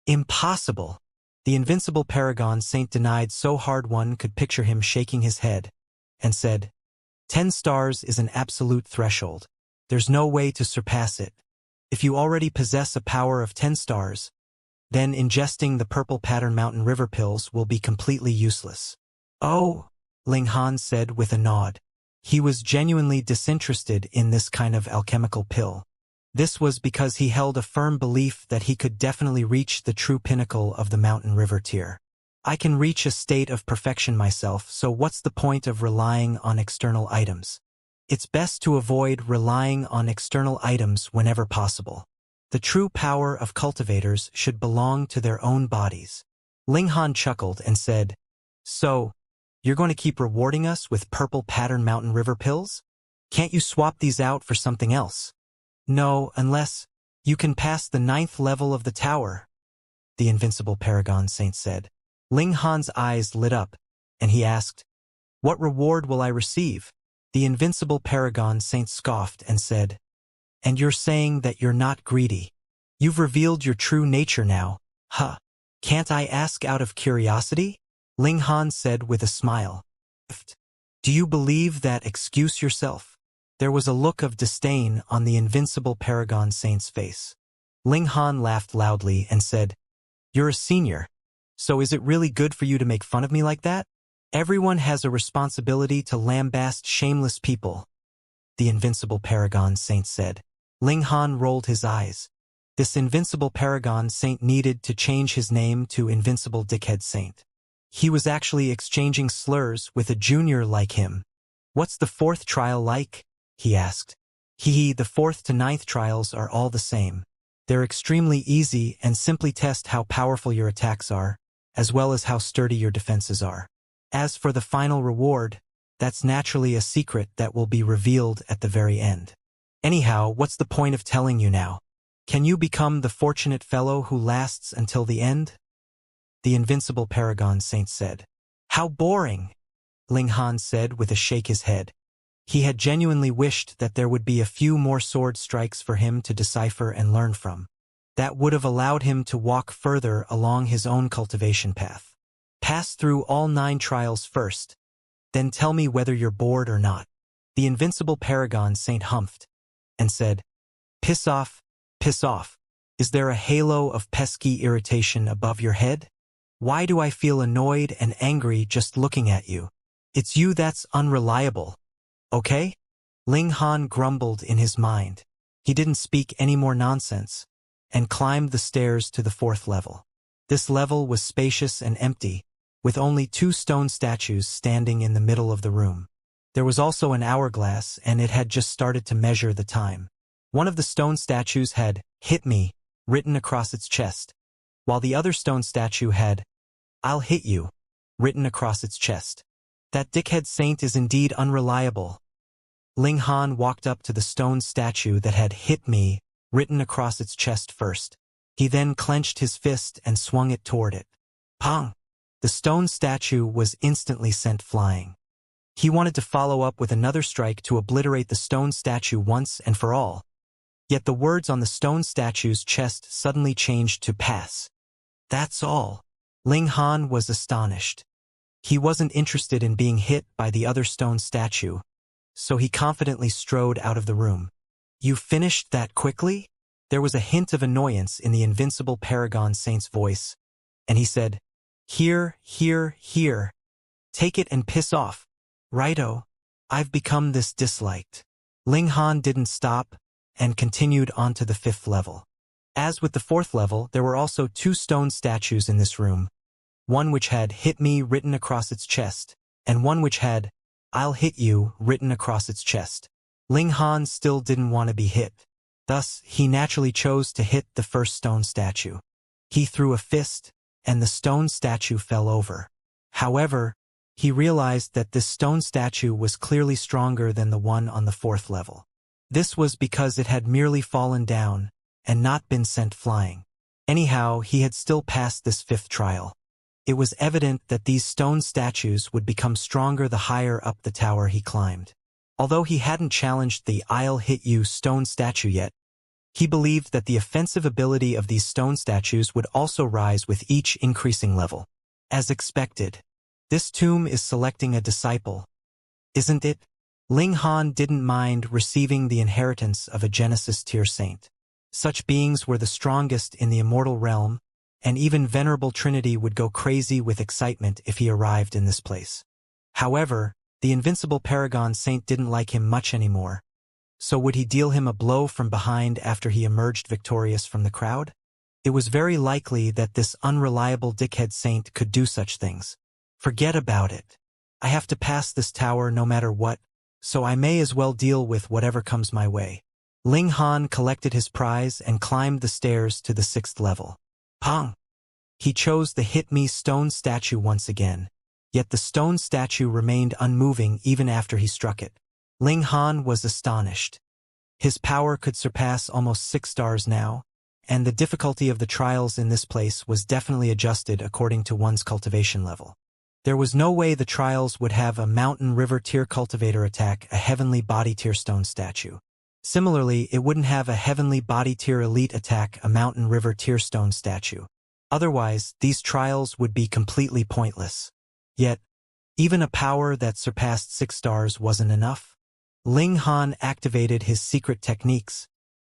Impossible! The invincible paragon saint denied so hard one could picture him shaking his head, and said, 10 stars is an absolute threshold. There's no way to surpass it. If you already possess a power of 10 stars, then ingesting the purple pattern mountain river pills will be completely useless. Oh, Ling Han said with a nod. He was genuinely disinterested in this kind of alchemical pill. This was because he held a firm belief that he could definitely reach the true pinnacle of the mountain river tier. I can reach a state of perfection myself, so what's the point of relying on external items? It's best to avoid relying on external items whenever possible. The true power of cultivators should belong to their own bodies. Ling Han chuckled and said, So, you're going to keep rewarding us with purple pattern mountain river pills? Can't you swap these out for something else? No, unless you can pass the 9th level of the tower, the invincible paragon saint said. Ling Han's eyes lit up, and he asked, What reward will I receive? The invincible paragon saint scoffed and said, And you're saying that you're not greedy. You've revealed your true nature now, huh? Can't I ask out of curiosity? Ling Han said with a smile. Do you believe that? Excuse yourself? There was a look of disdain on the invincible paragon saint's face. Ling Han laughed loudly and said, You're a senior, so is it really good for you to make fun of me like that? Everyone has a responsibility to lambaste shameless people, the invincible paragon saint said. Ling Han rolled his eyes. This invincible paragon saint needed to change his name to Invincible Dickhead Saint. He was actually exchanging slurs with a junior like him. What's the 4th trial like? He asked. The 4th to 9th trials are all the same. They're extremely easy and simply test how powerful your attacks are, as well as how sturdy your defenses are. As for the final reward, that's naturally a secret that will be revealed at the very end. Anyhow, what's the point of telling you now? Can you become the fortunate fellow who lasts until the end? The invincible paragon saint said. How boring, Ling Han said with a shake his head. He had genuinely wished that there would be a few more sword strikes for him to decipher and learn from. That would have allowed him to walk further along his own cultivation path. Pass through all 9 trials first, then tell me whether you're bored or not. The invincible paragon saint humphed and said, Piss off, piss off. Is there a halo of pesky irritation above your head? Why do I feel annoyed and angry just looking at you? It's you that's unreliable. Okay? Ling Han grumbled in his mind. He didn't speak any more nonsense, and climbed the stairs to the 4th level. This level was spacious and empty, with only 2 stone statues standing in the middle of the room. There was also an hourglass, and it had just started to measure the time. One of the stone statues had, "Hit me," written across its chest, while the other stone statue had, "I'll hit you," written across its chest. That dickhead saint is indeed unreliable. Ling Han walked up to the stone statue that had "Hit me" written across its chest first. He then clenched his fist and swung it toward it. Pong! The stone statue was instantly sent flying. He wanted to follow up with another strike to obliterate the stone statue once and for all. Yet the words on the stone statue's chest suddenly changed to "pass." That's all. Ling Han was astonished. He wasn't interested in being hit by the other stone statue, so he confidently strode out of the room. You finished that quickly? There was a hint of annoyance in the invincible paragon saint's voice, and he said, Here, here, here. Take it and piss off. Righto. I've become this disliked. Ling Han didn't stop and continued on to the 5th level. As with the 4th level, there were also 2 stone statues in this room, one which had "Hit me" written across its chest, and one which had "I'll hit you" written across its chest. Ling Han still didn't want to be hit. Thus, he naturally chose to hit the first stone statue. He threw a fist, and the stone statue fell over. However, he realized that this stone statue was clearly stronger than the one on the 4th level. This was because it had merely fallen down and not been sent flying. Anyhow, he had still passed this 5th trial. It was evident that these stone statues would become stronger the higher up the tower he climbed. Although he hadn't challenged the "I'll hit you" stone statue yet, He believed that the offensive ability of these stone statues would also rise with each increasing level. As expected, this tomb is selecting a disciple, isn't it? Ling Han didn't mind receiving the inheritance of a Genesis tier saint. Such beings were the strongest in the immortal realm, and even Venerable Trinity would go crazy with excitement if he arrived in this place. However, the invincible Paragon Saint didn't like him much anymore. So would he deal him a blow from behind after he emerged victorious from the crowd? It was very likely that this unreliable dickhead saint could do such things. Forget about it. I have to pass this tower no matter what, so I may as well deal with whatever comes my way. Ling Han collected his prize and climbed the stairs to the 6th level. Pong! He chose the Hit Me stone statue once again, yet the stone statue remained unmoving even after he struck it. Ling Han was astonished. His power could surpass almost 6 stars now, and the difficulty of the trials in this place was definitely adjusted according to one's cultivation level. There was no way the trials would have a mountain river tier cultivator attack a heavenly body tier stone statue. Similarly, it wouldn't have a heavenly body tier elite attack a mountain river tier stone statue. Otherwise, these trials would be completely pointless. Yet, even a power that surpassed 6 stars wasn't enough. Ling Han activated his secret techniques,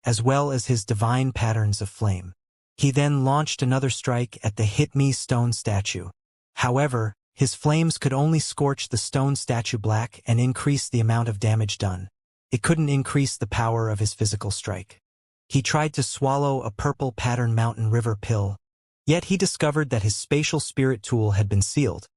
as well as his divine patterns of flame. He then launched another strike at the Hit Me stone statue. However, his flames could only scorch the stone statue black and increase the amount of damage done. It couldn't increase the power of his physical strike. He tried to swallow a purple pattern mountain river pill, yet he discovered that his spatial spirit tool had been sealed.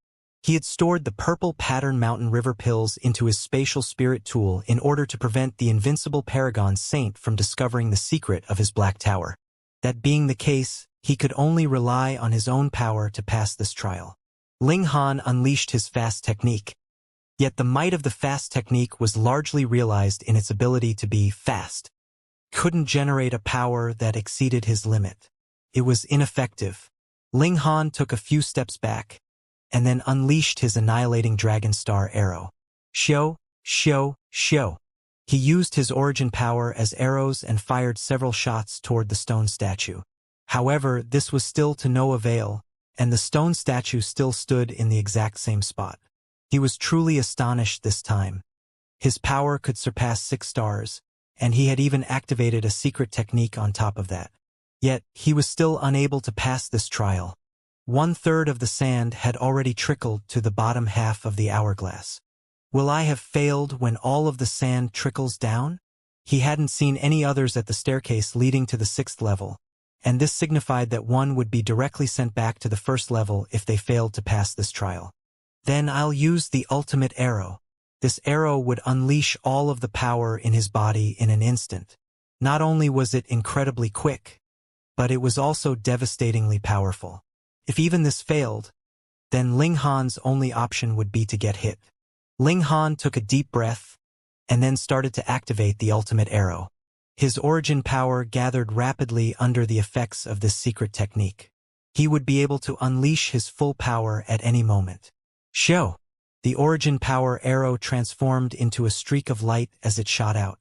He had stored the purple pattern mountain river pills into his spatial spirit tool in order to prevent the invincible Paragon Saint from discovering the secret of his black tower. That being the case, he could only rely on his own power to pass this trial. Ling Han unleashed his fast technique. Yet the might of the fast technique was largely realized in its ability to be fast. Couldn't generate a power that exceeded his limit. It was ineffective. Ling Han took a few steps back, and then unleashed his annihilating Dragon Star arrow. Shio, shio, shio. He used his origin power as arrows and fired several shots toward the stone statue. However, this was still to no avail, and the stone statue still stood in the exact same spot. He was truly astonished this time. His power could surpass 6 stars, and he had even activated a secret technique on top of that. Yet, he was still unable to pass this trial. 1/3 of the sand had already trickled to the bottom half of the hourglass. Will I have failed when all of the sand trickles down? He hadn't seen any others at the staircase leading to the 6th level, and this signified that one would be directly sent back to the 1st level if they failed to pass this trial. Then I'll use the ultimate arrow. This arrow would unleash all of the power in his body in an instant. Not only was it incredibly quick, but it was also devastatingly powerful. If even this failed, then Ling Han's only option would be to get hit. Ling Han took a deep breath, and then started to activate the ultimate arrow. His origin power gathered rapidly under the effects of this secret technique. He would be able to unleash his full power at any moment. Shio! The origin power arrow transformed into a streak of light as it shot out.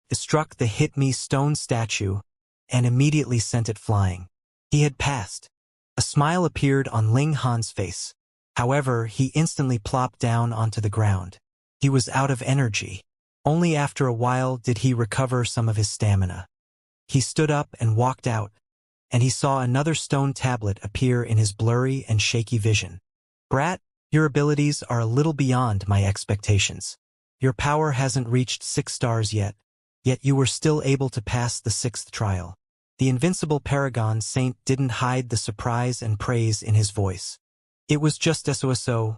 It struck the Hit Me stone statue, and immediately sent it flying. He had passed. A smile appeared on Ling Han's face. However, he instantly plopped down onto the ground. He was out of energy. Only after a while did he recover some of his stamina. He stood up and walked out, and he saw another stone tablet appear in his blurry and shaky vision. Brat, your abilities are a little beyond my expectations. Your power hasn't reached 6 stars yet you were still able to pass the 6th trial. The invincible Paragon Saint didn't hide the surprise and praise in his voice. It was just so.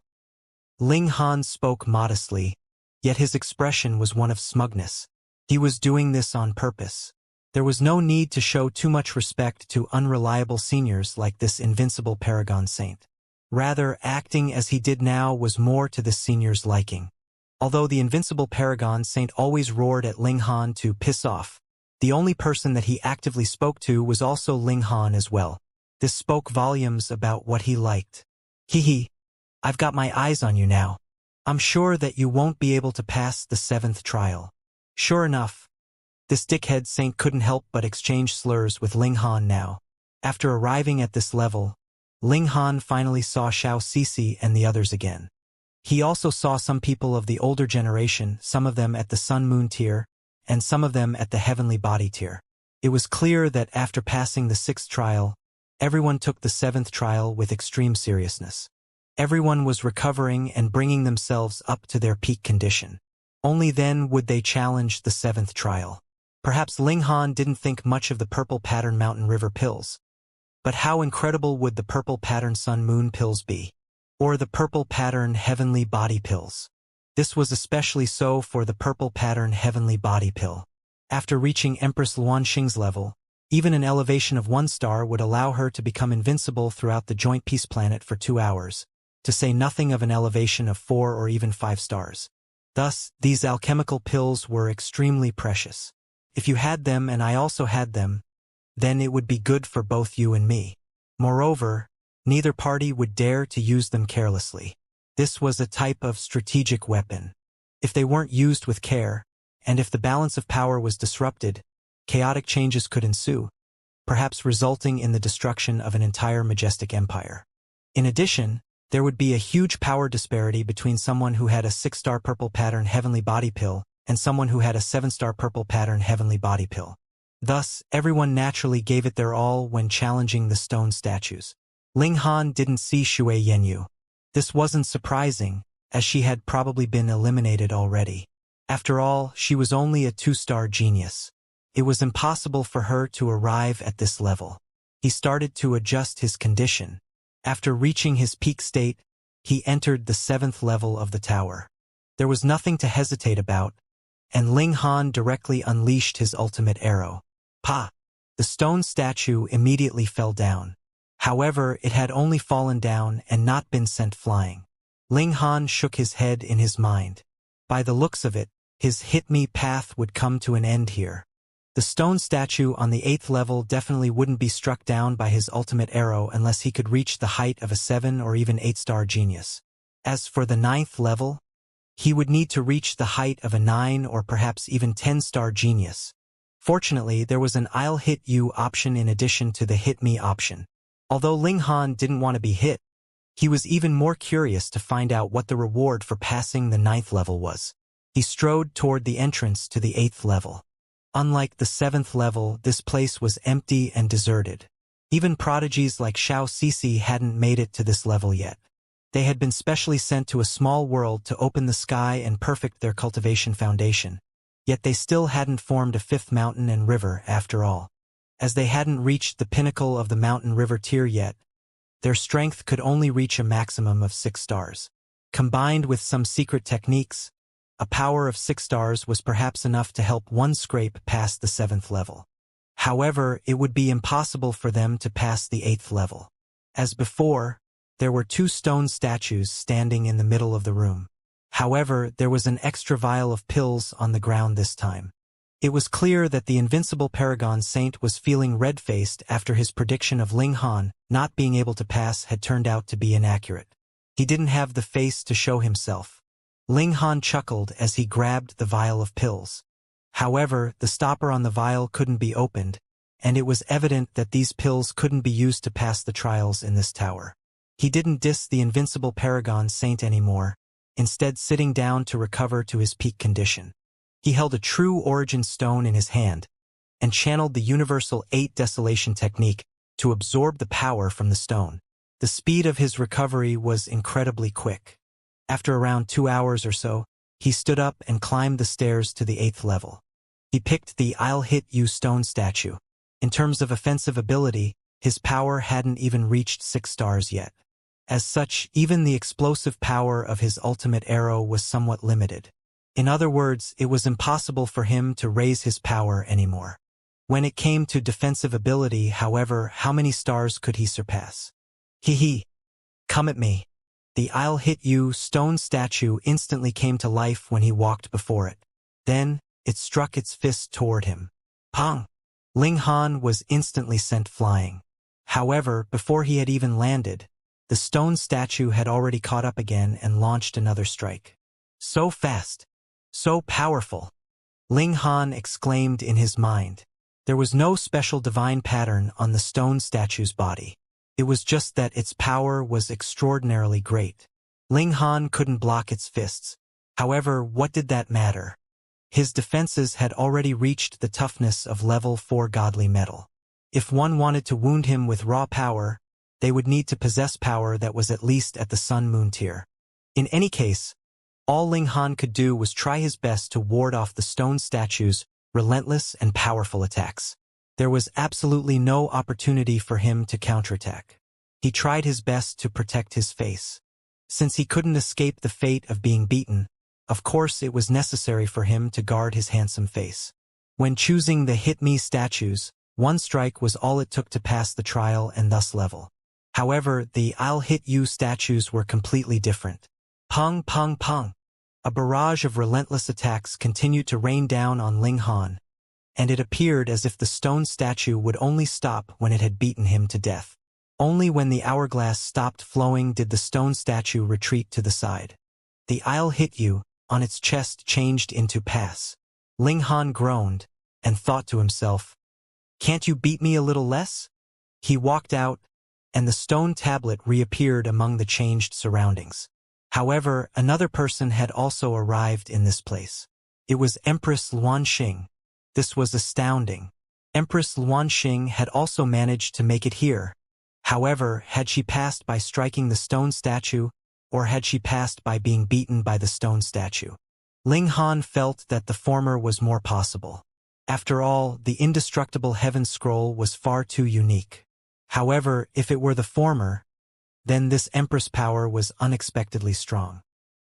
Ling Han spoke modestly, yet his expression was one of smugness. He was doing this on purpose. There was no need to show too much respect to unreliable seniors like this invincible Paragon Saint. Rather, acting as he did now was more to this senior's liking. Although the invincible Paragon Saint always roared at Ling Han to piss off, the only person that he actively spoke to was also Ling Han as well. This spoke volumes about what he liked. Hee, I've got my eyes on you now. I'm sure that you won't be able to pass the 7th trial. Sure enough, This dickhead saint couldn't help but exchange slurs with Ling Han now. After arriving at this level, Ling Han finally saw Xianxia and the others again. He also saw some people of the older generation, some of them at the Sun-Moon tier, and some of them at the Heavenly Body tier. It was clear that after passing the 6th trial, everyone took the 7th trial with extreme seriousness. Everyone was recovering and bringing themselves up to their peak condition. Only then would they challenge the 7th trial. Perhaps Ling Han didn't think much of the purple pattern Mountain River pills. But how incredible would the purple pattern Sun-Moon pills be? Or the purple pattern Heavenly Body pills? This was especially so for the purple pattern Heavenly Body pill. After reaching Empress Luanxing's level, even an elevation of 1 star would allow her to become invincible throughout the Joint Peace Planet for 2 hours, to say nothing of an elevation of 4 or even 5 stars. Thus, these alchemical pills were extremely precious. If you had them and I also had them, then it would be good for both you and me. Moreover, neither party would dare to use them carelessly. This was a type of strategic weapon. If they weren't used with care, and if the balance of power was disrupted, chaotic changes could ensue, perhaps resulting in the destruction of an entire majestic empire. In addition, there would be a huge power disparity between someone who had a 6-star purple pattern Heavenly Body pill and someone who had a 7-star purple pattern Heavenly Body pill. Thus, everyone naturally gave it their all when challenging the stone statues. Ling Han didn't see Shui Yenyu. This wasn't surprising, as she had probably been eliminated already. After all, she was only a 2-star genius. It was impossible for her to arrive at this level. He started to adjust his condition. After reaching his peak state, he entered the 7th level of the tower. There was nothing to hesitate about, and Ling Han directly unleashed his ultimate arrow. Pa! The stone statue immediately fell down. However, it had only fallen down and not been sent flying. Ling Han shook his head in his mind. By the looks of it, his hit-me path would come to an end here. The stone statue on the 8th level definitely wouldn't be struck down by his ultimate arrow unless he could reach the height of a 7 or even 8-star genius. As for the 9th level, he would need to reach the height of a 9 or perhaps even 10-star genius. Fortunately, there was an I'll hit you option in addition to the hit me option. Although Ling Han didn't want to be hit, he was even more curious to find out what the reward for passing the 9th level was. He strode toward the entrance to the 8th level. Unlike the 7th level, this place was empty and deserted. Even prodigies like Xianxia hadn't made it to this level yet. They had been specially sent to a small world to open the sky and perfect their cultivation foundation. Yet they still hadn't formed a 5th mountain and river after all. As they hadn't reached the pinnacle of the mountain river tier yet, their strength could only reach a maximum of 6 stars. Combined with some secret techniques, a power of 6 stars was perhaps enough to help one scrape past the 7th level. However, it would be impossible for them to pass the 8th level. As before, there were 2 stone statues standing in the middle of the room. However, there was an extra vial of pills on the ground this time. It was clear that the invincible Paragon Saint was feeling red-faced after his prediction of Ling Han not being able to pass had turned out to be inaccurate. He didn't have the face to show himself. Ling Han chuckled as he grabbed the vial of pills. However, the stopper on the vial couldn't be opened, and it was evident that these pills couldn't be used to pass the trials in this tower. He didn't diss the invincible Paragon Saint anymore, instead sitting down to recover to his peak condition. He held a true origin stone in his hand, and channeled the universal 8 desolation technique to absorb the power from the stone. The speed of his recovery was incredibly quick. After around 2 hours or so, he stood up and climbed the stairs to the 8th level. He picked the I'll hit you stone statue. In terms of offensive ability, his power hadn't even reached 6 stars yet. As such, even the explosive power of his ultimate arrow was somewhat limited. In other words, it was impossible for him to raise his power anymore. When it came to defensive ability, however, how many stars could he surpass? Hee. Come at me. The I'll hit you stone statue instantly came to life when he walked before it. Then, it struck its fist toward him. Pong! Ling Han was instantly sent flying. However, before he had even landed, the stone statue had already caught up again and launched another strike. So fast! So powerful! Ling Han exclaimed in his mind. There was no special divine pattern on the stone statue's body. It was just that its power was extraordinarily great. Ling Han couldn't block its fists. However, what did that matter? His defenses had already reached the toughness of level 4 godly metal. If one wanted to wound him with raw power, they would need to possess power that was at least at the Sun-Moon tier. In any case, all Ling Han could do was try his best to ward off the stone statue's relentless and powerful attacks. There was absolutely no opportunity for him to counterattack. He tried his best to protect his face. Since he couldn't escape the fate of being beaten, of course it was necessary for him to guard his handsome face. When choosing the Hit Me statues, one strike was all it took to pass the trial and thus level. However, the I'll hit you statues were completely different. Pung pung pung. A barrage of relentless attacks continued to rain down on Ling Han, and it appeared as if the stone statue would only stop when it had beaten him to death. Only when the hourglass stopped flowing did the stone statue retreat to the side. The I'll hit you on its chest changed into pass. Ling Han groaned and thought to himself, "Can't you beat me a little less?" He walked out, and the stone tablet reappeared among the changed surroundings. However, another person had also arrived in this place. It was Empress Luanxing. This was astounding. Empress Luanxing had also managed to make it here. However, had she passed by striking the stone statue, or had she passed by being beaten by the stone statue? Ling Han felt that the former was more possible. After all, the indestructible Heaven Scroll was far too unique. However, if it were the former, then this Empress power was unexpectedly strong.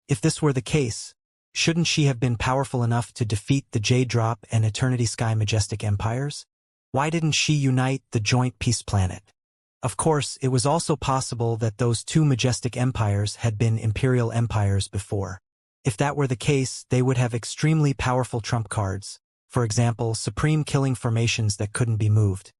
If this were the case, shouldn't she have been powerful enough to defeat the Jade Drop and Eternity Sky Majestic Empires? Why didn't she unite the joint peace planet? Of course, it was also possible that those two majestic empires had been imperial empires before. If that were the case, they would have extremely powerful trump cards, for example, supreme killing formations that couldn't be moved.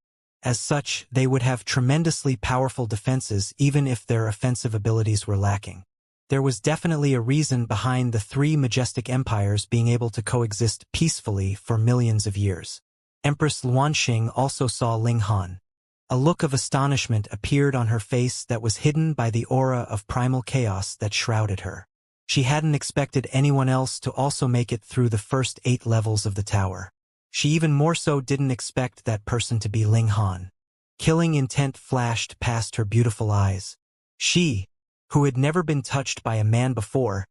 As such, they would have tremendously powerful defenses even if their offensive abilities were lacking. There was definitely a reason behind the three majestic empires being able to coexist peacefully for millions of years. Empress Luanxing also saw Ling Han. A look of astonishment appeared on her face that was hidden by the aura of primal chaos that shrouded her. She hadn't expected anyone else to also make it through the first 8 levels of the tower. She even more so didn't expect that person to be Ling Han. Killing intent flashed past her beautiful eyes. She, who had never been touched by a man before,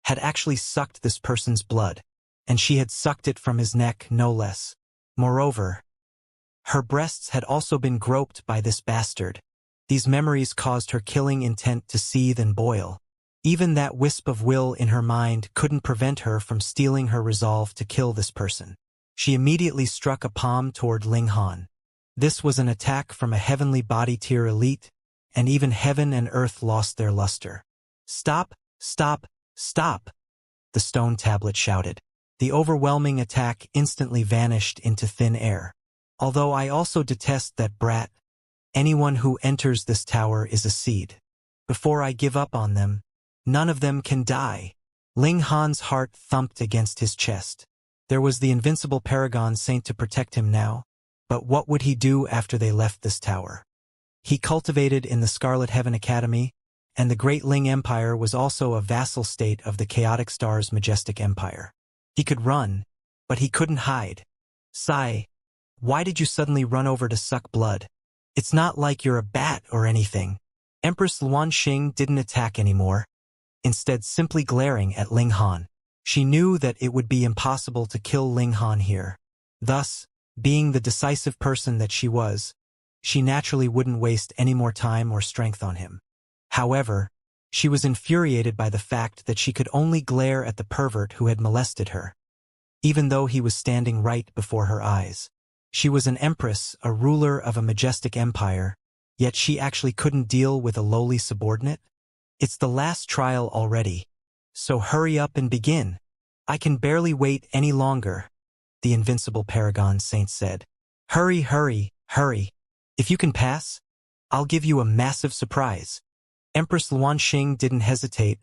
had actually sucked this person's blood, and she had sucked it from his neck no less. Moreover, her breasts had also been groped by this bastard. These memories caused her killing intent to seethe and boil. Even that wisp of will in her mind couldn't prevent her from stealing her resolve to kill this person. She immediately struck a palm toward Ling Han. This was an attack from a heavenly body tier elite, and even heaven and earth lost their luster. "Stop, stop, stop!" the stone tablet shouted. The overwhelming attack instantly vanished into thin air. "Although I also detest that brat, anyone who enters this tower is a seed. Before I give up on them, none of them can die." Ling Han's heart thumped against his chest. There was the invincible Paragon Saint to protect him now, but what would he do after they left this tower? He cultivated in the Scarlet Heaven Academy, and the Great Ling Empire was also a vassal state of the Chaotic Star's majestic empire. He could run, but he couldn't hide. "Sai, why did you suddenly run over to suck blood? It's not like you're a bat or anything." Empress Luanxing didn't attack anymore, instead simply glaring at Ling Han. She knew that it would be impossible to kill Ling Han here. Thus, being the decisive person that she was, she naturally wouldn't waste any more time or strength on him. However, she was infuriated by the fact that she could only glare at the pervert who had molested her, even though he was standing right before her eyes. She was an empress, a ruler of a majestic empire, yet she actually couldn't deal with a lowly subordinate? "It's the last trial already, so hurry up and begin. I can barely wait any longer," the invincible Paragon Saint said. "Hurry, hurry, hurry. If you can pass, I'll give you a massive surprise." Empress Luanxing didn't hesitate,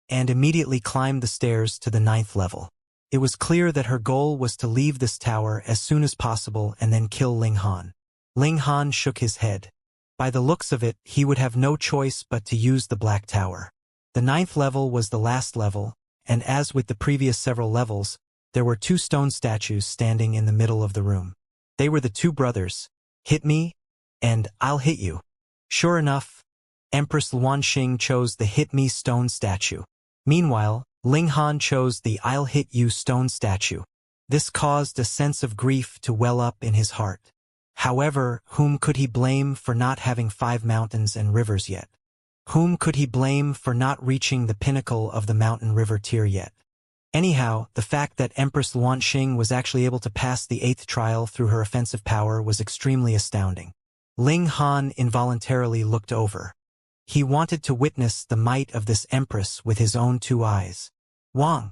and immediately climbed the stairs to the 9th level. It was clear that her goal was to leave this tower as soon as possible and then kill Ling Han. Ling Han shook his head. By the looks of it, he would have no choice but to use the Black Tower. The 9th level was the last level, and as with the previous several levels, there were 2 stone statues standing in the middle of the room. They were the 2 brothers, Hit Me, and I'll Hit You. Sure enough, Empress Luanxing chose the Hit Me stone statue. Meanwhile, Ling Han chose the I'll Hit You stone statue. This caused a sense of grief to well up in his heart. However, whom could he blame for not having 5 mountains and rivers yet? Whom could he blame for not reaching the pinnacle of the mountain river tier yet? Anyhow, the fact that Empress Luanxing was actually able to pass the 8th trial through her offensive power was extremely astounding. Ling Han involuntarily looked over. He wanted to witness the might of this empress with his own 2 eyes. Wang!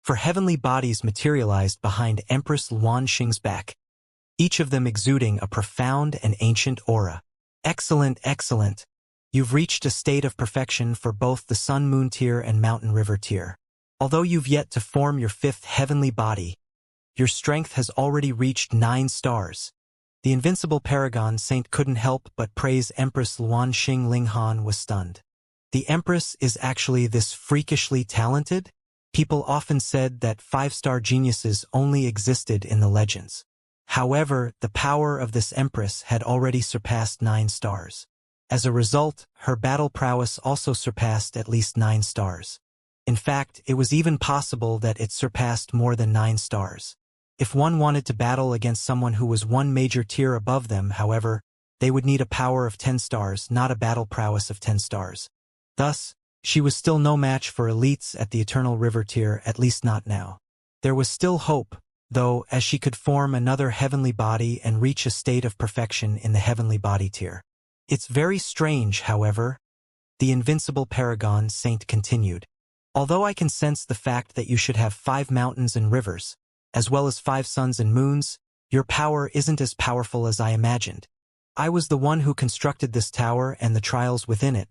For heavenly bodies materialized behind Empress Luanxing's back, each of them exuding a profound and ancient aura. Excellent, excellent. You've reached a state of perfection for both the Sun-Moon tier and Mountain River tier. Although you've yet to form your 5th heavenly body, your strength has already reached 9 stars. The invincible paragon saint couldn't help but praise Empress Luanxing. Ling Han was stunned. The Empress is actually this freakishly talented? People often said that 5-star geniuses only existed in the legends. However, the power of this Empress had already surpassed 9 stars. As a result, her battle prowess also surpassed at least 9 stars. In fact, it was even possible that it surpassed more than 9 stars. If one wanted to battle against someone who was 1 major tier above them, however, they would need a power of 10 stars, not a battle prowess of 10 stars. Thus, she was still no match for elites at the Eternal River tier, at least not now. There was still hope, though, as she could form another heavenly body and reach a state of perfection in the heavenly body tier. It's very strange, however, the invincible paragon saint continued. Although I can sense the fact that you should have 5 mountains and rivers, as well as 5 suns and moons, your power isn't as powerful as I imagined. I was the one who constructed this tower and the trials within it,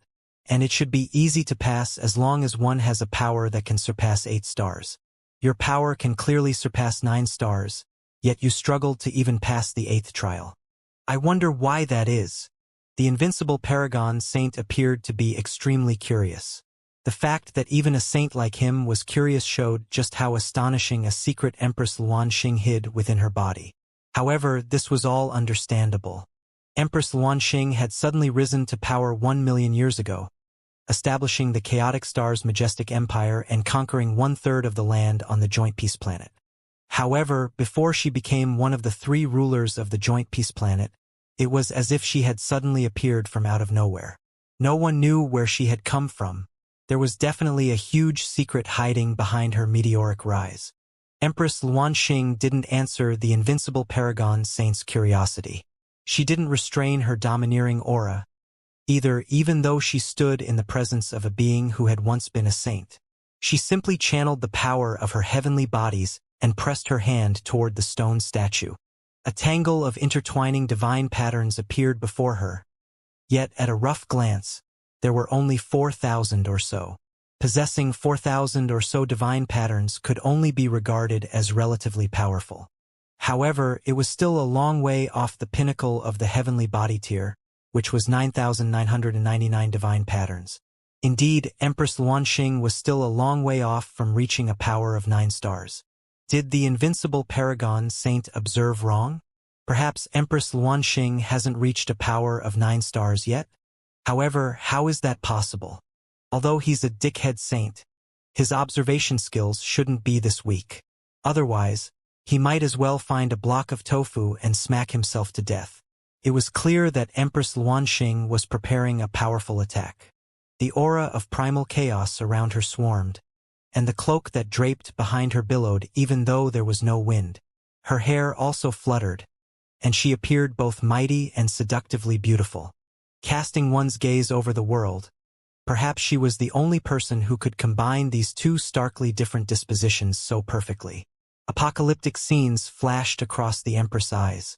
and it should be easy to pass as long as one has a power that can surpass 8 stars. Your power can clearly surpass 9 stars, yet you struggled to even pass the 8th trial. I wonder why that is. The invincible paragon saint appeared to be extremely curious. The fact that even a saint like him was curious showed just how astonishing a secret Empress Luanxing hid within her body. However, this was all understandable. Empress Luanxing had suddenly risen to power 1 million years ago, establishing the Chaotic Star's majestic empire and conquering 1/3 of the land on the Joint Peace Planet. However, before she became one of the 3 rulers of the Joint Peace Planet, it was as if she had suddenly appeared from out of nowhere. No one knew where she had come from. There was definitely a huge secret hiding behind her meteoric rise. Empress Luanxing didn't answer the invincible paragon saint's curiosity. She didn't restrain her domineering aura, either, even though she stood in the presence of a being who had once been a saint. She simply channeled the power of her heavenly bodies and pressed her hand toward the stone statue. A tangle of intertwining divine patterns appeared before her. Yet, at a rough glance, there were only 4,000 or so. Possessing 4,000 or so divine patterns could only be regarded as relatively powerful. However, it was still a long way off the pinnacle of the heavenly body tier, which was 9,999 divine patterns. Indeed, Empress Luanxing was still a long way off from reaching a power of 9 stars. Did the invincible paragon saint observe wrong? Perhaps Empress Luanxing hasn't reached a power of 9 stars yet? However, how is that possible? Although he's a dickhead saint, his observation skills shouldn't be this weak. Otherwise, he might as well find a block of tofu and smack himself to death. It was clear that Empress Luanxing was preparing a powerful attack. The aura of primal chaos around her swarmed, and the cloak that draped behind her billowed even though there was no wind. Her hair also fluttered, and she appeared both mighty and seductively beautiful. Casting one's gaze over the world, perhaps she was the only person who could combine these 2 starkly different dispositions so perfectly. Apocalyptic scenes flashed across the Empress' eyes.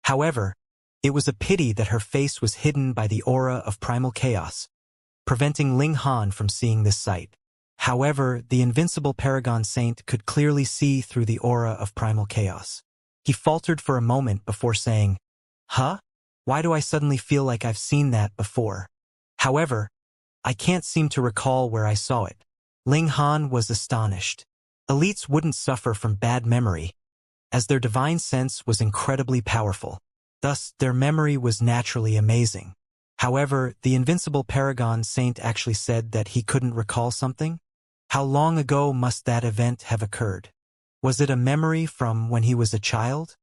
However, it was a pity that her face was hidden by the aura of primal chaos, preventing Ling Han from seeing this sight. However, the invincible Paragon Saint could clearly see through the aura of primal chaos. He faltered for a moment before saying, "Huh? Why do I suddenly feel like I've seen that before? However, I can't seem to recall where I saw it." Ling Han was astonished. Elites wouldn't suffer from bad memory, as their divine sense was incredibly powerful. Thus, their memory was naturally amazing. However, the invincible Paragon Saint actually said that he couldn't recall something. How long ago must that event have occurred? Was it a memory from when he was a child?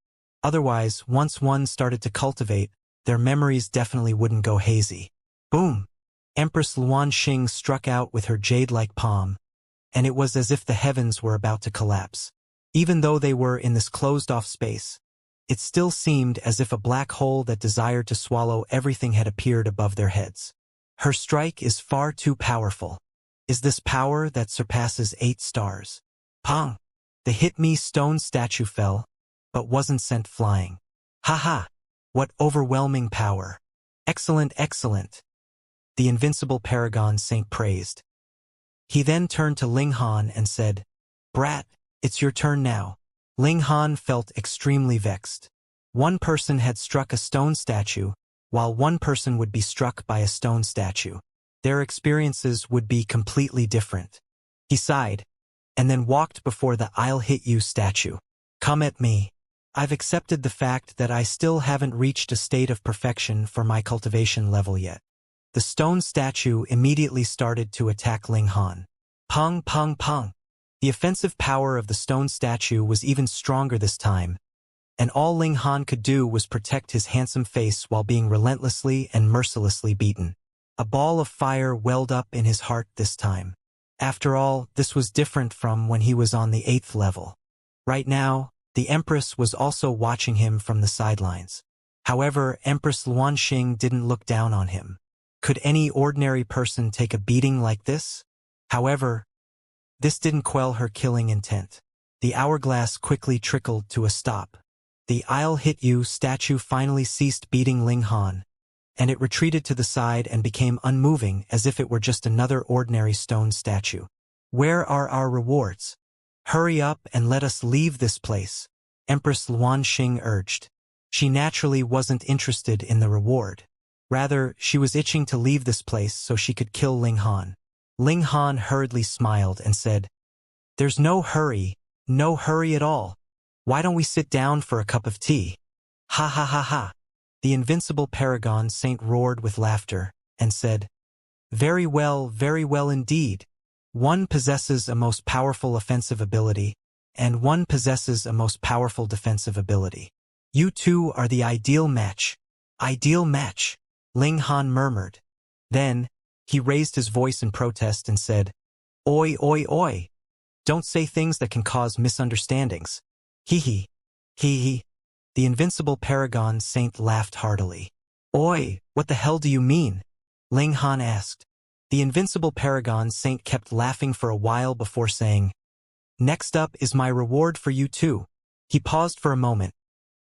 Otherwise, once one started to cultivate, their memories definitely wouldn't go hazy. Boom! Empress Luan Xing struck out with her jade-like palm, and it was as if the heavens were about to collapse. Even though they were in this closed-off space, it still seemed as if a black hole that desired to swallow everything had appeared above their heads. Her strike is far too powerful. Is this power that surpasses 8 stars? Pong! The hit-me stone statue fell, but wasn't sent flying. Ha! What overwhelming power! Excellent, excellent! The invincible Paragon Saint praised. He then turned to Ling Han and said, "Brat, it's your turn now." Ling Han felt extremely vexed. One person had struck a stone statue, while one person would be struck by a stone statue. Their experiences would be completely different. He sighed, and then walked before the "I'll hit you" statue. "Come at me. I've accepted the fact that I still haven't reached a state of perfection for my cultivation level yet." The stone statue immediately started to attack Ling Han. Pong, pong, pong. The offensive power of the stone statue was even stronger this time, and all Ling Han could do was protect his handsome face while being relentlessly and mercilessly beaten. A ball of fire welled up in his heart this time. After all, this was different from when he was on the 8th level. Right now, the Empress was also watching him from the sidelines. However, Empress Luanxing didn't look down on him. Could any ordinary person take a beating like this? However, this didn't quell her killing intent. The hourglass quickly trickled to a stop. The "I'll hit you" statue finally ceased beating Ling Han, and it retreated to the side and became unmoving as if it were just another ordinary stone statue. "Where are our rewards? Hurry up and let us leave this place," Empress Luanxing urged. She naturally wasn't interested in the reward. Rather, she was itching to leave this place so she could kill Ling Han. Ling Han hurriedly smiled and said, "There's no hurry at all. Why don't we sit down for a cup of tea?" Ha ha ha ha. The invincible Paragon Saint roared with laughter and said, very well indeed. One possesses a most powerful offensive ability, and one possesses a most powerful defensive ability. You two are the ideal match. Ideal match, Ling Han murmured. Then, he raised his voice in protest and said, "Oi, oi, oi! Don't say things that can cause misunderstandings." Hee hee. The invincible Paragon Saint laughed heartily. "Oi, what the hell do you mean?" Ling Han asked. The invincible Paragon Saint kept laughing for a while before saying, "Next up is my reward for you too." He paused for a moment,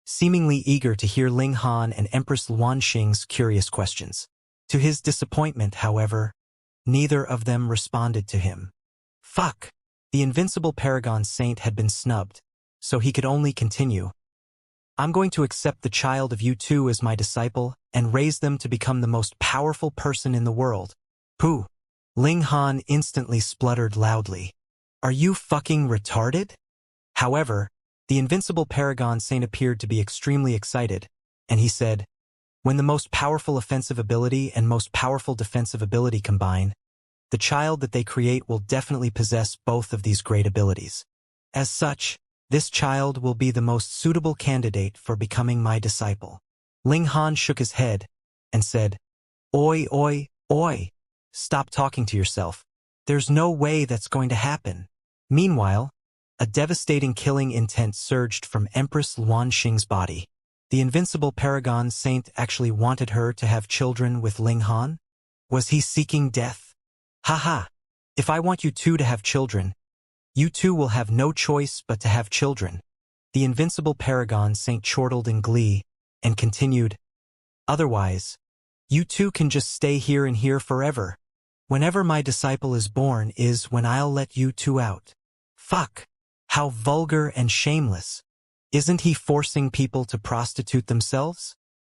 seemingly eager to hear Ling Han and Empress Luanxing's curious questions. To his disappointment, however, neither of them responded to him. Fuck! The invincible Paragon Saint had been snubbed, so he could only continue. "I'm going to accept the child of you two as my disciple and raise them to become the most powerful person in the world." Pooh! Ling Han instantly spluttered loudly. "Are you fucking retarded?" However, the invincible Paragon Saint appeared to be extremely excited, and he said, "When the most powerful offensive ability and most powerful defensive ability combine, the child that they create will definitely possess both of these great abilities. As such, this child will be the most suitable candidate for becoming my disciple." Ling Han shook his head and said, "Oi, oi, oi! Stop talking to yourself. There's no way that's going to happen." Meanwhile, a devastating killing intent surged from Empress Luanxing's body. The invincible Paragon Saint actually wanted her to have children with Ling Han? Was he seeking death? Haha! If I want you two to have children, you two will have no choice but to have children. The invincible Paragon Saint chortled in glee and continued, "Otherwise, you two can just stay here and here forever." Whenever my disciple is born is when I'll let you two out. Fuck. How vulgar and shameless. Isn't he forcing people to prostitute themselves?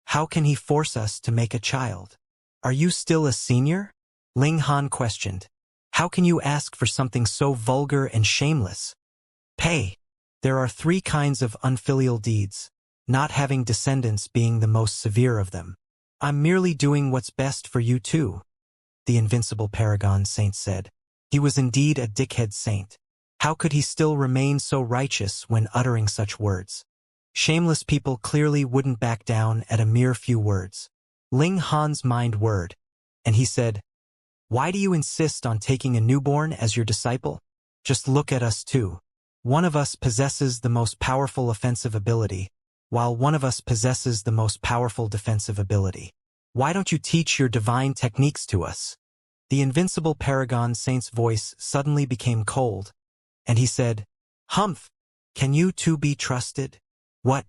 How can he force us to make a child? Are you still a senior? Ling Han questioned. How can you ask for something so vulgar and shameless? Pay. There are 3 kinds of unfilial deeds, not having descendants being the most severe of them. I'm merely doing what's best for you too, the invincible paragon saint said. He was indeed a dickhead saint. How could he still remain so righteous when uttering such words? Shameless people clearly wouldn't back down at a mere few words. Ling Han's mind whirred, and he said, "Why do you insist on taking a newborn as your disciple? Just look at us two. One of us possesses the most powerful offensive ability, while one of us possesses the most powerful defensive ability. Why don't you teach your divine techniques to us?" The invincible paragon saint's voice suddenly became cold, and he said, "Humph, can you two be trusted? What?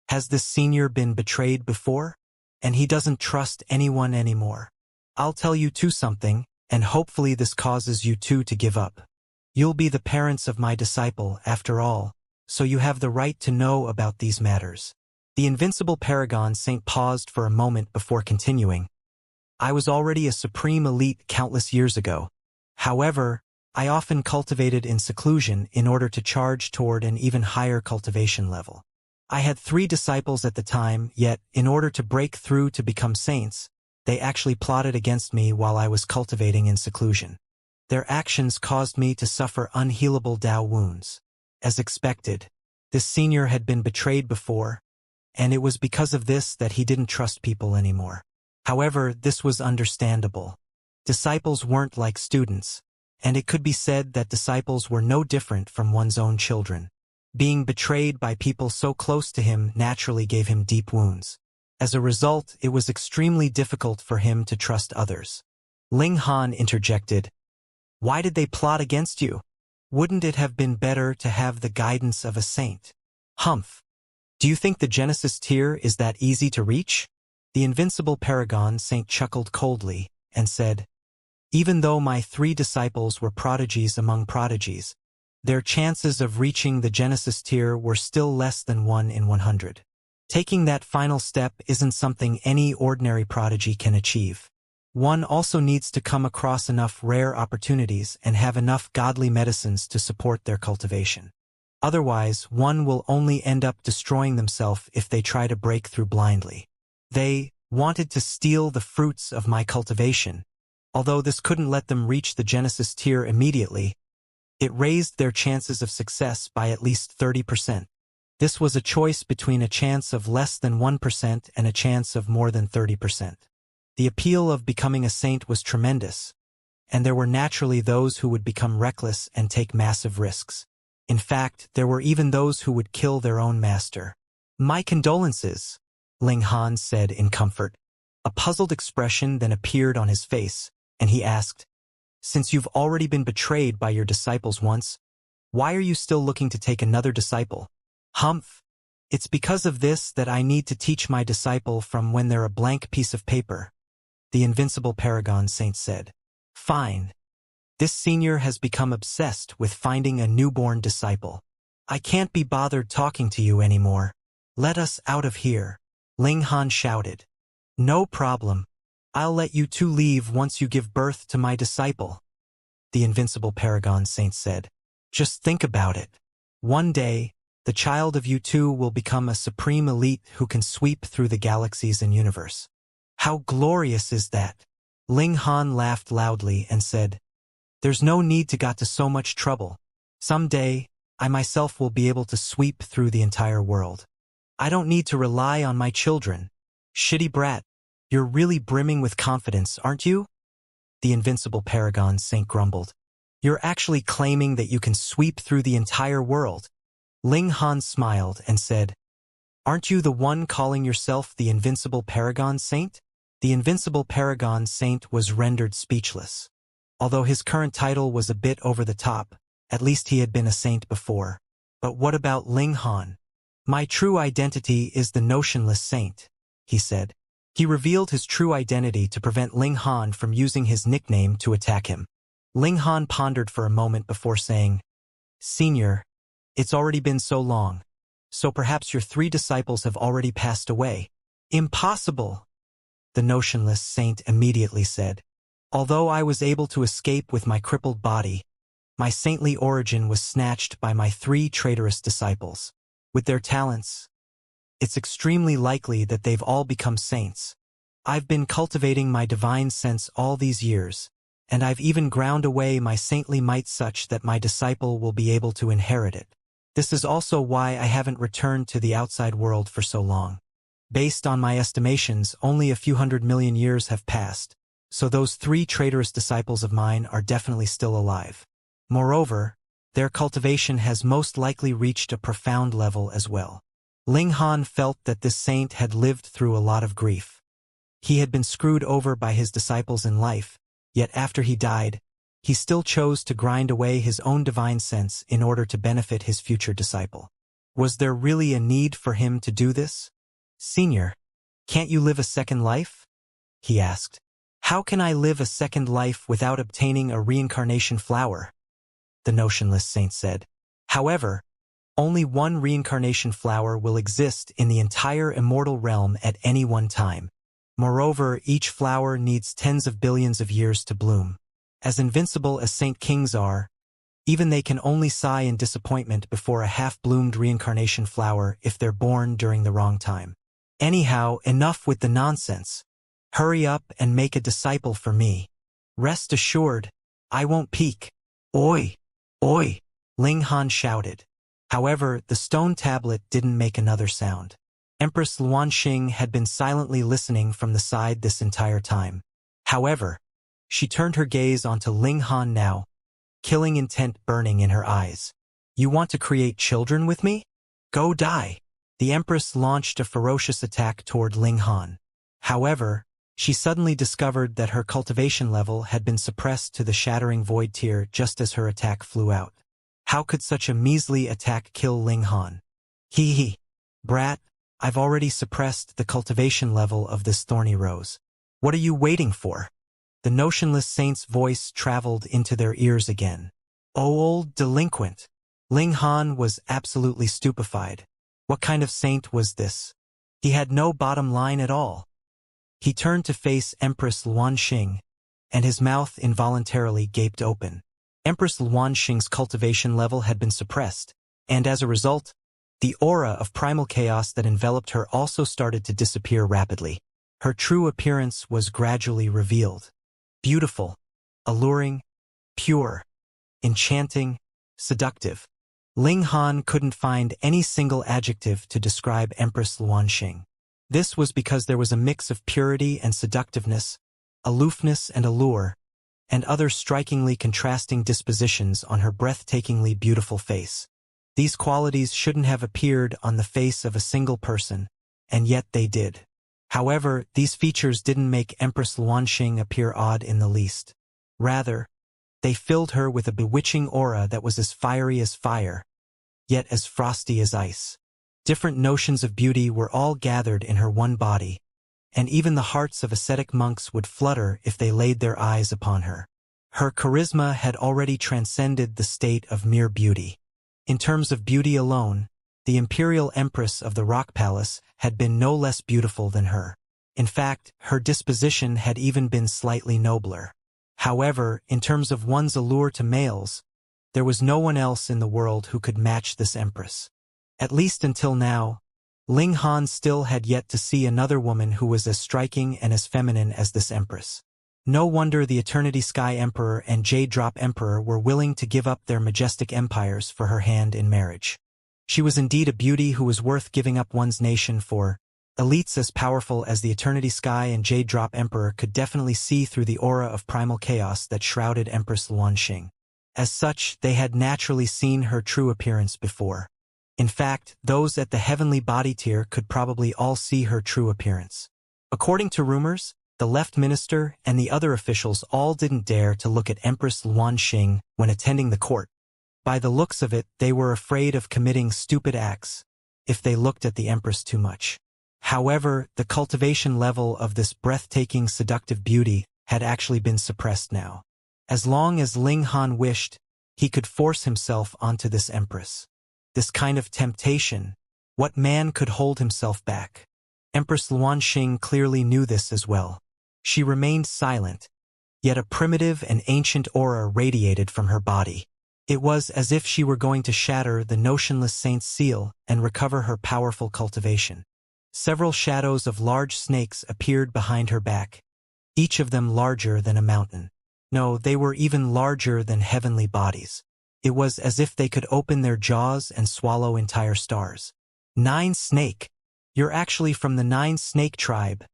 Has this senior been betrayed before? And he doesn't trust anyone anymore. I'll tell you two something, and hopefully this causes you two to give up. You'll be the parents of my disciple, after all, so you have the right to know about these matters." The invincible paragon saint paused for a moment before continuing. "I was already a supreme elite countless years ago. However, I often cultivated in seclusion in order to charge toward an even higher cultivation level. I had 3 disciples at the time, yet, in order to break through to become saints, they actually plotted against me while I was cultivating in seclusion. Their actions caused me to suffer unhealable Tao wounds. As expected, this senior had been betrayed before, and it was because of this that he didn't trust people anymore. However, this was understandable. Disciples weren't like students, and it could be said that disciples were no different from one's own children. Being betrayed by people so close to him naturally gave him deep wounds. As a result, it was extremely difficult for him to trust others. Ling Han interjected, "Why did they plot against you? Wouldn't it have been better to have the guidance of a saint?" "Humph. Do you think the Genesis tier is that easy to reach?" The invincible paragon saint chuckled coldly and said, "Even though my 3 disciples were prodigies among prodigies, their chances of reaching the Genesis tier were still less than 1 in 100. Taking that final step isn't something any ordinary prodigy can achieve. One also needs to come across enough rare opportunities and have enough godly medicines to support their cultivation. Otherwise, one will only end up destroying themselves if they try to break through blindly. They wanted to steal the fruits of my cultivation. Although this couldn't let them reach the Genesis tier immediately, it raised their chances of success by at least 30%. This was a choice between a chance of less than 1% and a chance of more than 30%. The appeal of becoming a saint was tremendous, and there were naturally those who would become reckless and take massive risks. In fact, there were even those who would kill their own master. "My condolences," Ling Han said in comfort. A puzzled expression then appeared on his face, and he asked, "Since you've already been betrayed by your disciples once, why are you still looking to take another disciple?" "Humph. It's because of this that I need to teach my disciple from when they're a blank piece of paper," the invincible paragon saint said. "Fine. This senior has become obsessed with finding a newborn disciple. I can't be bothered talking to you anymore. Let us out of here," Ling Han shouted. "No problem. I'll let you two leave once you give birth to my disciple," the invincible paragon saint said. "Just think about it. One day, the child of you two will become a supreme elite who can sweep through the galaxies and universe. How glorious is that?" Ling Han laughed loudly and said, "There's no need to got to so much trouble. Someday, I myself will be able to sweep through the entire world. I don't need to rely on my children." "Shitty brat, you're really brimming with confidence, aren't you?" the invincible paragon saint grumbled. "You're actually claiming that you can sweep through the entire world." Ling Han smiled and said, "Aren't you the one calling yourself the invincible paragon saint?" The invincible paragon saint was rendered speechless. Although his current title was a bit over the top, at least he had been a saint before. "But what about Ling Han?" "My true identity is the notionless saint," he said. He revealed his true identity to prevent Ling Han from using his nickname to attack him. Ling Han pondered for a moment before saying, "Senior, it's already been so long, so perhaps your 3 disciples have already passed away." "Impossible," the notionless saint immediately said. "Although I was able to escape with my crippled body, my saintly origin was snatched by my 3 traitorous disciples. With their talents, it's extremely likely that they've all become saints. I've been cultivating my divine sense all these years, and I've even ground away my saintly might such that my disciple will be able to inherit it. This is also why I haven't returned to the outside world for so long. Based on my estimations, only a few 100 million years have passed, so those 3 traitorous disciples of mine are definitely still alive. Moreover, their cultivation has most likely reached a profound level as well." Ling Han felt that this saint had lived through a lot of grief. He had been screwed over by his disciples in life, yet after he died, he still chose to grind away his own divine sense in order to benefit his future disciple. Was there really a need for him to do this? "Senior, can't you live a second life?" he asked. "How can I live a second life without obtaining a reincarnation flower?" the notionless saint said. "However, only one reincarnation flower will exist in the entire immortal realm at any one time. Moreover, each flower needs tens of billions of years to bloom. As invincible as Saint Kings are, even they can only sigh in disappointment before a half-bloomed reincarnation flower if they're born during the wrong time. Anyhow, enough with the nonsense. Hurry up and make a disciple for me. Rest assured, I won't peek." "Oi! Oi!" Ling Han shouted. However, the stone tablet didn't make another sound. Empress Luanxing had been silently listening from the side this entire time. However, she turned her gaze onto Ling Han now, killing intent burning in her eyes. "You want to create children with me? Go die." The Empress launched a ferocious attack toward Ling Han. However, she suddenly discovered that her cultivation level had been suppressed to the shattering void tier just as her attack flew out. How could such a measly attack kill Ling Han? "Hee, brat, I've already suppressed the cultivation level of this thorny rose. What are you waiting for?" The notionless saint's voice traveled into their ears again. "Oh, old delinquent." Ling Han was absolutely stupefied. What kind of saint was this? He had no bottom line at all. He turned to face Empress Luanxing, and his mouth involuntarily gaped open. Empress Luanxing's cultivation level had been suppressed, and as a result, the aura of primal chaos that enveloped her also started to disappear rapidly. Her true appearance was gradually revealed. Beautiful, alluring, pure, enchanting, seductive. Ling Han couldn't find any single adjective to describe Empress Luanxing. This was because there was a mix of purity and seductiveness, aloofness and allure, and other strikingly contrasting dispositions on her breathtakingly beautiful face. These qualities shouldn't have appeared on the face of a single person, and yet they did. However, these features didn't make Empress Luanxing appear odd in the least. Rather, they filled her with a bewitching aura that was as fiery as fire, yet as frosty as ice. Different notions of beauty were all gathered in her one body, and even the hearts of ascetic monks would flutter if they laid their eyes upon her. Her charisma had already transcended the state of mere beauty. In terms of beauty alone, the imperial empress of the Rock Palace had been no less beautiful than her. In fact, her disposition had even been slightly nobler. However, in terms of one's allure to males, there was no one else in the world who could match this empress. At least until now, Ling Han still had yet to see another woman who was as striking and as feminine as this empress. No wonder the Eternity Sky Emperor and Jade Drop Emperor were willing to give up their majestic empires for her hand in marriage. She was indeed a beauty who was worth giving up one's nation for. Elites as powerful as the Eternity Sky and Jade Drop Emperor could definitely see through the aura of primal chaos that shrouded Empress Luanxing. As such, they had naturally seen her true appearance before. In fact, those at the heavenly body tier could probably all see her true appearance. According to rumors, the left minister and the other officials all didn't dare to look at Empress Luanxing when attending the court. By the looks of it, they were afraid of committing stupid acts if they looked at the empress too much. However, the cultivation level of this breathtaking seductive beauty had actually been suppressed now. As long as Ling Han wished, he could force himself onto this empress. This kind of temptation, what man could hold himself back? Empress Luanxing clearly knew this as well. She remained silent, yet a primitive and ancient aura radiated from her body. It was as if she were going to shatter the notionless saint's seal and recover her powerful cultivation. Several shadows of large snakes appeared behind her back, each of them larger than a mountain. No, they were even larger than heavenly bodies. It was as if they could open their jaws and swallow entire stars. 9 snake! You're actually from the 9 snake tribe.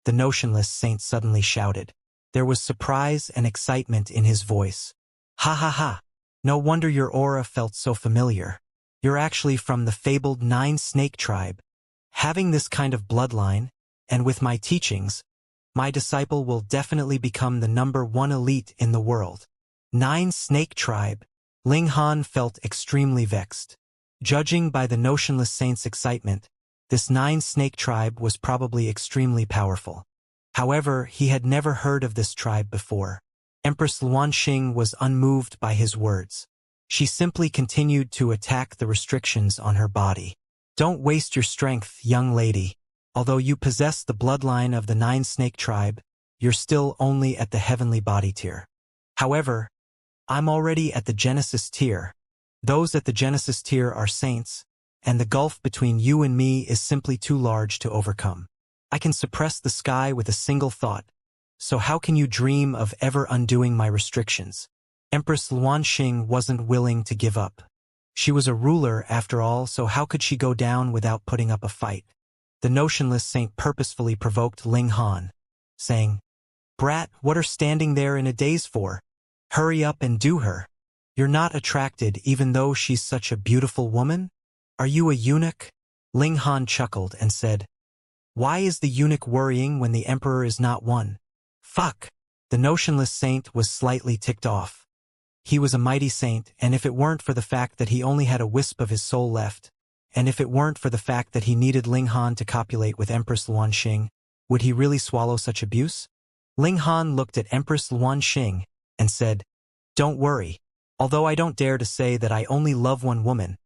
The notionless saint suddenly shouted. There was surprise and excitement in his voice. Ha ha ha! No wonder your aura felt so familiar. You're actually from the fabled 9 snake tribe. Having this kind of bloodline, and with my teachings, my disciple will definitely become the #1 elite in the world. 9 snake tribe. Ling Han felt extremely vexed. Judging by the notionless saint's excitement, this 9 snake tribe was probably extremely powerful. However, he had never heard of this tribe before. Empress Luanxing was unmoved by his words. She simply continued to attack the restrictions on her body. Don't waste your strength, young lady. Although you possess the bloodline of the 9 snake tribe, you're still only at the heavenly body tier. However, I'm already at the Genesis tier. Those at the Genesis tier are saints, and the gulf between you and me is simply too large to overcome. I can suppress the sky with a single thought, so how can you dream of ever undoing my restrictions? Empress Luanxing wasn't willing to give up. She was a ruler after all, so how could she go down without putting up a fight? The notionless saint purposefully provoked Ling Han, saying, Brat, what are standing there in a daze for? Hurry up and do her. You're not attracted even though she's such a beautiful woman? Are you a eunuch? Ling Han chuckled and said, Why is the eunuch worrying when the emperor is not one? Fuck! The notionless saint was slightly ticked off. He was a mighty saint, and if it weren't for the fact that he only had a wisp of his soul left, and if it weren't for the fact that he needed Ling Han to copulate with Empress Luanxing, would he really swallow such abuse? Ling Han looked at Empress Luanxing and said, Don't worry. Although I don't dare to say that I only love one woman,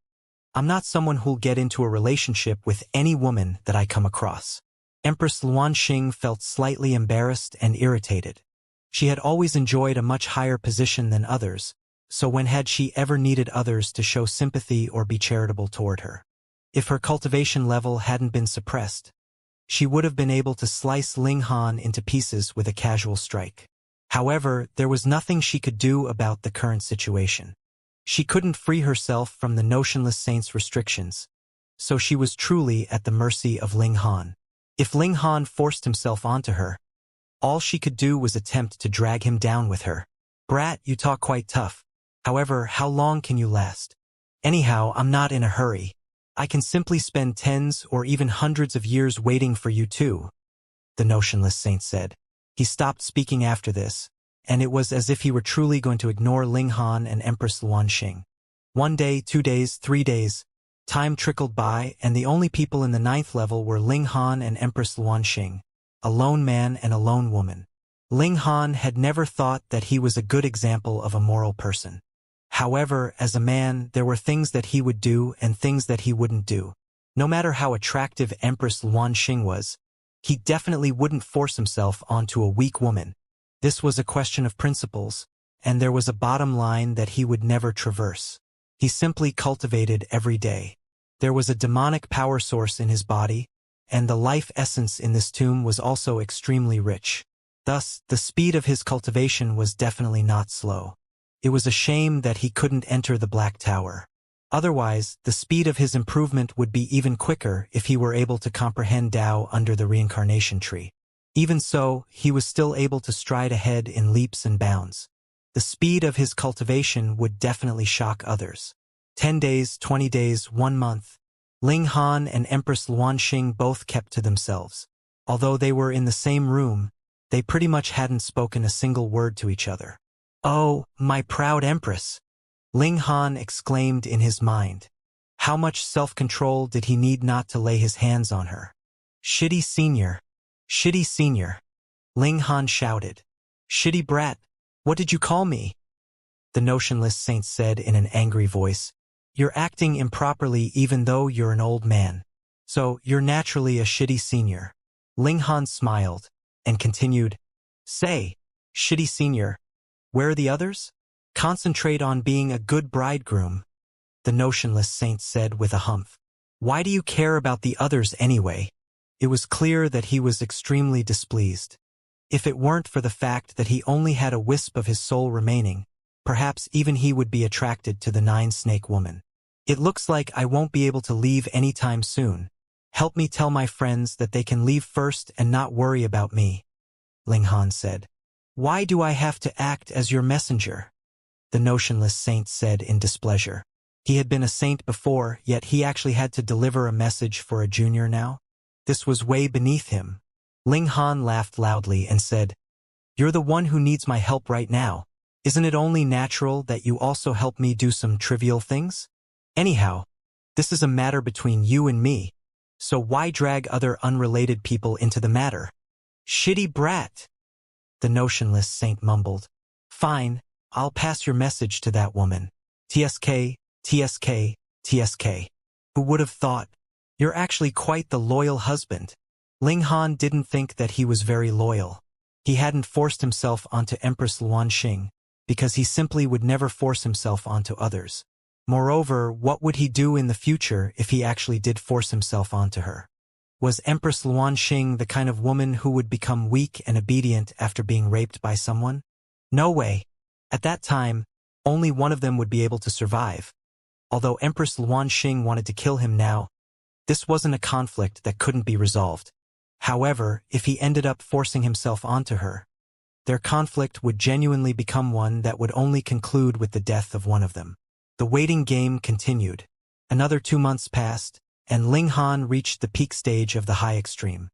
I'm not someone who'll get into a relationship with any woman that I come across. Empress Luanxing felt slightly embarrassed and irritated. She had always enjoyed a much higher position than others, so when had she ever needed others to show sympathy or be charitable toward her? If her cultivation level hadn't been suppressed, she would have been able to slice Ling Han into pieces with a casual strike. However, there was nothing she could do about the current situation. She couldn't free herself from the notionless saint's restrictions, so she was truly at the mercy of Ling Han. If Ling Han forced himself onto her, all she could do was attempt to drag him down with her. Brat, you talk quite tough. However, how long can you last? Anyhow, I'm not in a hurry. I can simply spend tens or even hundreds of years waiting for you too, the notionless saint said. He stopped speaking after this, and it was as if he were truly going to ignore Ling Han and Empress Luanxing. 1 day, 2 days, 3 days. Time trickled by, and the only people in the 9th level were Ling Han and Empress Luanxing, a lone man and a lone woman. Ling Han had never thought that he was a good example of a moral person. However, as a man, there were things that he would do and things that he wouldn't do. No matter how attractive Empress Luanxing was, he definitely wouldn't force himself onto a weak woman. This was a question of principles, and there was a bottom line that he would never traverse. He simply cultivated every day. There was a demonic power source in his body, and the life essence in this tomb was also extremely rich. Thus, the speed of his cultivation was definitely not slow. It was a shame that he couldn't enter the Black Tower. Otherwise, the speed of his improvement would be even quicker if he were able to comprehend Tao under the Reincarnation tree. Even so, he was still able to stride ahead in leaps and bounds. The speed of his cultivation would definitely shock others. 10 days, 20 days, 1 month. Ling Han and Empress Luanxing both kept to themselves. Although they were in the same room, they pretty much hadn't spoken a single word to each other. Oh, my proud Empress! Ling Han exclaimed in his mind. How much self-control did he need not to lay his hands on her? Shitty senior. Shitty senior. Ling Han shouted. Shitty brat. What did you call me? The notionless saint said in an angry voice. You're acting improperly even though you're an old man. So, you're naturally a shitty senior. Ling Han smiled and continued. Say, shitty senior, where are the others? Concentrate on being a good bridegroom. The notionless saint said with a humph. Why do you care about the others anyway? It was clear that he was extremely displeased. If it weren't for the fact that he only had a wisp of his soul remaining, perhaps even he would be attracted to the nine-snake woman. It looks like I won't be able to leave anytime soon. Help me tell my friends that they can leave first and not worry about me, Ling Han said. Why do I have to act as your messenger? The notionless saint said in displeasure. He had been a saint before, yet he actually had to deliver a message for a junior now? This was way beneath him. Ling Han laughed loudly and said, You're the one who needs my help right now. Isn't it only natural that you also help me do some trivial things? Anyhow, this is a matter between you and me, so why drag other unrelated people into the matter? Shitty brat! The notionless saint mumbled. Fine, I'll pass your message to that woman. TSK, TSK, TSK. Who would have thought? You're actually quite the loyal husband. Ling Han didn't think that he was very loyal. He hadn't forced himself onto Empress Luanxing, because he simply would never force himself onto others. Moreover, what would he do in the future if he actually did force himself onto her? Was Empress Luanxing the kind of woman who would become weak and obedient after being raped by someone? No way. At that time, only one of them would be able to survive. Although Empress Luanxing wanted to kill him now, this wasn't a conflict that couldn't be resolved. However, if he ended up forcing himself onto her, their conflict would genuinely become one that would only conclude with the death of one of them. The waiting game continued. Another 2 months passed, and Ling Han reached the peak stage of the high extreme.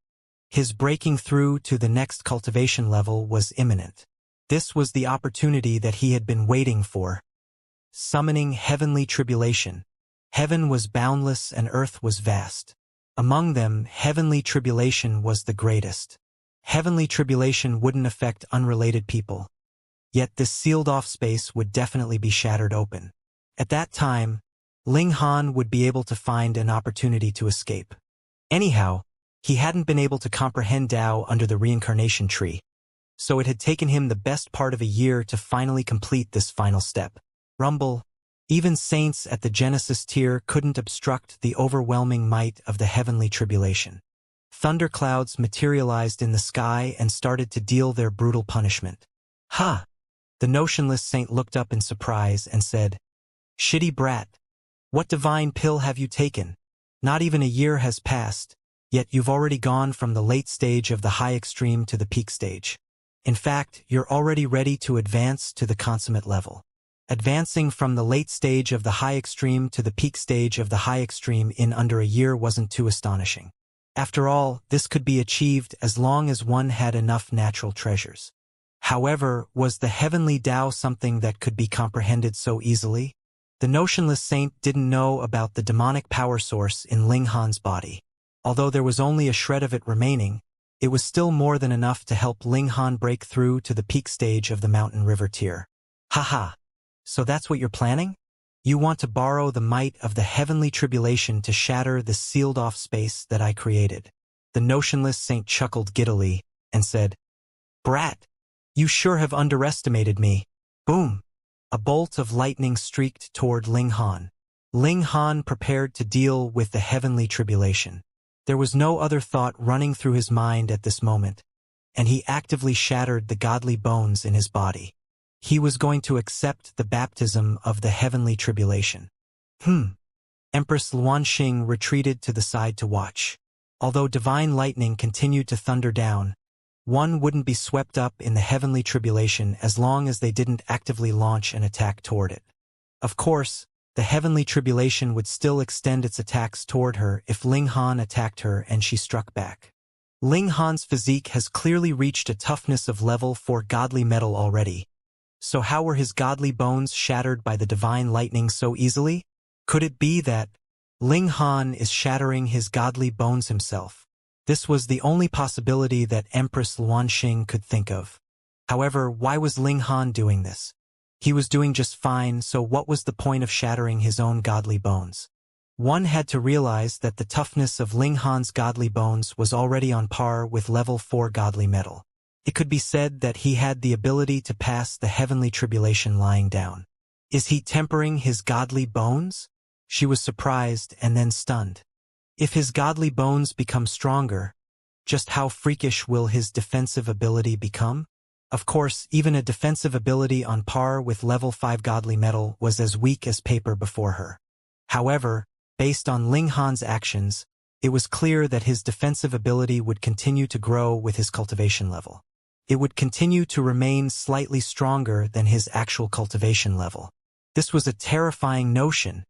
His breaking through to the next cultivation level was imminent. This was the opportunity that he had been waiting for. Summoning heavenly tribulation. Heaven was boundless and earth was vast. Among them, heavenly tribulation was the greatest. Heavenly tribulation wouldn't affect unrelated people. Yet this sealed-off space would definitely be shattered open. At that time, Ling Han would be able to find an opportunity to escape. Anyhow, he hadn't been able to comprehend Tao under the reincarnation tree, so it had taken him the best part of a year to finally complete this final step. Rumble. Even saints at the Genesis tier couldn't obstruct the overwhelming might of the heavenly tribulation. Thunderclouds materialized in the sky and started to deal their brutal punishment. Ha! The notionless saint looked up in surprise and said, Shitty brat, what divine pill have you taken? Not even a year has passed, yet you've already gone from the late stage of the high extreme to the peak stage. In fact, you're already ready to advance to the consummate level. Advancing from the late stage of the high extreme to the peak stage of the high extreme in under a year wasn't too astonishing. After all, this could be achieved as long as one had enough natural treasures. However, was the heavenly Tao something that could be comprehended so easily? The notionless saint didn't know about the demonic power source in Ling Han's body. Although there was only a shred of it remaining, it was still more than enough to help Ling Han break through to the peak stage of the mountain river tier. Haha. So that's what you're planning? You want to borrow the might of the heavenly tribulation to shatter the sealed-off space that I created. The notionless saint chuckled giddily and said, Brat, you sure have underestimated me. Boom! A bolt of lightning streaked toward Ling Han. Ling Han prepared to deal with the heavenly tribulation. There was no other thought running through his mind at this moment, and he actively shattered the godly bones in his body. He was going to accept the baptism of the heavenly tribulation. Empress Luanxing retreated to the side to watch. Although divine lightning continued to thunder down, one wouldn't be swept up in the heavenly tribulation as long as they didn't actively launch an attack toward it. Of course, the heavenly tribulation would still extend its attacks toward her if Ling Han attacked her and she struck back. Ling Han's physique has clearly reached a toughness of level 4 godly metal already. So how were his godly bones shattered by the divine lightning so easily? Could it be that Ling Han is shattering his godly bones himself? This was the only possibility that Empress Luanxing could think of. However, why was Ling Han doing this? He was doing just fine, so what was the point of shattering his own godly bones? One had to realize that the toughness of Ling Han's godly bones was already on par with level 4 godly metal. It could be said that he had the ability to pass the heavenly tribulation lying down. Is he tempering his godly bones? She was surprised and then stunned. If his godly bones become stronger, just how freakish will his defensive ability become? Of course, even a defensive ability on par with level 5 godly metal was as weak as paper before her. However, based on Ling Han's actions, it was clear that his defensive ability would continue to grow with his cultivation level. It would continue to remain slightly stronger than his actual cultivation level. This was a terrifying notion.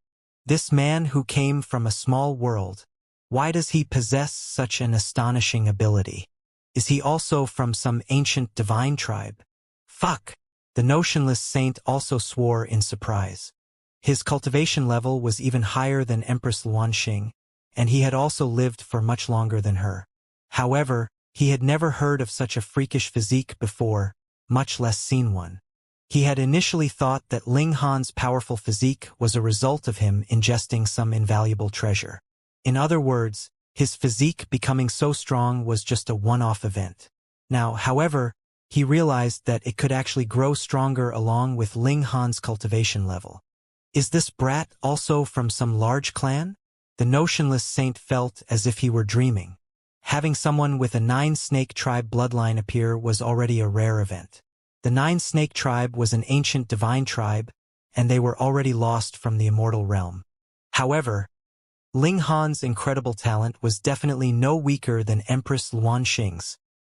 This man who came from a small world, why does he possess such an astonishing ability? Is he also from some ancient divine tribe? Fuck! The notionless saint also swore in surprise. His cultivation level was even higher than Empress Luanxing, and he had also lived for much longer than her. However, he had never heard of such a freakish physique before, much less seen one. He had initially thought that Ling Han's powerful physique was a result of him ingesting some invaluable treasure. In other words, his physique becoming so strong was just a one-off event. Now, however, he realized that it could actually grow stronger along with Ling Han's cultivation level. Is this brat also from some large clan? The notionless saint felt as if he were dreaming. Having someone with a 9-snake tribe bloodline appear was already a rare event. The 9-snake tribe was an ancient divine tribe, and they were already lost from the immortal realm. However, Ling Han's incredible talent was definitely no weaker than Empress Luanxing's.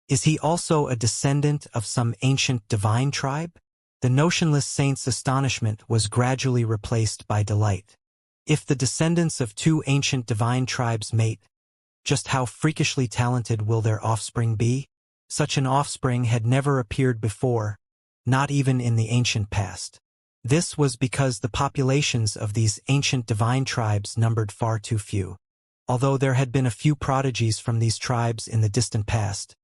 Is he also a descendant of some ancient divine tribe? The notionless saint's astonishment was gradually replaced by delight. If the descendants of two ancient divine tribes mate, just how freakishly talented will their offspring be? Such an offspring had never appeared before, not even in the ancient past. This was because the populations of these ancient divine tribes numbered far too few. Although there had been a few prodigies from these tribes in the distant past,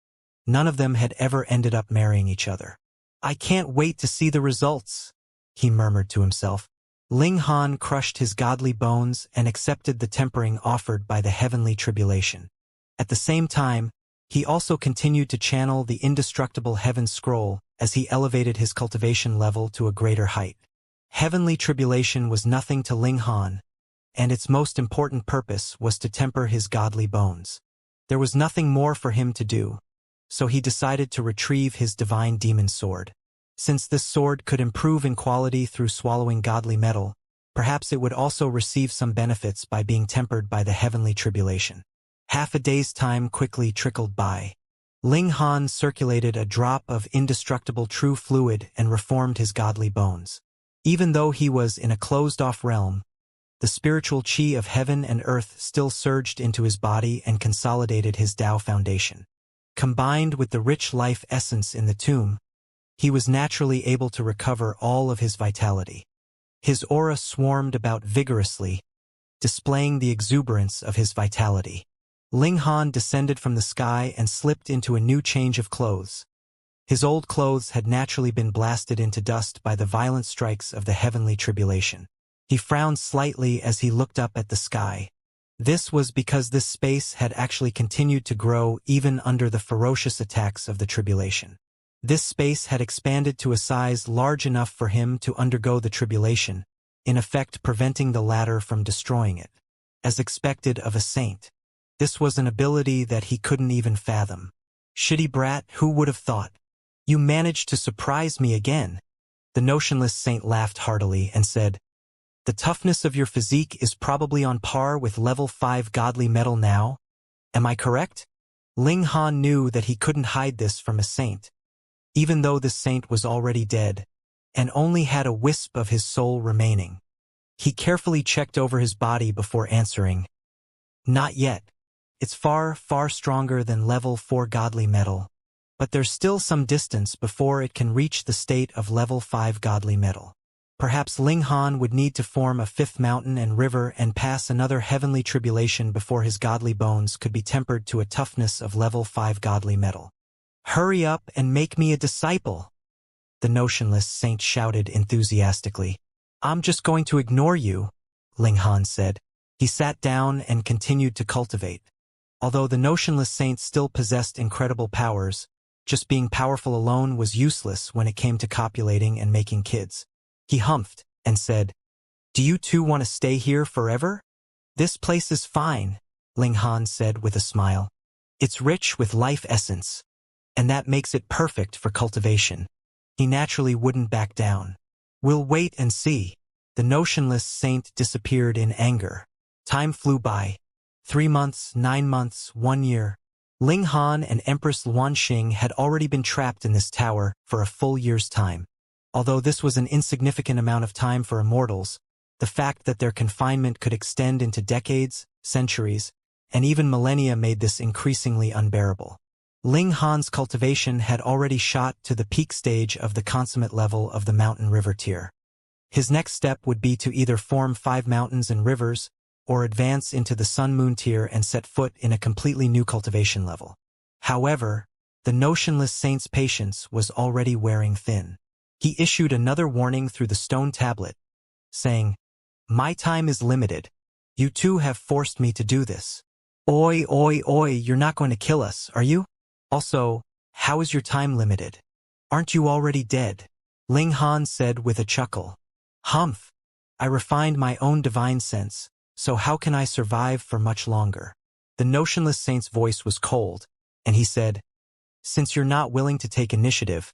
none of them had ever ended up marrying each other. I can't wait to see the results, he murmured to himself. Ling Han crushed his godly bones and accepted the tempering offered by the heavenly tribulation. At the same time, he also continued to channel the indestructible heaven scroll as he elevated his cultivation level to a greater height. Heavenly tribulation was nothing to Ling Han, and its most important purpose was to temper his godly bones. There was nothing more for him to do, so he decided to retrieve his divine demon sword. Since this sword could improve in quality through swallowing godly metal, perhaps it would also receive some benefits by being tempered by the heavenly tribulation. Half a day's time quickly trickled by. Ling Han circulated a drop of indestructible true fluid and reformed his godly bones. Even though he was in a closed-off realm, the spiritual chi of heaven and earth still surged into his body and consolidated his Tao foundation. Combined with the rich life essence in the tomb, he was naturally able to recover all of his vitality. His aura swarmed about vigorously, displaying the exuberance of his vitality. Ling Han descended from the sky and slipped into a new change of clothes. His old clothes had naturally been blasted into dust by the violent strikes of the heavenly tribulation. He frowned slightly as he looked up at the sky. This was because this space had actually continued to grow even under the ferocious attacks of the tribulation. This space had expanded to a size large enough for him to undergo the tribulation, in effect preventing the latter from destroying it. As expected of a saint, this was an ability that he couldn't even fathom. Shitty brat, who would have thought? You managed to surprise me again. The notionless saint laughed heartily and said, The toughness of your physique is probably on par with level 5 godly metal now. Am I correct? Ling Han knew that he couldn't hide this from a saint, even though the saint was already dead, and only had a wisp of his soul remaining. He carefully checked over his body before answering, Not yet. It's far, far stronger than level 4 godly metal, but there's still some distance before it can reach the state of level 5 godly metal. Perhaps Ling Han would need to form a fifth mountain and river and pass another heavenly tribulation before his godly bones could be tempered to a toughness of level 5 godly metal. "Hurry up and make me a disciple!" the notionless saint shouted enthusiastically. "I'm just going to ignore you," Ling Han said. He sat down and continued to cultivate. Although the notionless saint still possessed incredible powers, just being powerful alone was useless when it came to copulating and making kids. He humphed and said, "Do you two want to stay here forever?" "This place is fine," Ling Han said with a smile. "It's rich with life essence, and that makes it perfect for cultivation." He naturally wouldn't back down. "We'll wait and see." The notionless saint disappeared in anger. Time flew by. 3 months, 9 months, 1 year. Ling Han and Empress Luanxing had already been trapped in this tower for a full year's time. Although this was an insignificant amount of time for immortals, the fact that their confinement could extend into decades, centuries, and even millennia made this increasingly unbearable. Ling Han's cultivation had already shot to the peak stage of the consummate level of the mountain river tier. His next step would be to either form 5 mountains and rivers, or advance into the sun-moon tier and set foot in a completely new cultivation level. However, the notionless saint's patience was already wearing thin. He issued another warning through the stone tablet, saying, "My time is limited. You two have forced me to do this. Oi, oi, oi, you're not going to kill us, are you? Also, how is your time limited? Aren't you already dead?" Ling Han said with a chuckle. "Humph! I refined my own divine sense, so how can I survive for much longer?" The notionless saint's voice was cold, and he said, "Since you're not willing to take initiative,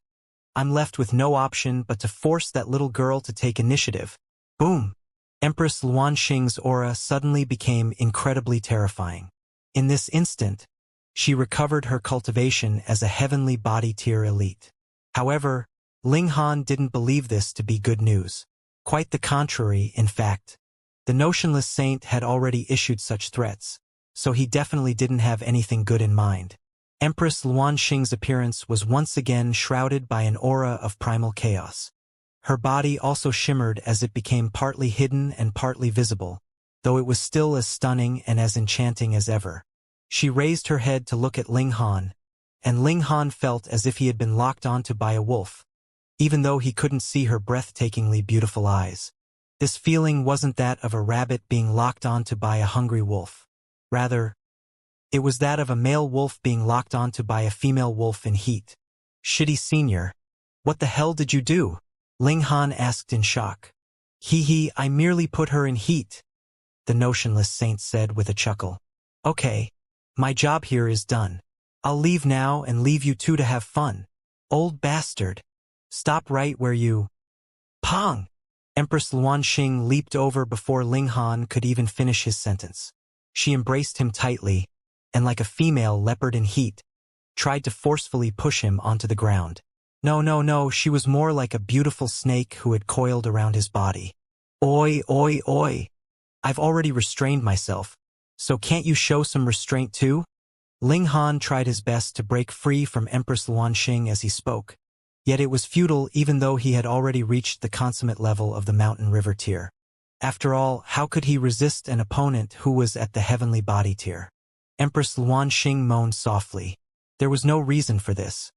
I'm left with no option but to force that little girl to take initiative." Boom! Empress Luanxing's aura suddenly became incredibly terrifying. In this instant, she recovered her cultivation as a heavenly body tier elite. However, Ling Han didn't believe this to be good news. Quite the contrary, in fact. The notionless saint had already issued such threats, so he definitely didn't have anything good in mind. Empress Luanxing's appearance was once again shrouded by an aura of primal chaos. Her body also shimmered as it became partly hidden and partly visible, though it was still as stunning and as enchanting as ever. She raised her head to look at Ling Han, and Ling Han felt as if he had been locked onto by a wolf, even though he couldn't see her breathtakingly beautiful eyes. This feeling wasn't that of a rabbit being locked onto by a hungry wolf. Rather, it was that of a male wolf being locked onto by a female wolf in heat. "Shitty senior, what the hell did you do?" Ling Han asked in shock. "Hee, I merely put her in heat," the notionless saint said with a chuckle. "Okay, my job here is done. I'll leave now and leave you two to have fun. Old bastard. Stop right where you—" Pong! Empress Luanxing leaped over before Ling Han could even finish his sentence. She embraced him tightly, and like a female leopard in heat, tried to forcefully push him onto the ground. No, she was more like a beautiful snake who had coiled around his body. "Oi, oi, oi! I've already restrained myself, so can't you show some restraint too?" Ling Han tried his best to break free from Empress Luanxing as he spoke. Yet it was futile even though he had already reached the consummate level of the mountain river tier. After all, how could he resist an opponent who was at the heavenly body tier? Empress Luanxing moaned softly. There was no reason for this.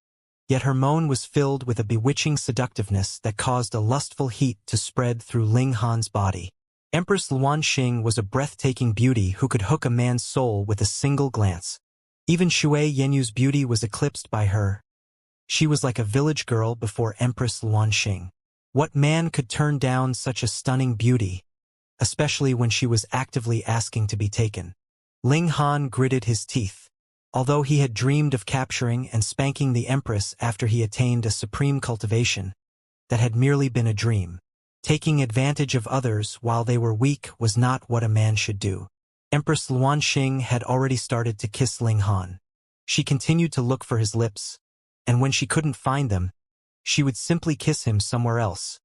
Yet her moan was filled with a bewitching seductiveness that caused a lustful heat to spread through Ling Han's body. Empress Luanxing was a breathtaking beauty who could hook a man's soul with a single glance. Even Shui Yenyu's beauty was eclipsed by her. She was like a village girl before Empress Luanxing. What man could turn down such a stunning beauty, especially when she was actively asking to be taken? Ling Han gritted his teeth. Although he had dreamed of capturing and spanking the Empress after he attained a supreme cultivation, that had merely been a dream. Taking advantage of others while they were weak was not what a man should do. Empress Luanxing had already started to kiss Ling Han. She continued to look for his lips, and when she couldn't find them, she would simply kiss him somewhere else.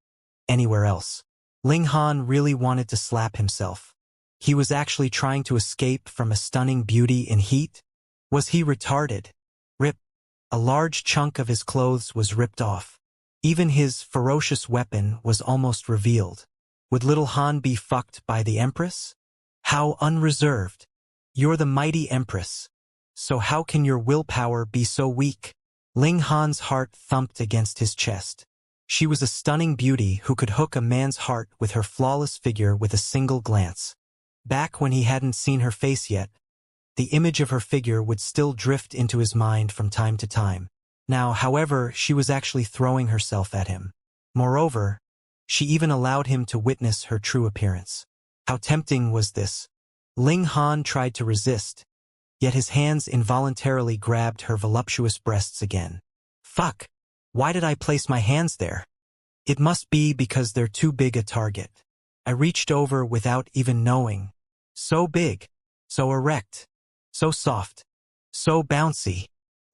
Anywhere else. Ling Han really wanted to slap himself. He was actually trying to escape from a stunning beauty in heat? Was he retarded? Rip. A large chunk of his clothes was ripped off. Even his ferocious weapon was almost revealed. Would little Han be fucked by the Empress? How unreserved. You're the mighty Empress. So how can your willpower be so weak? Ling Han's heart thumped against his chest. She was a stunning beauty who could hook a man's heart with her flawless figure with a single glance. Back when he hadn't seen her face yet, the image of her figure would still drift into his mind from time to time. Now, however, she was actually throwing herself at him. Moreover, she even allowed him to witness her true appearance. How tempting was this? Ling Han tried to resist, yet his hands involuntarily grabbed her voluptuous breasts again. Fuck! Why did I place my hands there? It must be because they're too big a target. I reached over without even knowing. So big, so erect, so soft, so bouncy.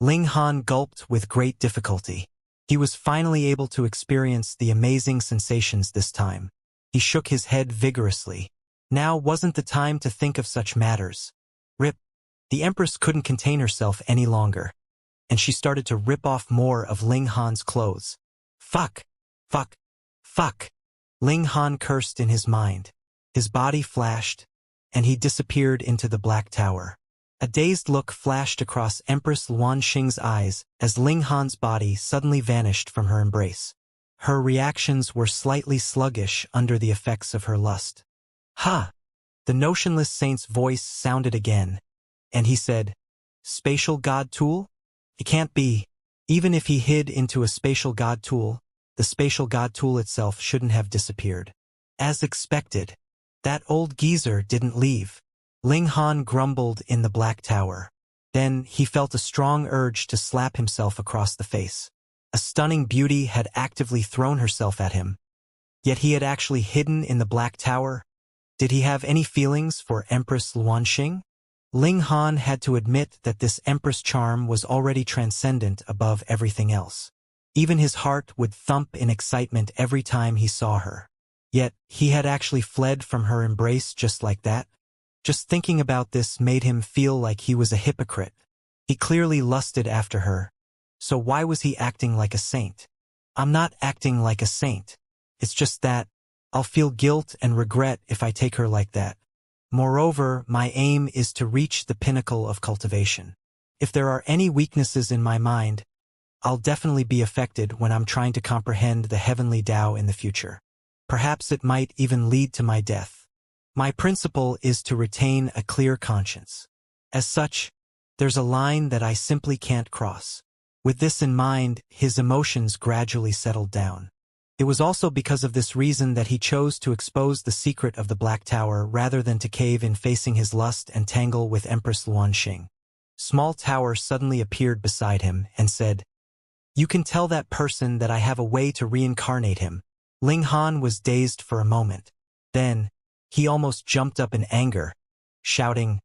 Ling Han gulped with great difficulty. He was finally able to experience the amazing sensations this time. He shook his head vigorously. Now wasn't the time to think of such matters. Rip. The Empress couldn't contain herself any longer, and she started to rip off more of Ling Han's clothes. Fuck! Fuck! Fuck! Ling Han cursed in his mind. His body flashed, and he disappeared into the Black Tower. A dazed look flashed across Empress Luanxing's eyes as Ling Han's body suddenly vanished from her embrace. Her reactions were slightly sluggish under the effects of her lust. Ha! The notionless saint's voice sounded again, and he said, "Spatial God Tool? It can't be. Even if he hid into a spatial God Tool, the spatial God Tool itself shouldn't have disappeared." As expected, that old geezer didn't leave. Ling Han grumbled in the Black Tower. Then he felt a strong urge to slap himself across the face. A stunning beauty had actively thrown herself at him. Yet he had actually hidden in the Black Tower. Did he have any feelings for Empress Luanxing? Ling Han had to admit that this Empress charm was already transcendent above everything else. Even his heart would thump in excitement every time he saw her. Yet he had actually fled from her embrace just like that. Just thinking about this made him feel like he was a hypocrite. He clearly lusted after her. So why was he acting like a saint? I'm not acting like a saint. It's just that I'll feel guilt and regret if I take her like that. Moreover, my aim is to reach the pinnacle of cultivation. If there are any weaknesses in my mind, I'll definitely be affected when I'm trying to comprehend the heavenly Tao in the future. Perhaps it might even lead to my death. My principle is to retain a clear conscience. As such, there's a line that I simply can't cross. With this in mind, his emotions gradually settled down. It was also because of this reason that he chose to expose the secret of the Black Tower rather than to cave in facing his lust and tangle with Empress Luanxing. Small Tower suddenly appeared beside him and said, "You can tell that person that I have a way to reincarnate him." Ling Han was dazed for a moment. Then, he almost jumped up in anger, shouting,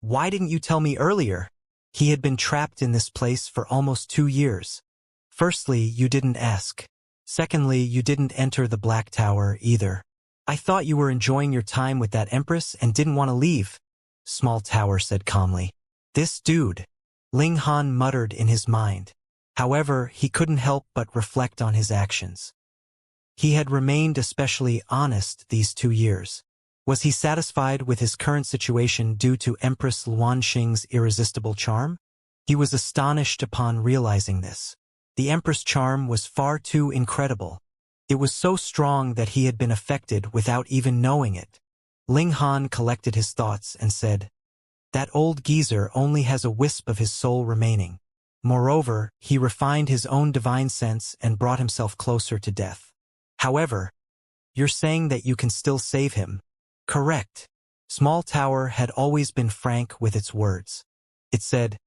"Why didn't you tell me earlier?" He had been trapped in this place for almost 2 years. Firstly, you didn't ask. Secondly, you didn't enter the Black Tower either. I thought you were enjoying your time with that Empress and didn't want to leave, Small Tower said calmly. This dude, Ling Han muttered in his mind. However, he couldn't help but reflect on his actions. He had remained especially honest these 2 years. Was he satisfied with his current situation due to Empress Luanxing's irresistible charm? He was astonished upon realizing this. The Empress' charm was far too incredible. It was so strong that he had been affected without even knowing it. Ling Han collected his thoughts and said, "That old geezer only has a wisp of his soul remaining. Moreover, he refined his own divine sense and brought himself closer to death. However, you're saying that you can still save him." Correct. Small Tower had always been frank with its words. It said,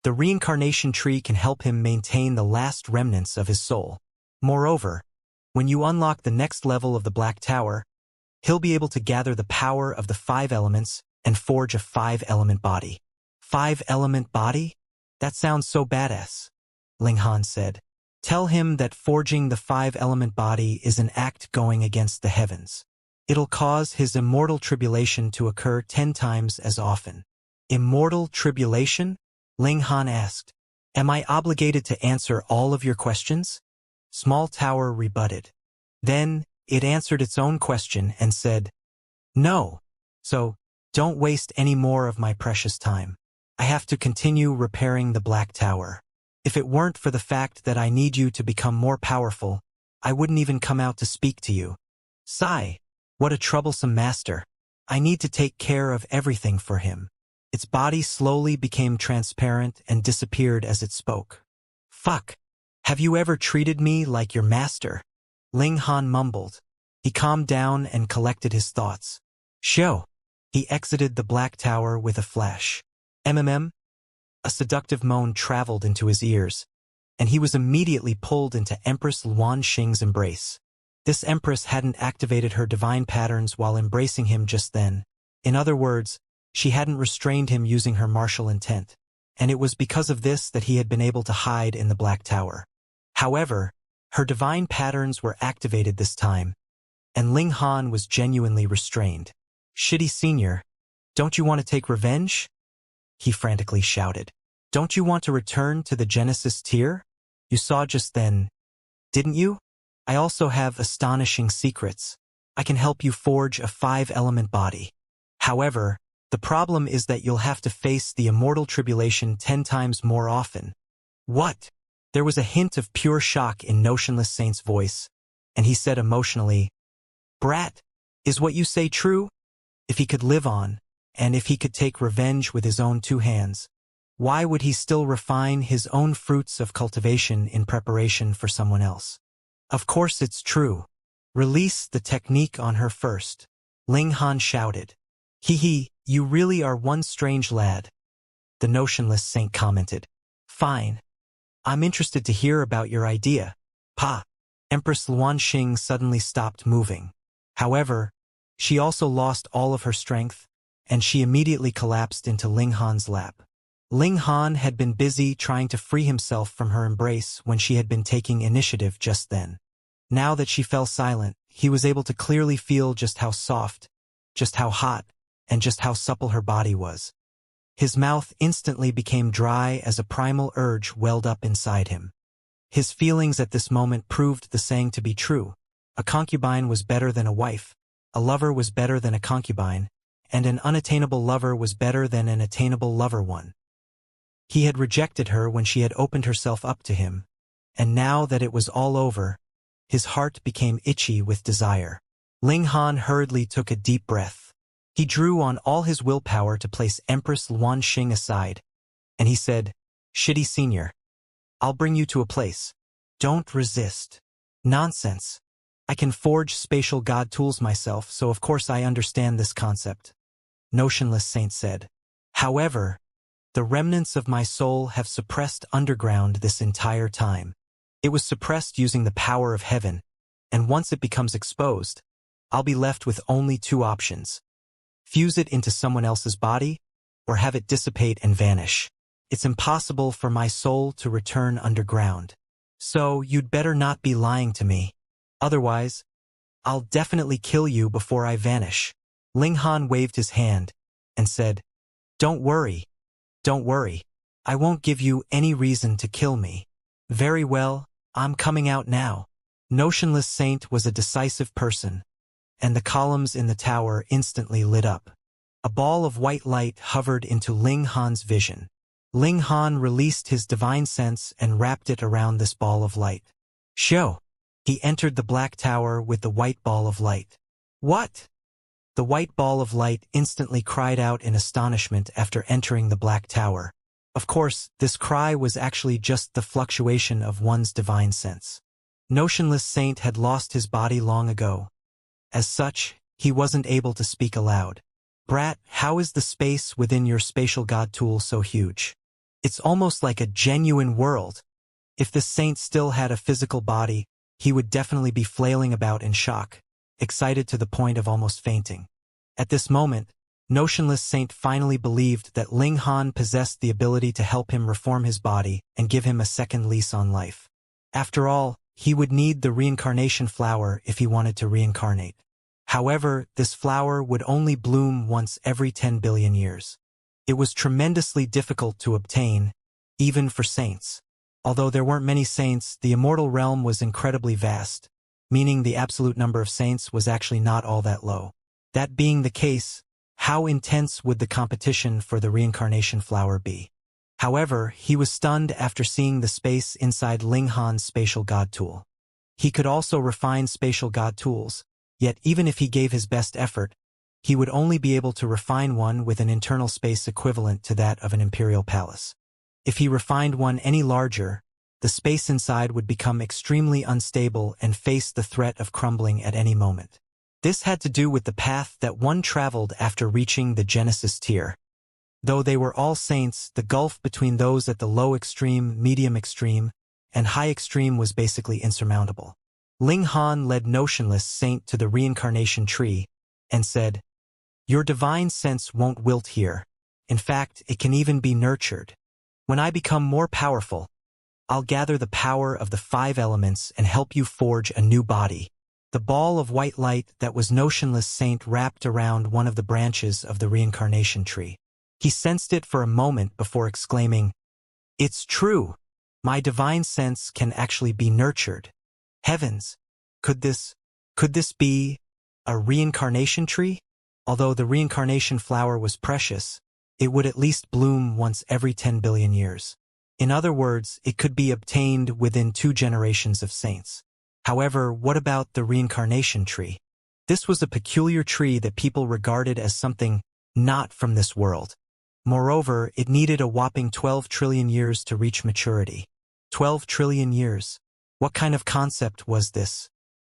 "The reincarnation tree can help him maintain the last remnants of his soul. Moreover, when you unlock the next level of the Black Tower, he'll be able to gather the power of the 5 elements and forge a 5-element body." 5-element body? That sounds so badass, Ling Han said. Tell him that forging the 5-element body is an act going against the heavens. It'll cause his immortal tribulation to occur 10 times as often. Immortal tribulation? Ling Han asked. Am I obligated to answer all of your questions? Small tower rebutted. Then, it answered its own question and said, "No. So, don't waste any more of my precious time. I have to continue repairing the Black Tower. If it weren't for the fact that I need you to become more powerful, I wouldn't even come out to speak to you. Sigh. What a troublesome master. I need to take care of everything for him." Its body slowly became transparent and disappeared as it spoke. "Fuck. Have you ever treated me like your master?" Ling Han mumbled. He calmed down and collected his thoughts. "Show." He exited the Black Tower with a flash. "MMM?" A seductive moan traveled into his ears, and he was immediately pulled into Empress Luan Xing's embrace. This empress hadn't activated her divine patterns while embracing him just then. In other words, she hadn't restrained him using her martial intent, and it was because of this that he had been able to hide in the Black Tower. However, her divine patterns were activated this time, and Ling Han was genuinely restrained. "Shitty senior, don't you want to take revenge?" he frantically shouted. "Don't you want to return to the Genesis tier? You saw just then, didn't you? I also have astonishing secrets. I can help you forge a 5-element body. However, the problem is that you'll have to face the immortal tribulation 10 times more often." "What?" There was a hint of pure shock in Notionless Saint's voice, and he said emotionally, "Brat, is what you say true? If he could live on, and if he could take revenge with his own 2 hands, why would he still refine his own fruits of cultivation in preparation for someone else?" "Of course it's true. Release the technique on her first," Ling Han shouted. "Hee, you really are one strange lad," the Notionless Saint commented. "Fine. I'm interested to hear about your idea." Pa. Empress Luan Xing suddenly stopped moving. However, she also lost all of her strength, and she immediately collapsed into Ling Han's lap. Ling Han had been busy trying to free himself from her embrace when she had been taking initiative just then. Now that she fell silent, he was able to clearly feel just how soft, just how hot, and just how supple her body was. His mouth instantly became dry as a primal urge welled up inside him. His feelings at this moment proved the saying to be true. A concubine was better than a wife, a lover was better than a concubine, and an unattainable lover was better than an attainable lover one. He had rejected her when she had opened herself up to him, and now that it was all over, his heart became itchy with desire. Ling Han hurriedly took a deep breath. He drew on all his willpower to place Empress Luan Xing aside, and he said, "Shitty senior, I'll bring you to a place. Don't resist." "Nonsense. I can forge spatial god tools myself, so of course I understand this concept," Notionless Saint said. "However, the remnants of my soul have suppressed underground this entire time. It was suppressed using the power of heaven, and once it becomes exposed, I'll be left with only 2 options. Fuse it into someone else's body, or have it dissipate and vanish. It's impossible for my soul to return underground. So you'd better not be lying to me. Otherwise, I'll definitely kill you before I vanish." Ling Han waved his hand and said, Don't worry. I won't give you any reason to kill me." "Very well, I'm coming out now." Notionless Saint was a decisive person, and the columns in the tower instantly lit up. A ball of white light hovered into Ling Han's vision. Ling Han released his divine sense and wrapped it around this ball of light. "Show." He entered the Black Tower with the white ball of light. "What?" The white ball of light instantly cried out in astonishment after entering the Black Tower. Of course, this cry was actually just the fluctuation of one's divine sense. Notionless Saint had lost his body long ago. As such, he wasn't able to speak aloud. "Brat, how is the space within your spatial god tool so huge? It's almost like a genuine world." If this saint still had a physical body, he would definitely be flailing about in shock, excited to the point of almost fainting. At this moment, Notionless Saint finally believed that Ling Han possessed the ability to help him reform his body and give him a second lease on life. After all, he would need the reincarnation flower if he wanted to reincarnate. However, this flower would only bloom once every 10 billion years. It was tremendously difficult to obtain, even for saints. Although there weren't many saints, the immortal realm was incredibly vast, meaning the absolute number of saints was actually not all that low. That being the case, how intense would the competition for the reincarnation flower be? However, he was stunned after seeing the space inside Ling Han's spatial god tool. He could also refine spatial god tools, yet even if he gave his best effort, he would only be able to refine one with an internal space equivalent to that of an imperial palace. If he refined one any larger, the space inside would become extremely unstable and face the threat of crumbling at any moment. This had to do with the path that one traveled after reaching the Genesis tier. Though they were all saints, the gulf between those at the low extreme, medium extreme, and high extreme was basically insurmountable. Ling Han led Notionless Saint to the reincarnation tree and said, "Your divine sense won't wilt here. In fact, it can even be nurtured. When I become more powerful, I'll gather the power of the 5 elements and help you forge a new body." The ball of white light that was Notionless Saint wrapped around one of the branches of the reincarnation tree. He sensed it for a moment before exclaiming, "It's true! My divine sense can actually be nurtured. Heavens! Could this be a reincarnation tree?" Although the reincarnation flower was precious, it would at least bloom once every 10 billion years. In other words, it could be obtained within 2 generations of saints. However, what about the reincarnation tree? This was a peculiar tree that people regarded as something not from this world. Moreover, it needed a whopping 12 trillion years to reach maturity. 12 trillion years. What kind of concept was this?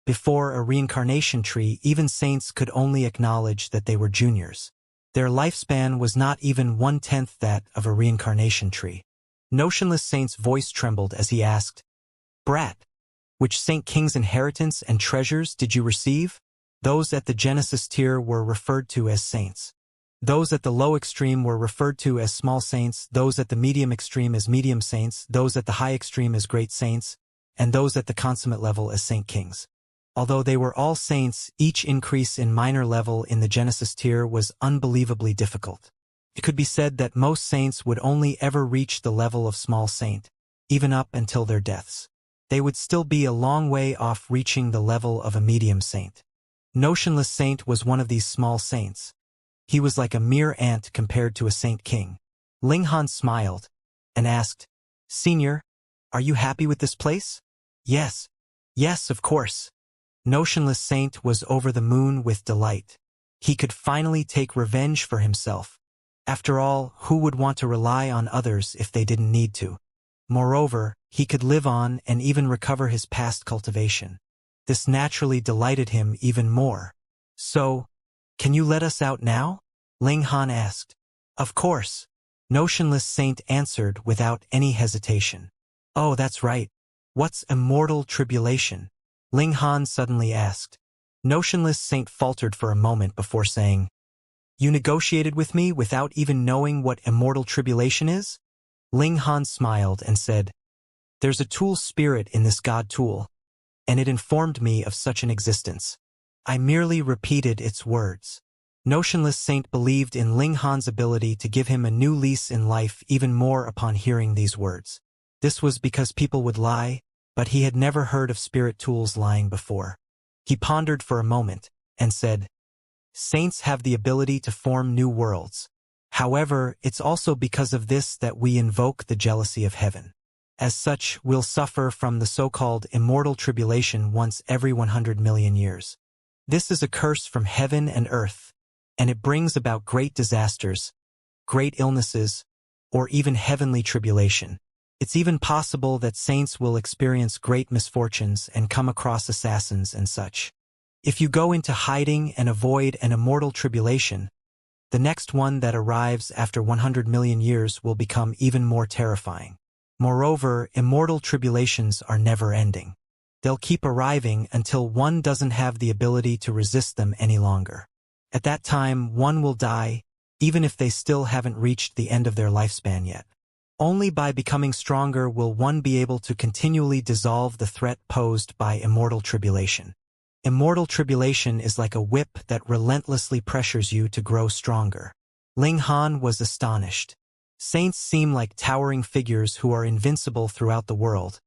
Before a reincarnation tree, even saints could only acknowledge that they were juniors. Their lifespan was not even 1/10 that of a reincarnation tree. Notionless Saint's voice trembled as he asked, "Brat, which Saint King's inheritance and treasures did you receive?" Those at the Genesis tier were referred to as saints. Those at the low extreme were referred to as small saints, those at the medium extreme as medium saints, those at the high extreme as great saints, and those at the consummate level as Saint Kings. Although they were all saints, each increase in minor level in the Genesis tier was unbelievably difficult. It could be said that most saints would only ever reach the level of small saint, even up until their deaths. They would still be a long way off reaching the level of a medium saint. Notionless Saint was one of these small saints. He was like a mere ant compared to a Saint King. Ling Han smiled and asked, "Senior, are you happy with this place?" "Yes. Yes, of course." Notionless Saint was over the moon with delight. He could finally take revenge for himself. After all, who would want to rely on others if they didn't need to? Moreover, he could live on and even recover his past cultivation. This naturally delighted him even more. "So, can you let us out now?" Ling Han asked. "Of course," Notionless Saint answered without any hesitation. "Oh, that's right. What's immortal tribulation?" Ling Han suddenly asked. Notionless Saint faltered for a moment before saying, "You negotiated with me without even knowing what immortal tribulation is?" Ling Han smiled and said, "There's a tool spirit in this god tool, and it informed me of such an existence. I merely repeated its words." Notionless Saint believed in Ling Han's ability to give him a new lease in life even more upon hearing these words. This was because people would lie, but he had never heard of spirit tools lying before. He pondered for a moment and said, "Saints have the ability to form new worlds. However, it's also because of this that we invoke the jealousy of heaven. As such, we'll suffer from the so-called immortal tribulation once every 100 million years. This is a curse from heaven and earth, and it brings about great disasters, great illnesses, or even heavenly tribulation. It's even possible that saints will experience great misfortunes and come across assassins and such. If you go into hiding and avoid an immortal tribulation, the next one that arrives after 100 million years will become even more terrifying. Moreover, immortal tribulations are never-ending. They'll keep arriving until one doesn't have the ability to resist them any longer. At that time, one will die, even if they still haven't reached the end of their lifespan yet. Only by becoming stronger will one be able to continually dissolve the threat posed by immortal tribulation. Immortal tribulation is like a whip that relentlessly pressures you to grow stronger. Ling Han was astonished. Saints seem like towering figures who are invincible throughout the world,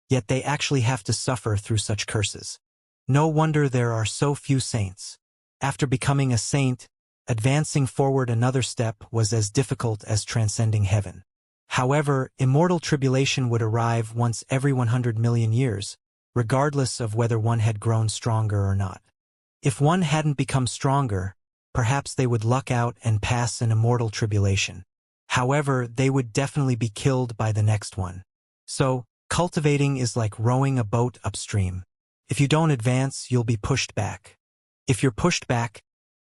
yet they actually have to suffer through such curses. No wonder there are so few saints. After becoming a saint, advancing forward another step was as difficult as transcending heaven. However, immortal tribulation would arrive once every 100 million years, regardless of whether one had grown stronger or not. If one hadn't become stronger, perhaps they would luck out and pass an immortal tribulation. However, they would definitely be killed by the next one. So, cultivating is like rowing a boat upstream. If you don't advance, you'll be pushed back. If you're pushed back,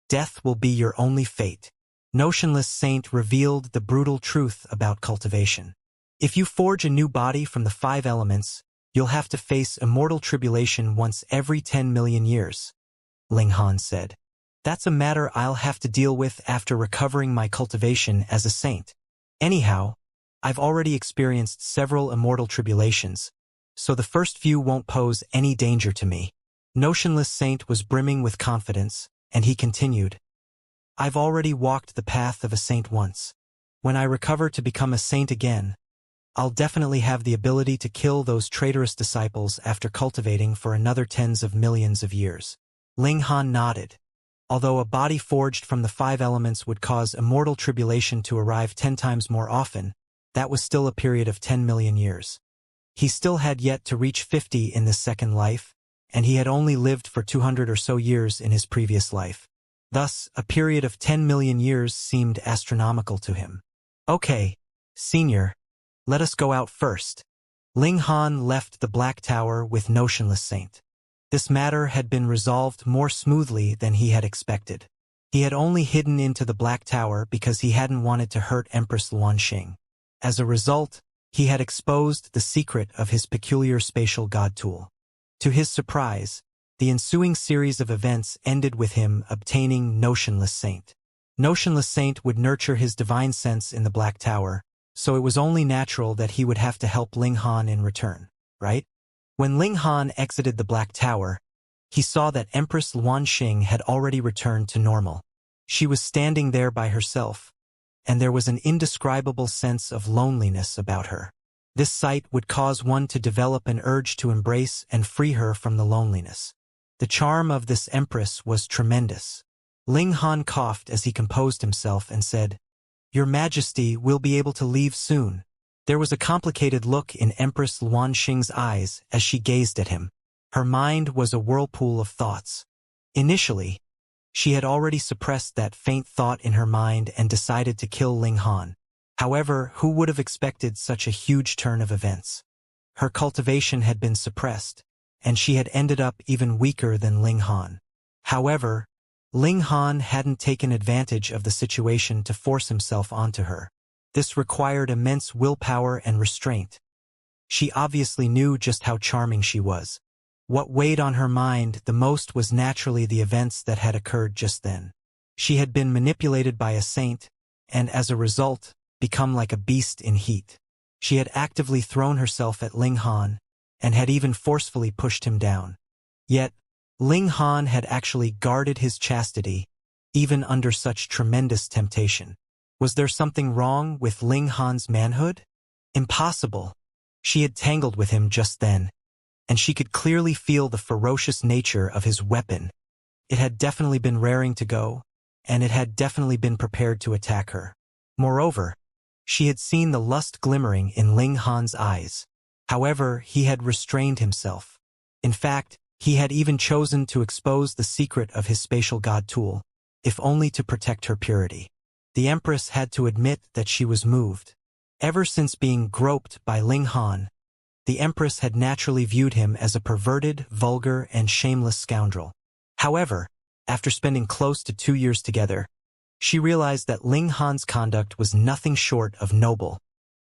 death will be your only fate. Notionless Saint revealed the brutal truth about cultivation. If you forge a new body from the 5 elements, you'll have to face immortal tribulation once every 10 million years, Ling Han said. That's a matter I'll have to deal with after recovering my cultivation as a saint. Anyhow, I've already experienced several immortal tribulations, so the first few won't pose any danger to me. Notionless Saint was brimming with confidence, and he continued, I've already walked the path of a saint once. When I recover to become a saint again, I'll definitely have the ability to kill those traitorous disciples after cultivating for another tens of millions of years. Ling Han nodded. Although a body forged from the 5 elements would cause immortal tribulation to arrive 10 times more often, that was still a period of 10 million years. He still had yet to reach 50 in this second life, and he had only lived for 200 or so years in his previous life. Thus, a period of 10 million years seemed astronomical to him. Okay, Senior, let us go out first. Ling Han left the Black Tower with Notionless Saint. This matter had been resolved more smoothly than he had expected. He had only hidden into the Black Tower because he hadn't wanted to hurt Empress Luanxing. As a result, he had exposed the secret of his peculiar spatial god tool. To his surprise, the ensuing series of events ended with him obtaining Notionless Saint. Notionless Saint would nurture his divine sense in the Black Tower, so it was only natural that he would have to help Ling Han in return, right? When Ling Han exited the Black Tower, he saw that Empress Luanxing had already returned to normal. She was standing there by herself, and there was an indescribable sense of loneliness about her. This sight would cause one to develop an urge to embrace and free her from the loneliness. The charm of this empress was tremendous. Ling Han coughed as he composed himself and said, Your Majesty will be able to leave soon. There was a complicated look in Empress Luanxing's eyes as she gazed at him. Her mind was a whirlpool of thoughts. Initially, she had already suppressed that faint thought in her mind and decided to kill Ling Han. However, who would have expected such a huge turn of events? Her cultivation had been suppressed, and she had ended up even weaker than Ling Han. However, Ling Han hadn't taken advantage of the situation to force himself onto her. This required immense willpower and restraint. She obviously knew just how charming she was. What weighed on her mind the most was naturally the events that had occurred just then. She had been manipulated by a saint, and as a result, become like a beast in heat. She had actively thrown herself at Ling Han, and had even forcefully pushed him down. Yet, Ling Han had actually guarded his chastity, even under such tremendous temptation. Was there something wrong with Ling Han's manhood? Impossible. She had tangled with him just then, and she could clearly feel the ferocious nature of his weapon. It had definitely been raring to go, and it had definitely been prepared to attack her. Moreover, she had seen the lust glimmering in Ling Han's eyes. However, he had restrained himself. In fact, he had even chosen to expose the secret of his spatial god tool, if only to protect her purity. The Empress had to admit that she was moved. Ever since being groped by Ling Han, the Empress had naturally viewed him as a perverted, vulgar, and shameless scoundrel. However, after spending close to 2 years together, she realized that Ling Han's conduct was nothing short of noble.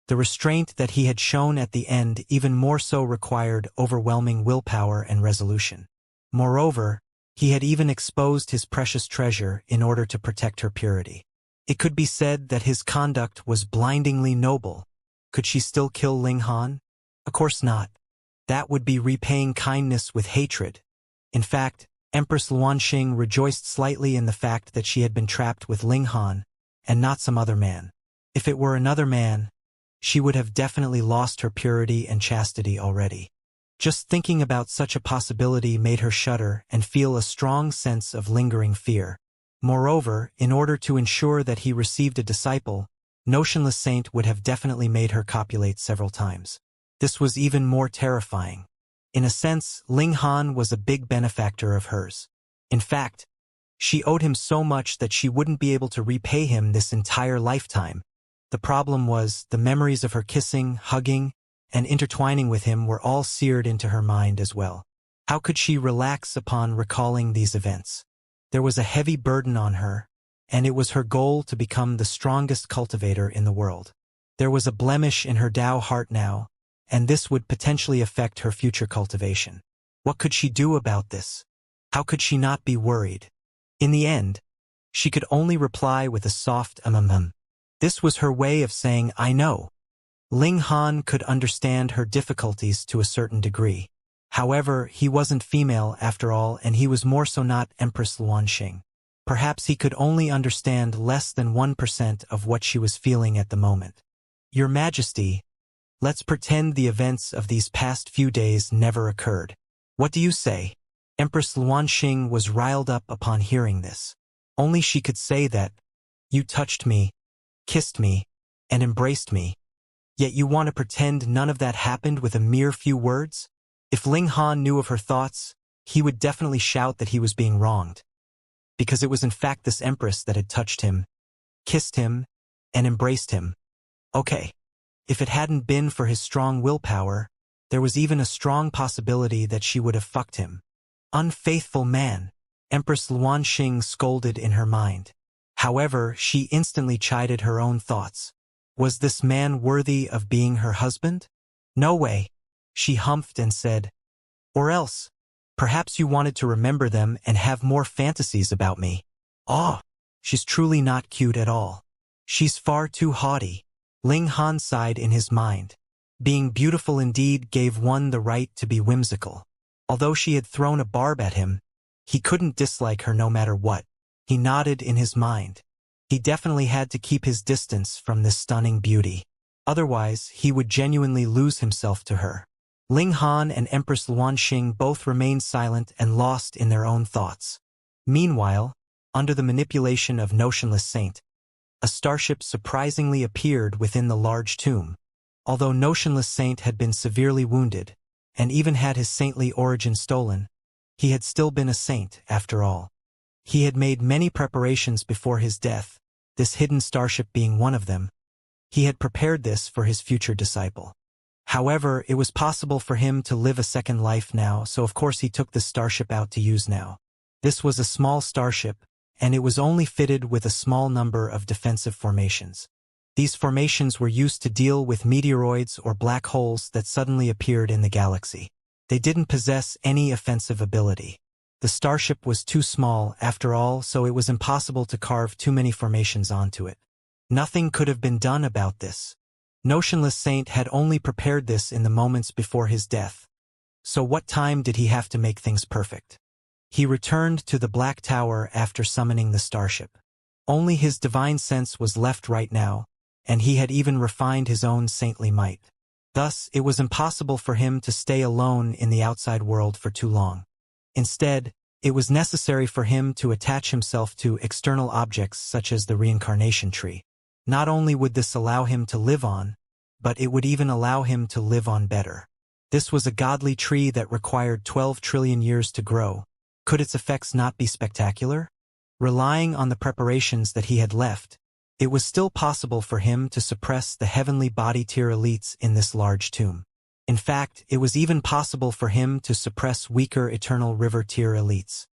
The restraint that he had shown at the end even more so required overwhelming willpower and resolution. Moreover, he had even exposed his precious treasure in order to protect her purity. It could be said that his conduct was blindingly noble. Could she still kill Ling Han? Of course not. That would be repaying kindness with hatred. In fact, Empress Luanxing rejoiced slightly in the fact that she had been trapped with Ling Han, and not some other man. If it were another man, she would have definitely lost her purity and chastity already. Just thinking about such a possibility made her shudder and feel a strong sense of lingering fear. Moreover, in order to ensure that he received a disciple, Notionless Saint would have definitely made her copulate several times. This was even more terrifying. In a sense, Ling Han was a big benefactor of hers. In fact, she owed him so much that she wouldn't be able to repay him this entire lifetime. The problem was, the memories of her kissing, hugging, and intertwining with him were all seared into her mind as well. How could she relax upon recalling these events? There was a heavy burden on her, and it was her goal to become the strongest cultivator in the world. There was a blemish in her Tao heart now, and this would potentially affect her future cultivation. What could she do about this? How could she not be worried? In the end, she could only reply with a soft This was her way of saying, I know. Ling Han could understand her difficulties to a certain degree. However, he wasn't female after all, and he was more so not Empress Luanxing. Perhaps he could only understand less than 1% of what she was feeling at the moment. Your Majesty, let's pretend the events of these past few days never occurred. What do you say? Empress Luanxing was riled up upon hearing this. Only she could say that, you touched me, kissed me, and embraced me. Yet you want to pretend none of that happened with a mere few words? If Ling Han knew of her thoughts, he would definitely shout that he was being wronged. Because it was in fact this empress that had touched him, kissed him, and embraced him. Okay. If it hadn't been for his strong willpower, there was even a strong possibility that she would have fucked him. Unfaithful man, Empress Luanxing scolded in her mind. However, she instantly chided her own thoughts. Was this man worthy of being her husband? No way. She humphed and said, or else, perhaps you wanted to remember them and have more fantasies about me. Oh, she's truly not cute at all. She's far too haughty. Ling Han sighed in his mind. Being beautiful indeed gave one the right to be whimsical. Although she had thrown a barb at him, he couldn't dislike her no matter what. He nodded in his mind. He definitely had to keep his distance from this stunning beauty. Otherwise, he would genuinely lose himself to her. Ling Han and Empress Luanxing both remained silent and lost in their own thoughts. Meanwhile, under the manipulation of Notionless Saint, a starship surprisingly appeared within the large tomb. Although Notionless Saint had been severely wounded, and even had his saintly origin stolen, he had still been a saint after all. He had made many preparations before his death, this hidden starship being one of them. He had prepared this for his future disciple. However, it was possible for him to live a second life now, so of course he took this starship out to use now. This was a small starship, and it was only fitted with a small number of defensive formations. These formations were used to deal with meteoroids or black holes that suddenly appeared in the galaxy. They didn't possess any offensive ability. The starship was too small, after all, so it was impossible to carve too many formations onto it. Nothing could have been done about this. Notionless Saint had only prepared this in the moments before his death. So what time did he have to make things perfect? He returned to the Black Tower after summoning the starship. Only his divine sense was left right now, and he had even refined his own saintly might. Thus, it was impossible for him to stay alone in the outside world for too long. Instead, it was necessary for him to attach himself to external objects such as the reincarnation tree. Not only would this allow him to live on, but it would even allow him to live on better. This was a godly tree that required 12 trillion years to grow. Could its effects not be spectacular? Relying on the preparations that he had left, it was still possible for him to suppress the heavenly body tier elites in this large tomb. In fact, it was even possible for him to suppress weaker eternal river tier elites.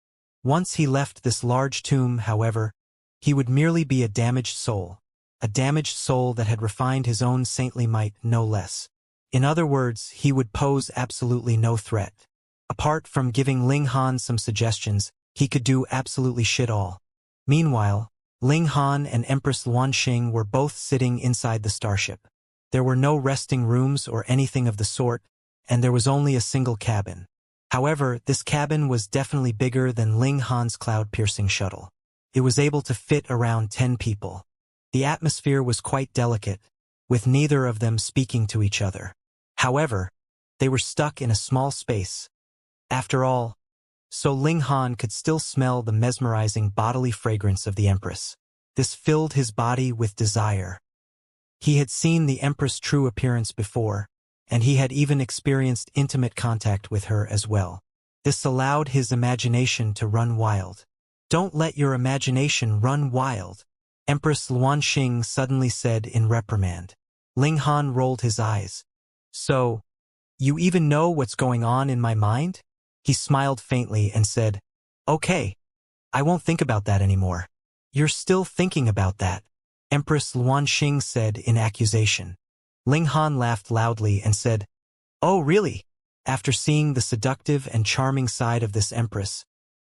Once he left this large tomb, however, he would merely be a damaged soul that had refined his own saintly might no less. In other words, he would pose absolutely no threat. Apart from giving Ling Han some suggestions, he could do absolutely shit all. Meanwhile, Ling Han and Empress Luanxing were both sitting inside the starship. There were no resting rooms or anything of the sort, and there was only a single cabin. However, this cabin was definitely bigger than Ling Han's cloud-piercing shuttle. It was able to fit around 10 people. The atmosphere was quite delicate, with neither of them speaking to each other. However, they were stuck in a small space. After all, so Ling Han could still smell the mesmerizing bodily fragrance of the Empress. This filled his body with desire. He had seen the Empress' true appearance before, and he had even experienced intimate contact with her as well. This allowed his imagination to run wild. "Don't let your imagination run wild," Empress Luanxing suddenly said in reprimand. Ling Han rolled his eyes. "So, you even know what's going on in my mind?" He smiled faintly and said, "Okay, I won't think about that anymore." "You're still thinking about that," Empress Luanxing said in accusation. Ling Han laughed loudly and said, "Oh, really?" After seeing the seductive and charming side of this Empress,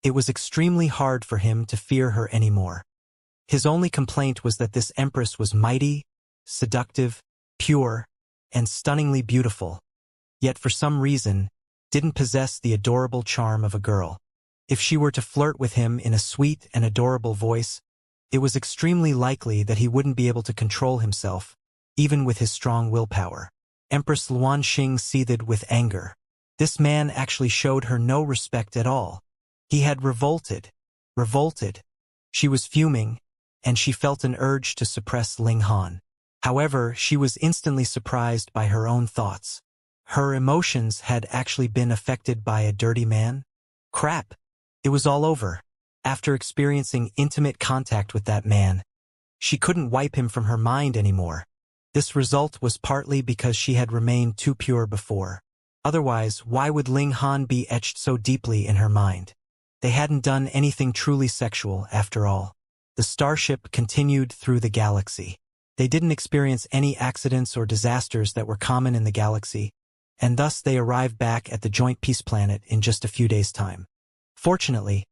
it was extremely hard for him to fear her anymore. His only complaint was that this Empress was mighty, seductive, pure, and stunningly beautiful, yet for some reason, didn't possess the adorable charm of a girl. If she were to flirt with him in a sweet and adorable voice, it was extremely likely that he wouldn't be able to control himself, even with his strong willpower. Empress Luanxing seethed with anger. This man actually showed her no respect at all. He had revolted. She was fuming, and she felt an urge to suppress Ling Han. However, she was instantly surprised by her own thoughts. Her emotions had actually been affected by a dirty man? Crap! It was all over. After experiencing intimate contact with that man, she couldn't wipe him from her mind anymore. This result was partly because she had remained too pure before. Otherwise, why would Ling Han be etched so deeply in her mind? They hadn't done anything truly sexual, after all. The starship continued through the galaxy. They didn't experience any accidents or disasters that were common in the galaxy, and thus they arrived back at the joint peace planet in just a few days' time. Fortunately,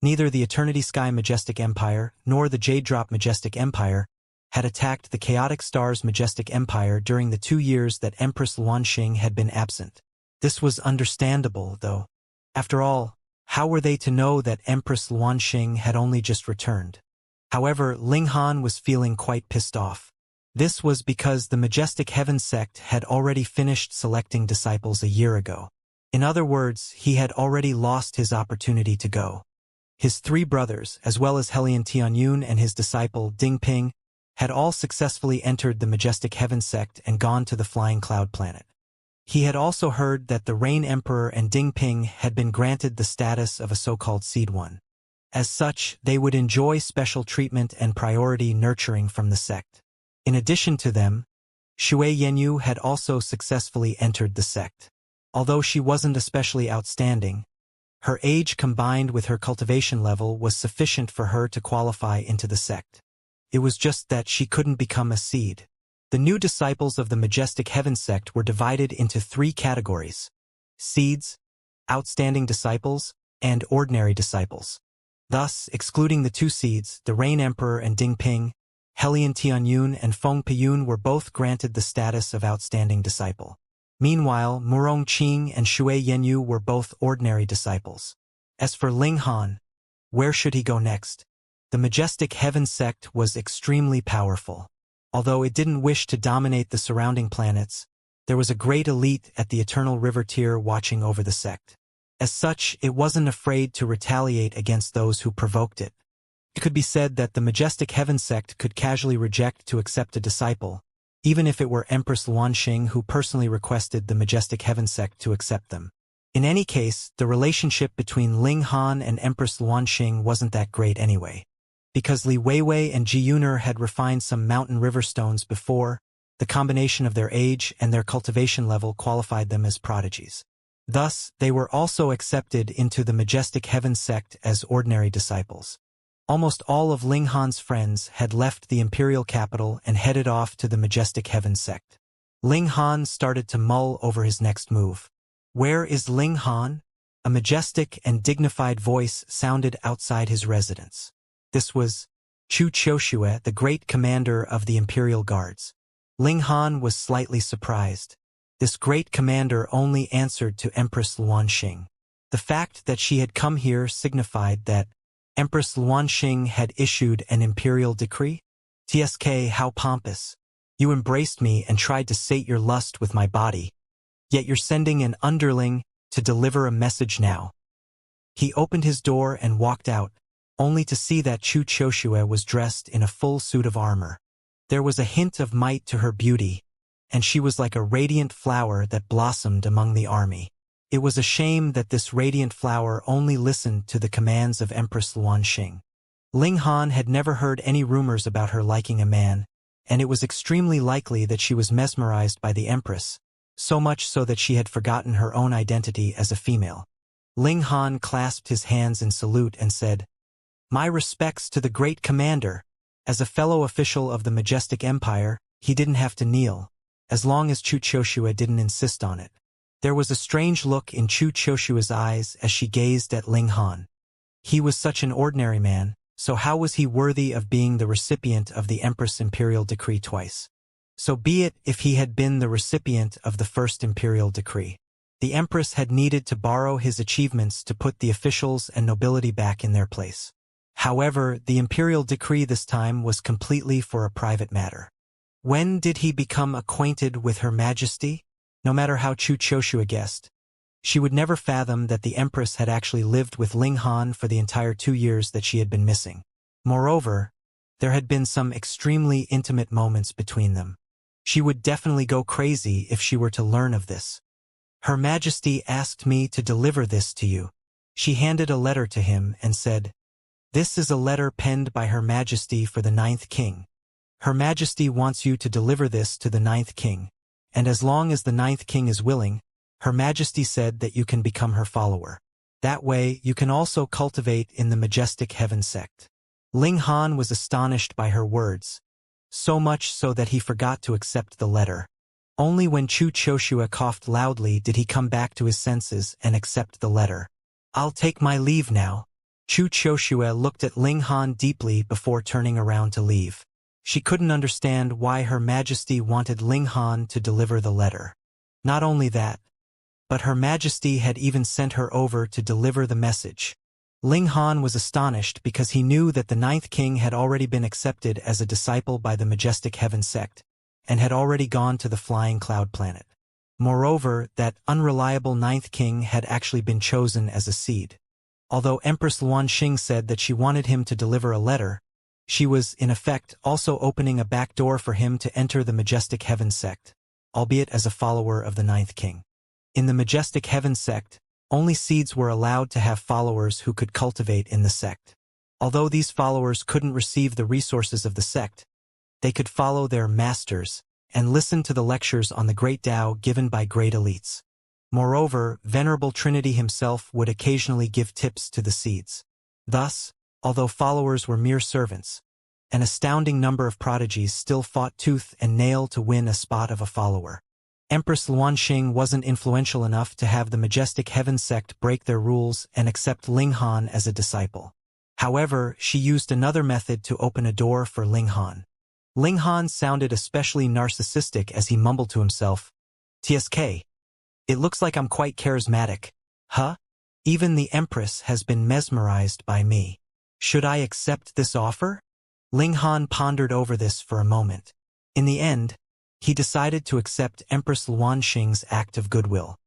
neither the Eternity Sky Majestic Empire nor the Jade Drop Majestic Empire had attacked the Chaotic Stars Majestic Empire during the 2 years that Empress Luanxing had been absent. This was understandable, though. After all, how were they to know that Empress Luanxing had only just returned? However, Ling Han was feeling quite pissed off. This was because the Majestic Heaven sect had already finished selecting disciples a year ago. In other words, he had already lost his opportunity to go. His 3 brothers, as well as Helian Tianyun and his disciple Ding Ping, had all successfully entered the Majestic Heaven sect and gone to the Flying Cloud planet. He had also heard that the Rain Emperor and Ding Ping had been granted the status of a so-called Seed One. As such, they would enjoy special treatment and priority nurturing from the sect. In addition to them, Shui Yenyu had also successfully entered the sect. Although she wasn't especially outstanding, her age combined with her cultivation level was sufficient for her to qualify into the sect. It was just that she couldn't become a seed. The new disciples of the Majestic Heaven sect were divided into 3 categories: seeds, outstanding disciples, and ordinary disciples. Thus, excluding the 2 seeds, the Rain Emperor and Ding Ping, Helian Tianyun and Feng Piyun were both granted the status of outstanding disciple. Meanwhile, Murong Qing and Shui Yenyu were both ordinary disciples. As for Ling Han, where should he go next? The Majestic Heaven sect was extremely powerful. Although it didn't wish to dominate the surrounding planets, there was a great elite at the Eternal River tier watching over the sect. As such, it wasn't afraid to retaliate against those who provoked it. It could be said that the Majestic Heaven sect could casually reject to accept a disciple, even if it were Empress Luanxing who personally requested the Majestic Heaven sect to accept them. In any case, the relationship between Ling Han and Empress Luanxing wasn't that great anyway. Because Li Weiwei and Ji Yuner had refined some mountain river stones before, the combination of their age and their cultivation level qualified them as prodigies. Thus, they were also accepted into the Majestic Heaven sect as ordinary disciples. Almost all of Ling Han's friends had left the imperial capital and headed off to the Majestic Heaven sect. Ling Han started to mull over his next move. Where is Ling Han? A majestic and dignified voice sounded outside his residence. This was Chu Qiushue, the great commander of the Imperial Guards. Ling Han was slightly surprised. This great commander only answered to Empress Luanxing. The fact that she had come here signified that Empress Luanxing had issued an imperial decree? Tsk, how pompous. You embraced me and tried to sate your lust with my body, yet you're sending an underling to deliver a message now. He opened his door and walked out, only to see that Chu Choshue was dressed in a full suit of armor. There was a hint of might to her beauty, and she was like a radiant flower that blossomed among the army. It was a shame that this radiant flower only listened to the commands of Empress Luanxing. Ling Han had never heard any rumors about her liking a man, and it was extremely likely that she was mesmerized by the Empress, so much so that she had forgotten her own identity as a female. Ling Han clasped his hands in salute and said, "My respects to the great commander." As a fellow official of the majestic empire, he didn't have to kneel, as long as Chu Choshue didn't insist on it. There was a strange look in Chu Choshue's eyes as she gazed at Ling Han. He was such an ordinary man, so how was he worthy of being the recipient of the Empress' imperial decree twice? So be it if he had been the recipient of the first imperial decree. The Empress had needed to borrow his achievements to put the officials and nobility back in their place. However, the imperial decree this time was completely for a private matter. When did he become acquainted with Her Majesty? No matter how Chu Choshue guessed, she would never fathom that the Empress had actually lived with Ling Han for the entire 2 years that she had been missing. Moreover, there had been some extremely intimate moments between them. She would definitely go crazy if she were to learn of this. Her Majesty asked me to deliver this to you. She handed a letter to him and said, "This is a letter penned by Her Majesty for the 9th King. Her Majesty wants you to deliver this to the 9th King, and as long as the 9th King is willing, Her Majesty said that you can become her follower. That way, you can also cultivate in the majestic heaven sect." Ling Han was astonished by her words, so much so that he forgot to accept the letter. Only when Chu Choshue coughed loudly did he come back to his senses and accept the letter. "I'll take my leave now." Chu Choshue looked at Ling Han deeply before turning around to leave. She couldn't understand why Her Majesty wanted Ling Han to deliver the letter. Not only that, but Her Majesty had even sent her over to deliver the message. Ling Han was astonished because he knew that the 9th King had already been accepted as a disciple by the majestic heaven sect, and had already gone to the flying cloud planet. Moreover, that unreliable 9th King had actually been chosen as a seed. Although Empress Luanxing said that she wanted him to deliver a letter, she was, in effect, also opening a back door for him to enter the majestic heaven sect, albeit as a follower of the 9th King. In the majestic heaven sect, only seeds were allowed to have followers who could cultivate in the sect. Although these followers couldn't receive the resources of the sect, they could follow their masters and listen to the lectures on the great Tao given by great elites. Moreover, Venerable Trinity himself would occasionally give tips to the seeds. Thus, although followers were mere servants, an astounding number of prodigies still fought tooth and nail to win a spot of a follower. Empress Luanxing wasn't influential enough to have the majestic heaven sect break their rules and accept Ling Han as a disciple. However, she used another method to open a door for Ling Han. Ling Han sounded especially narcissistic as he mumbled to himself, "Tsk. It looks like I'm quite charismatic. Huh? Even the Empress has been mesmerized by me. Should I accept this offer?" Ling Han pondered over this for a moment. In the end, he decided to accept Empress Luanxing's act of goodwill.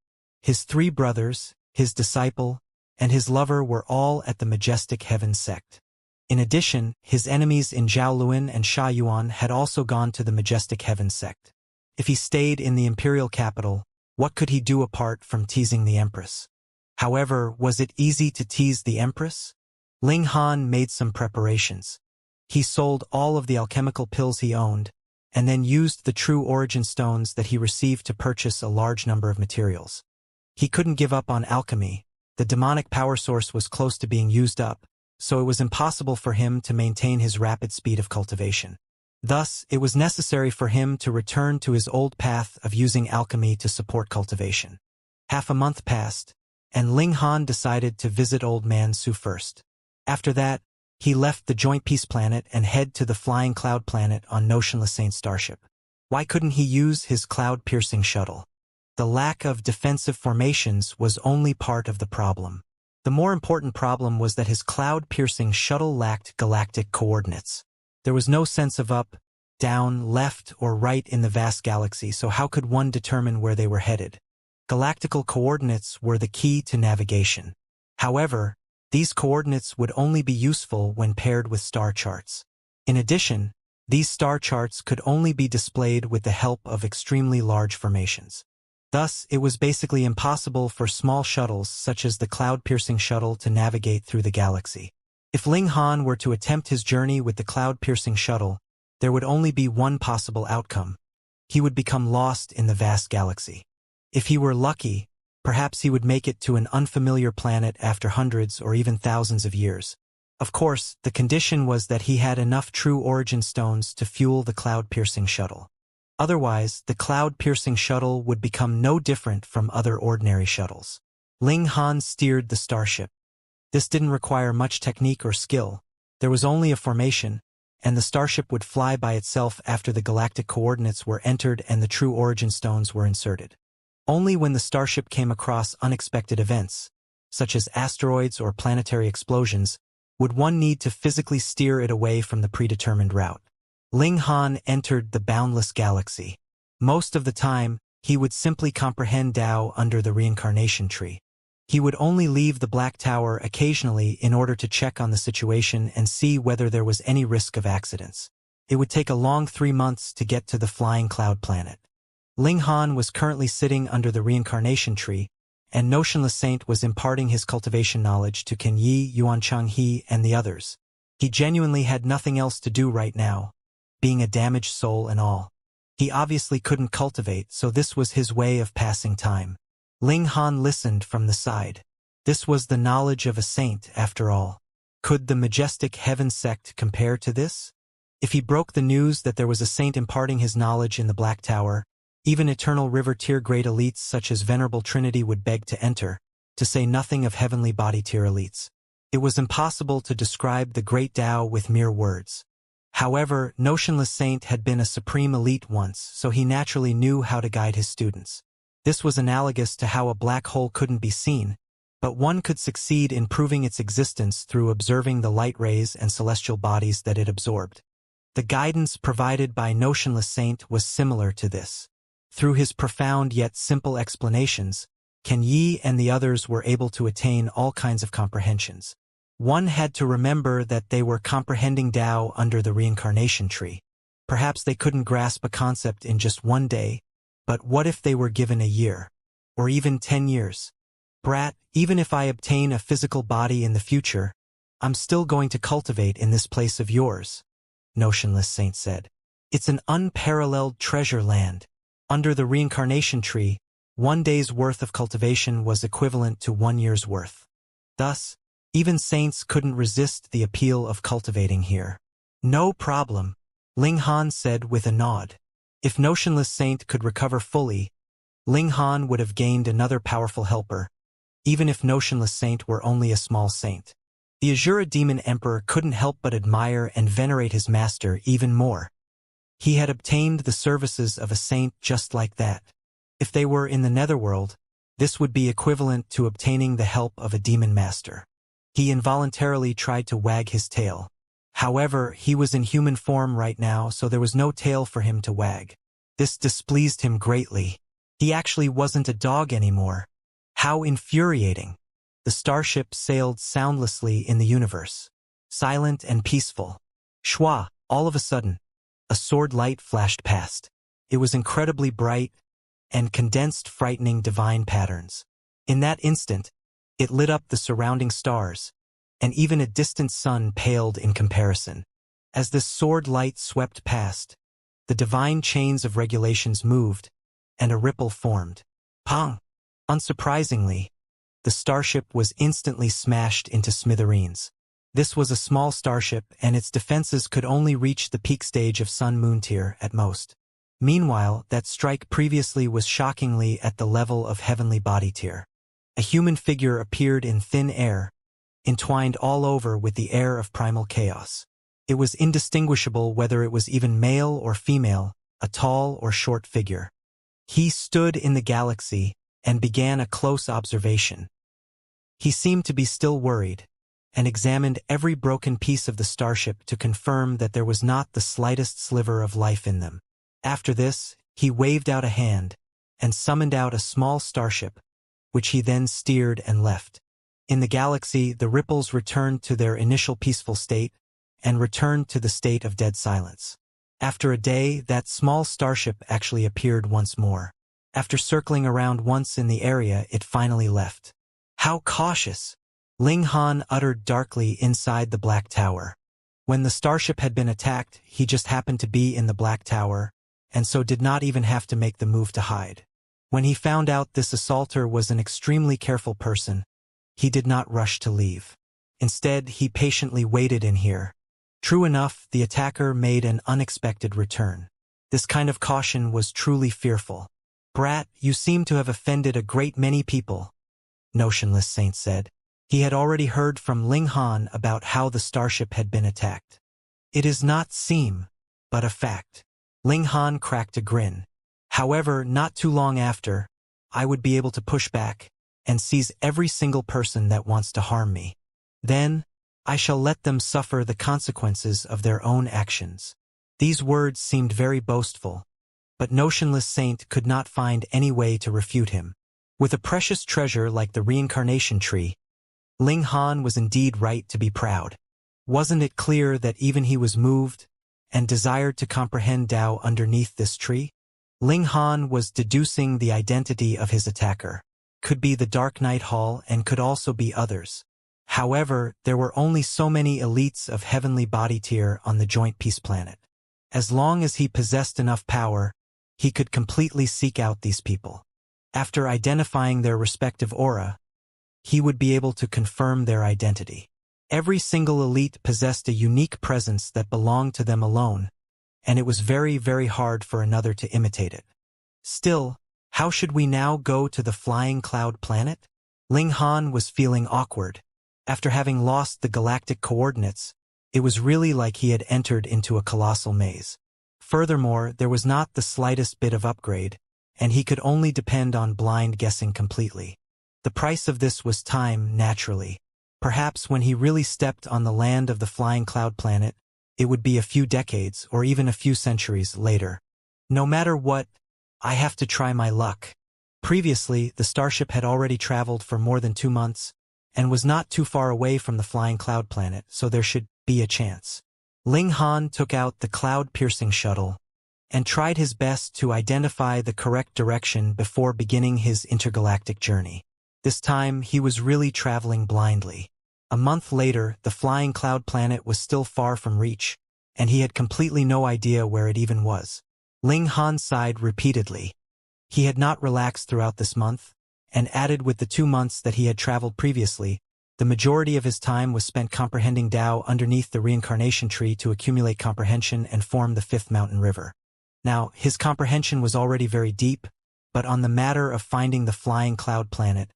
His 3 brothers, his disciple, and his lover were all at the majestic heaven sect. In addition, his enemies in Zhaoluan and Shayuan had also gone to the majestic heaven sect. If he stayed in the imperial capital, what could he do apart from teasing the Empress? However, was it easy to tease the Empress? Ling Han made some preparations. He sold all of the alchemical pills he owned, and then used the true origin stones that he received to purchase a large number of materials. He couldn't give up on alchemy. The demonic power source was close to being used up, so it was impossible for him to maintain his rapid speed of cultivation. Thus, it was necessary for him to return to his old path of using alchemy to support cultivation. Half a month passed, and Ling Han decided to visit Old Man Su first. After that, he left the Joint Peace Planet and head to the Flying Cloud Planet on Notionless Saint Starship. Why couldn't he use his cloud-piercing shuttle? The lack of defensive formations was only part of the problem. The more important problem was that his cloud-piercing shuttle lacked galactic coordinates. There was no sense of up, down, left, or right in the vast galaxy, so how could one determine where they were headed? Galactical coordinates were the key to navigation. However, these coordinates would only be useful when paired with star charts. In addition, these star charts could only be displayed with the help of extremely large formations. Thus, it was basically impossible for small shuttles such as the cloud-piercing shuttle to navigate through the galaxy. If Ling Han were to attempt his journey with the cloud-piercing shuttle, there would only be one possible outcome. He would become lost in the vast galaxy. If he were lucky, perhaps he would make it to an unfamiliar planet after hundreds or even thousands of years. Of course, the condition was that he had enough true origin stones to fuel the cloud-piercing shuttle. Otherwise, the cloud-piercing shuttle would become no different from other ordinary shuttles. Ling Han steered the starship. This didn't require much technique or skill. There was only a formation, and the starship would fly by itself after the galactic coordinates were entered and the true origin stones were inserted. Only when the starship came across unexpected events, such as asteroids or planetary explosions, would one need to physically steer it away from the predetermined route. Ling Han entered the boundless galaxy. Most of the time, he would simply comprehend Tao under the reincarnation tree. He would only leave the Black Tower occasionally in order to check on the situation and see whether there was any risk of accidents. It would take a long 3 months to get to the flying cloud planet. Ling Han was currently sitting under the reincarnation tree, and Notionless Saint was imparting his cultivation knowledge to Ken Yi, Yuan Changhe, and the others. He genuinely had nothing else to do right now, being a damaged soul and all. He obviously couldn't cultivate, so this was his way of passing time. Ling Han listened from the side. This was the knowledge of a saint, after all. Could the majestic heaven sect compare to this? If he broke the news that there was a saint imparting his knowledge in the Black Tower, even Eternal River tier grade elites such as Venerable Trinity would beg to enter, to say nothing of heavenly body tier elites. It was impossible to describe the great Tao with mere words. However, Notionless Saint had been a supreme elite once, so he naturally knew how to guide his students. This was analogous to how a black hole couldn't be seen, but one could succeed in proving its existence through observing the light rays and celestial bodies that it absorbed. The guidance provided by Notionless Saint was similar to this. Through his profound yet simple explanations, Ken Yi and the others were able to attain all kinds of comprehensions. One had to remember that they were comprehending Tao under the reincarnation tree. Perhaps they couldn't grasp a concept in just one day, but what if they were given a year? Or even 10 years? Brat, even if I obtain a physical body in the future, I'm still going to cultivate in this place of yours, Notionless Saint said. It's an unparalleled treasure land. Under the reincarnation tree, 1 day's worth of cultivation was equivalent to 1 year's worth. Thus, even saints couldn't resist the appeal of cultivating here. No problem, Ling Han said with a nod. If Notionless Saint could recover fully, Ling Han would have gained another powerful helper, even if Notionless Saint were only a small saint. The Azura Demon Emperor couldn't help but admire and venerate his master even more. He had obtained the services of a saint just like that. If they were in the netherworld, this would be equivalent to obtaining the help of a demon master. He involuntarily tried to wag his tail. However, he was in human form right now, so there was no tail for him to wag. This displeased him greatly. He actually wasn't a dog anymore. How infuriating. The starship sailed soundlessly in the universe, silent and peaceful. Shwa, all of a sudden, a sword light flashed past. It was incredibly bright and condensed frightening divine patterns. In that instant, it lit up the surrounding stars, and even a distant sun paled in comparison. As this sword light swept past, the divine chains of regulations moved, and a ripple formed. Pong! Unsurprisingly, the starship was instantly smashed into smithereens. This was a small starship, and its defenses could only reach the peak stage of Sun-Moon tier at most. Meanwhile, that strike previously was shockingly at the level of Heavenly Body tier. A human figure appeared in thin air, entwined all over with the air of primal chaos. It was indistinguishable whether it was even male or female, a tall or short figure. He stood in the galaxy and began a close observation. He seemed to be still worried. and examined every broken piece of the starship to confirm that there was not the slightest sliver of life in them. After this, he waved out a hand and summoned out a small starship, which he then steered and left. In the galaxy, the ripples returned to their initial peaceful state and returned to the state of dead silence. After a day, that small starship actually appeared once more. After circling around once in the area, it finally left. "How cautious!" Ling Han uttered darkly inside the Black Tower. When the starship had been attacked, he just happened to be in the Black Tower, and so did not even have to make the move to hide. When he found out this assaulter was an extremely careful person, he did not rush to leave. Instead, he patiently waited in here. True enough, the attacker made an unexpected return. This kind of caution was truly fearful. "Brat, you seem to have offended a great many people," Notionless Saint said. He had already heard from Ling Han about how the starship had been attacked. "It is not seem, but a fact." Ling Han cracked a grin. "However, not too long after, I would be able to push back and seize every single person that wants to harm me. Then, I shall let them suffer the consequences of their own actions." These words seemed very boastful, but Notionless Saint could not find any way to refute him. With a precious treasure like the Reincarnation tree, Ling Han was indeed right to be proud. Wasn't it clear that even he was moved and desired to comprehend Tao underneath this tree? Ling Han was deducing the identity of his attacker. Could be the Dark Night Hall and could also be others. However, there were only so many elites of heavenly body tier on the Joint Peace Planet. As long as he possessed enough power, he could completely seek out these people. After identifying their respective aura, he would be able to confirm their identity. Every single elite possessed a unique presence that belonged to them alone, and it was very, very hard for another to imitate it. Still, how should we now go to the Flying Cloud Planet? Ling Han was feeling awkward. After having lost the galactic coordinates, it was really like he had entered into a colossal maze. Furthermore, there was not the slightest bit of upgrade, and he could only depend on blind guessing completely. The price of this was time, naturally. Perhaps when he really stepped on the land of the Flying Cloud Planet, it would be a few decades or even a few centuries later. No matter what, I have to try my luck. Previously, the starship had already traveled for more than 2 months, and was not too far away from the Flying Cloud Planet, so there should be a chance. Ling Han took out the cloud-piercing shuttle and tried his best to identify the correct direction before beginning his intergalactic journey. This time, he was really traveling blindly. A month later, the Flying Cloud Planet was still far from reach, and he had completely no idea where it even was. Ling Han sighed repeatedly. He had not relaxed throughout this month, and added with the 2 months that he had traveled previously, the majority of his time was spent comprehending Tao underneath the Reincarnation tree to accumulate comprehension and form the 5th mountain river. Now, his comprehension was already very deep, but on the matter of finding the Flying Cloud Planet,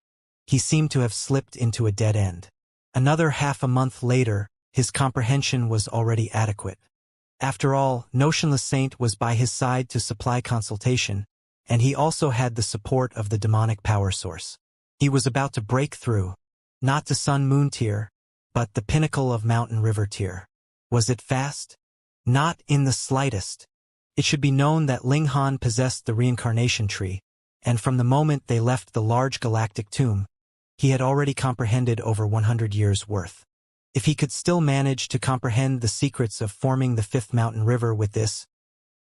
he seemed to have slipped into a dead end. Another half a month later, his comprehension was already adequate. After all, Notionless Saint was by his side to supply consultation, and he also had the support of the demonic power source. He was about to break through, not to Sun-Moon tier, but the pinnacle of Mountain River tier. Was it fast? Not in the slightest. It should be known that Ling Han possessed the Reincarnation tree, and from the moment they left the large galactic tomb, he had already comprehended over 100 years' worth. If he could still manage to comprehend the secrets of forming the 5th mountain river with this,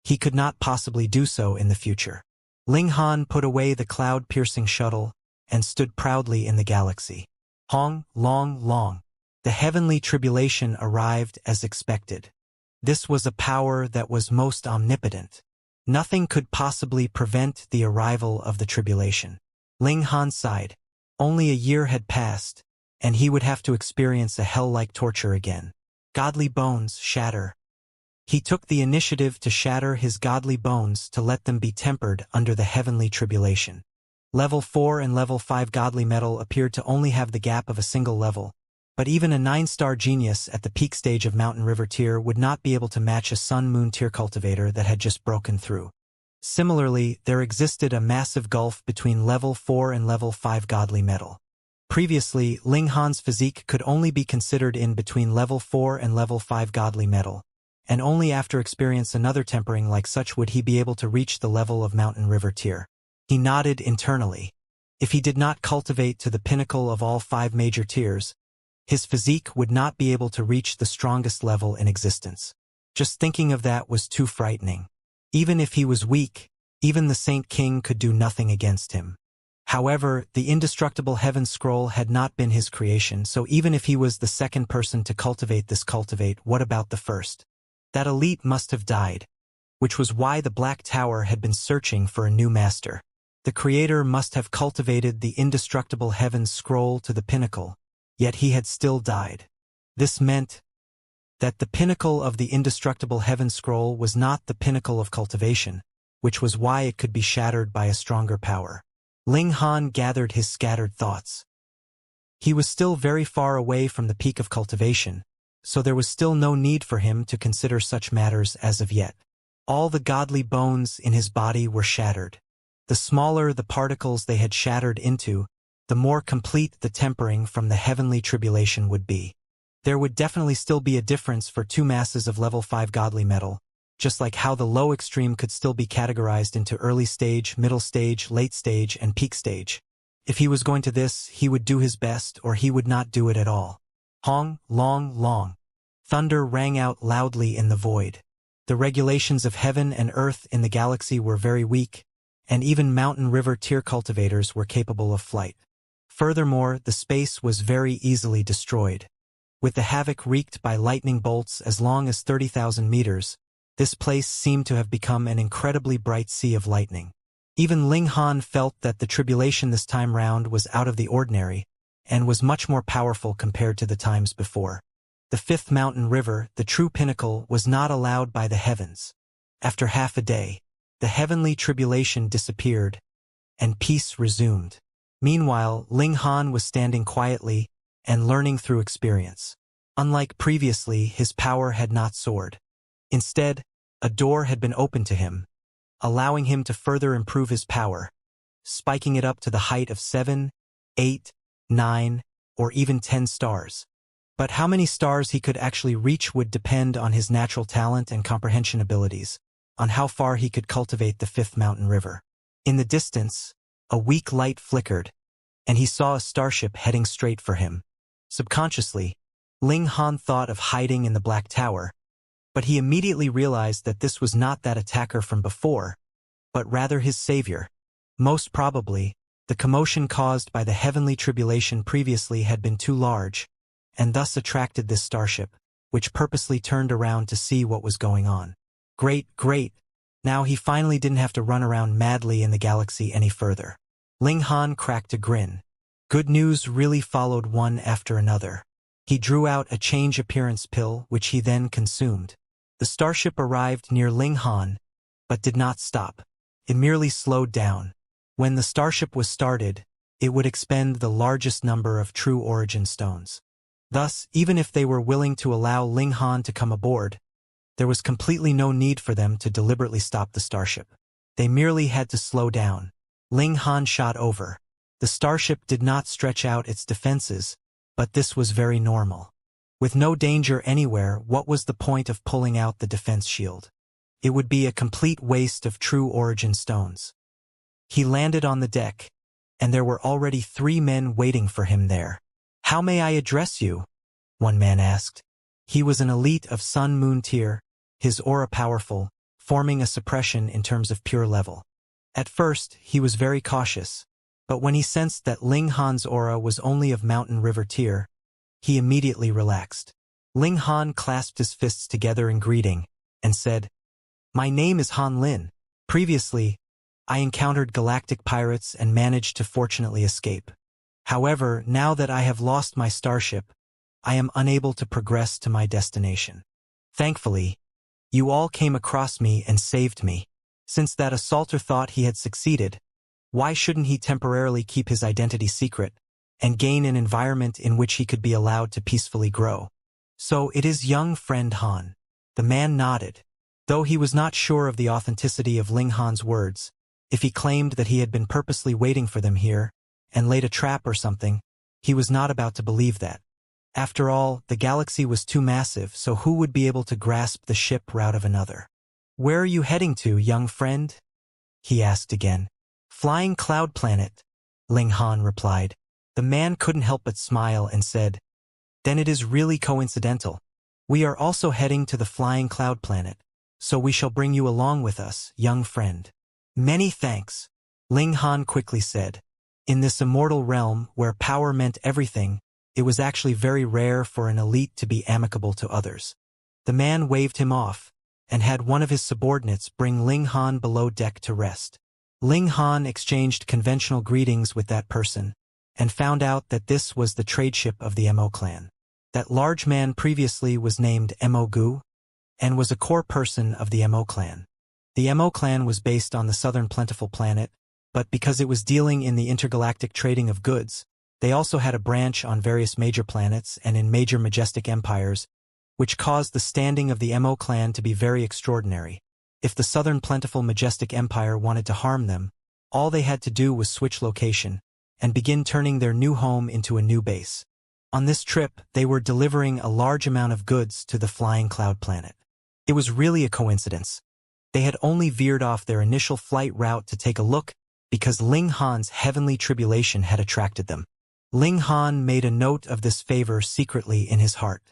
he could not possibly do so in the future. Ling Han put away the cloud-piercing shuttle and stood proudly in the galaxy. Hong, long, long. The heavenly tribulation arrived as expected. This was a power that was most omnipotent. Nothing could possibly prevent the arrival of the tribulation. Ling Han sighed. Only a year had passed, and he would have to experience a hell-like torture again. Godly bones shatter. He took the initiative to shatter his godly bones to let them be tempered under the heavenly tribulation. Level 4 and Level 5 godly metal appeared to only have the gap of a single level, but even a 9-star genius at the peak stage of Mountain River tier would not be able to match a Sun-Moon tier cultivator that had just broken through. Similarly, there existed a massive gulf between Level 4 and Level 5 godly metal. Previously, Ling Han's physique could only be considered in between level 4 and level 5 godly metal, and only after experience another tempering like such would he be able to reach the level of mountain river tier. He nodded internally. If he did not cultivate to the pinnacle of all 5 major tiers, his physique would not be able to reach the strongest level in existence. Just thinking of that was too frightening. Even if he was weak, even the Saint King could do nothing against him. However, the indestructible heaven scroll had not been his creation, so even if he was the second person to cultivate this what about the first? That elite must have died, which was why the Black Tower had been searching for a new master. The creator must have cultivated the indestructible heaven scroll to the pinnacle, yet he had still died. This meant that the pinnacle of the indestructible heaven scroll was not the pinnacle of cultivation, which was why it could be shattered by a stronger power. Ling Han gathered his scattered thoughts. He was still very far away from the peak of cultivation, so there was still no need for him to consider such matters as of yet. All the godly bones in his body were shattered. The smaller the particles they had shattered into, the more complete the tempering from the heavenly tribulation would be. There would definitely still be a difference for 2 masses of level 5 godly metal, just like how the low extreme could still be categorized into early stage, middle stage, late stage, and peak stage. If he was going to this, he would do his best or he would not do it at all. Hong, long, long. Thunder rang out loudly in the void. The regulations of heaven and earth in the galaxy were very weak, and even mountain river tier cultivators were capable of flight. Furthermore, the space was very easily destroyed. With the havoc wreaked by lightning bolts as long as 30,000 meters, this place seemed to have become an incredibly bright sea of lightning. Even Ling Han felt that the tribulation this time round was out of the ordinary, and was much more powerful compared to the times before. The 5th mountain river, the true pinnacle, was not allowed by the heavens. After half a day, the heavenly tribulation disappeared, and peace resumed. Meanwhile, Ling Han was standing quietly and learning through experience. Unlike previously, his power had not soared. Instead, a door had been opened to him, allowing him to further improve his power, spiking it up to the height of 7, 8, 9, or even 10 stars. But how many stars he could actually reach would depend on his natural talent and comprehension abilities, on how far he could cultivate the 5th mountain river. In the distance, a weak light flickered, and he saw a starship heading straight for him. Subconsciously, Ling Han thought of hiding in the Black Tower, but he immediately realized that this was not that attacker from before, but rather his savior. Most probably, the commotion caused by the heavenly tribulation previously had been too large, and thus attracted this starship, which purposely turned around to see what was going on. Great, great! Now he finally didn't have to run around madly in the galaxy any further. Ling Han cracked a grin. Good news really followed one after another. He drew out a change appearance pill, which he then consumed. The starship arrived near Ling Han, but did not stop. It merely slowed down. When the starship was started, it would expend the largest number of true origin stones. Thus, even if they were willing to allow Ling Han to come aboard, there was completely no need for them to deliberately stop the starship. They merely had to slow down. Ling Han shot over. The starship did not stretch out its defenses, but this was very normal. With no danger anywhere, what was the point of pulling out the defense shield? It would be a complete waste of true origin stones. He landed on the deck, and there were already 3 men waiting for him there. "How may I address you?" one man asked. He was an elite of Sun-Moon tier, his aura powerful, forming a suppression in terms of pure level. At first, he was very cautious, but when he sensed that Ling Han's aura was only of Mountain River tier, he immediately relaxed. Ling Han clasped his fists together in greeting, and said, "My name is Han Lin. Previously, I encountered galactic pirates and managed to fortunately escape. However, now that I have lost my starship, I am unable to progress to my destination. Thankfully, you all came across me and saved me." Since that assaulter thought he had succeeded, why shouldn't he temporarily keep his identity secret and gain an environment in which he could be allowed to peacefully grow? "So it is young friend Han." The man nodded. Though he was not sure of the authenticity of Ling Han's words, if he claimed that he had been purposely waiting for them here and laid a trap or something, he was not about to believe that. After all, the galaxy was too massive, so who would be able to grasp the ship route of another? "Where are you heading to, young friend?" he asked again. "Flying Cloud Planet," Ling Han replied. The man couldn't help but smile and said, "Then it is really coincidental. We are also heading to the Flying Cloud Planet, so we shall bring you along with us, young friend." "Many thanks," Ling Han quickly said. In this immortal realm, where power meant everything, it was actually very rare for an elite to be amicable to others. The man waved him off, and had one of his subordinates bring Ling Han below deck to rest. Ling Han exchanged conventional greetings with that person, and found out that this was the trade ship of the Mo clan. That large man previously was named Mo Gu, and was a core person of the Mo clan. The Mo clan was based on the southern plentiful planet, but because it was dealing in the intergalactic trading of goods, they also had a branch on various major planets and in major majestic empires, which caused the standing of the Mo clan to be very extraordinary. If the southern plentiful majestic empire wanted to harm them, all they had to do was switch location, and begin turning their new home into a new base. On this trip, they were delivering a large amount of goods to the Flying Cloud Planet. It was really a coincidence. They had only veered off their initial flight route to take a look because Ling Han's heavenly tribulation had attracted them. Ling Han made a note of this favor secretly in his heart.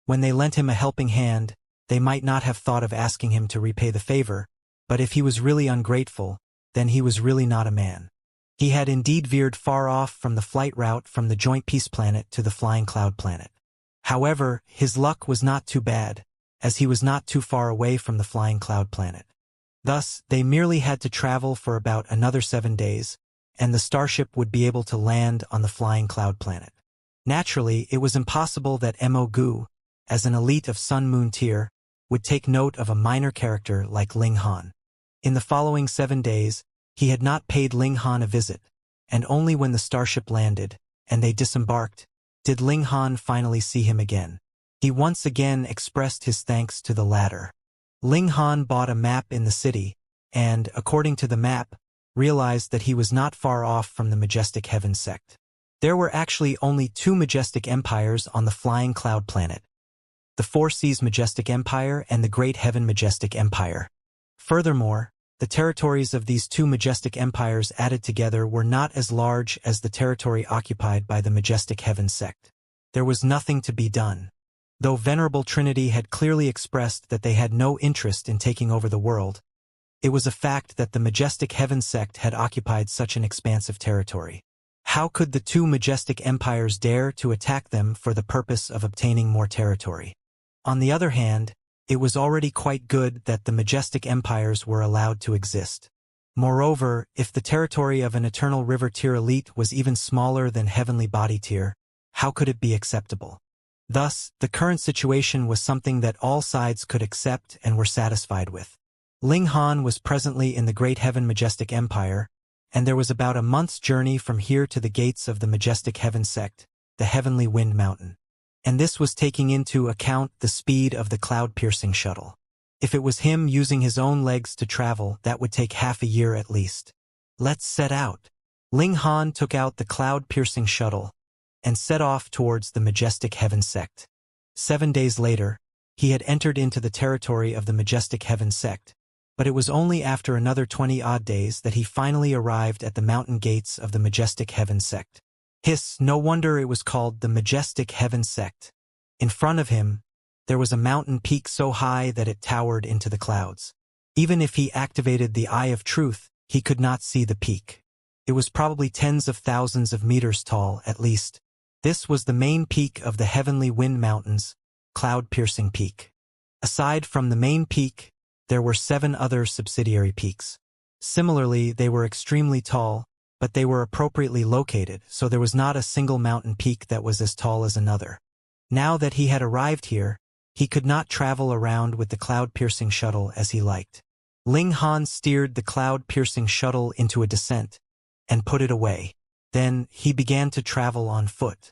When they lent him a helping hand, they might not have thought of asking him to repay the favor, but if he was really ungrateful, then he was really not a man. He had indeed veered far off from the flight route from the Joint Peace Planet to the Flying Cloud Planet. However, his luck was not too bad, as he was not too far away from the Flying Cloud Planet. Thus, they merely had to travel for about another 7 days, and the starship would be able to land on the Flying Cloud Planet. Naturally, it was impossible that Mo Gu, as an elite of Sun-Moon tier, would take note of a minor character like Ling Han. In the following 7 days, he had not paid Ling Han a visit, and only when the starship landed, and they disembarked, did Ling Han finally see him again. He once again expressed his thanks to the latter. Ling Han bought a map in the city, and, according to the map, realized that he was not far off from the Majestic Heaven sect. There were actually only 2 majestic empires on the Flying Cloud Planet: the Four Seas Majestic Empire and the Great Heaven Majestic Empire. Furthermore, the territories of these 2 majestic empires added together were not as large as the territory occupied by the Majestic Heaven sect. There was nothing to be done. Though Venerable Trinity had clearly expressed that they had no interest in taking over the world, it was a fact that the Majestic Heaven sect had occupied such an expansive territory. How could the 2 majestic empires dare to attack them for the purpose of obtaining more territory? On the other hand, it was already quite good that the majestic empires were allowed to exist. Moreover, if the territory of an Eternal River tier elite was even smaller than Heavenly Body tier, how could it be acceptable? Thus, the current situation was something that all sides could accept and were satisfied with. Ling Han was presently in the Great Heaven Majestic Empire, and there was about a month's journey from here to the gates of the Majestic Heaven sect, the Heavenly Wind Mountain. And this was taking into account the speed of the cloud-piercing shuttle. If it was him using his own legs to travel, that would take half a year at least. Let's set out. Ling Han took out the cloud-piercing shuttle and set off towards the Majestic Heaven sect. 7 days later, he had entered into the territory of the Majestic Heaven sect, but it was only after another 20-odd days that he finally arrived at the mountain gates of the Majestic Heaven sect. Hiss, no wonder it was called the Majestic Heaven sect. In front of him, there was a mountain peak so high that it towered into the clouds. Even if he activated the Eye of Truth, he could not see the peak. It was probably tens of thousands of meters tall, at least. This was the main peak of the Heavenly Wind Mountains, Cloud-Piercing Peak. Aside from the main peak, there were 7 other subsidiary peaks. Similarly, they were extremely tall, but they were appropriately located, so there was not a single mountain peak that was as tall as another. Now that he had arrived here, he could not travel around with the cloud-piercing shuttle as he liked. Ling Han steered the cloud-piercing shuttle into a descent and put it away. Then he began to travel on foot.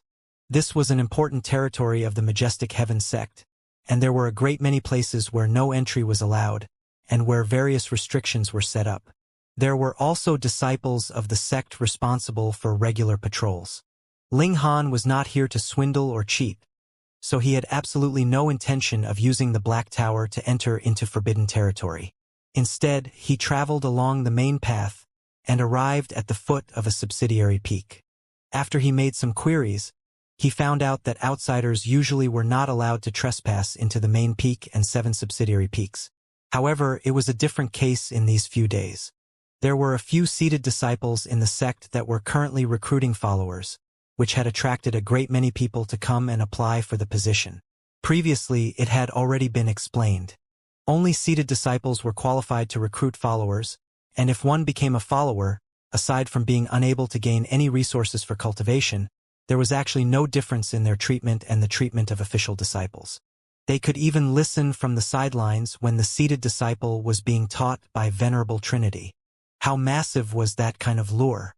This was an important territory of the Majestic Heaven sect, and there were a great many places where no entry was allowed, and where various restrictions were set up. There were also disciples of the sect responsible for regular patrols. Ling Han was not here to swindle or cheat, so he had absolutely no intention of using the Black Tower to enter into forbidden territory. Instead, he traveled along the main path and arrived at the foot of a subsidiary peak. After he made some queries, he found out that outsiders usually were not allowed to trespass into the main peak and 7 subsidiary peaks. However, it was a different case in these few days. There were a few seated disciples in the sect that were currently recruiting followers, which had attracted a great many people to come and apply for the position. Previously, it had already been explained. Only seated disciples were qualified to recruit followers, and if one became a follower, aside from being unable to gain any resources for cultivation, there was actually no difference in their treatment and the treatment of official disciples. They could even listen from the sidelines when the seated disciple was being taught by Venerable Trinity. How massive was that kind of lure?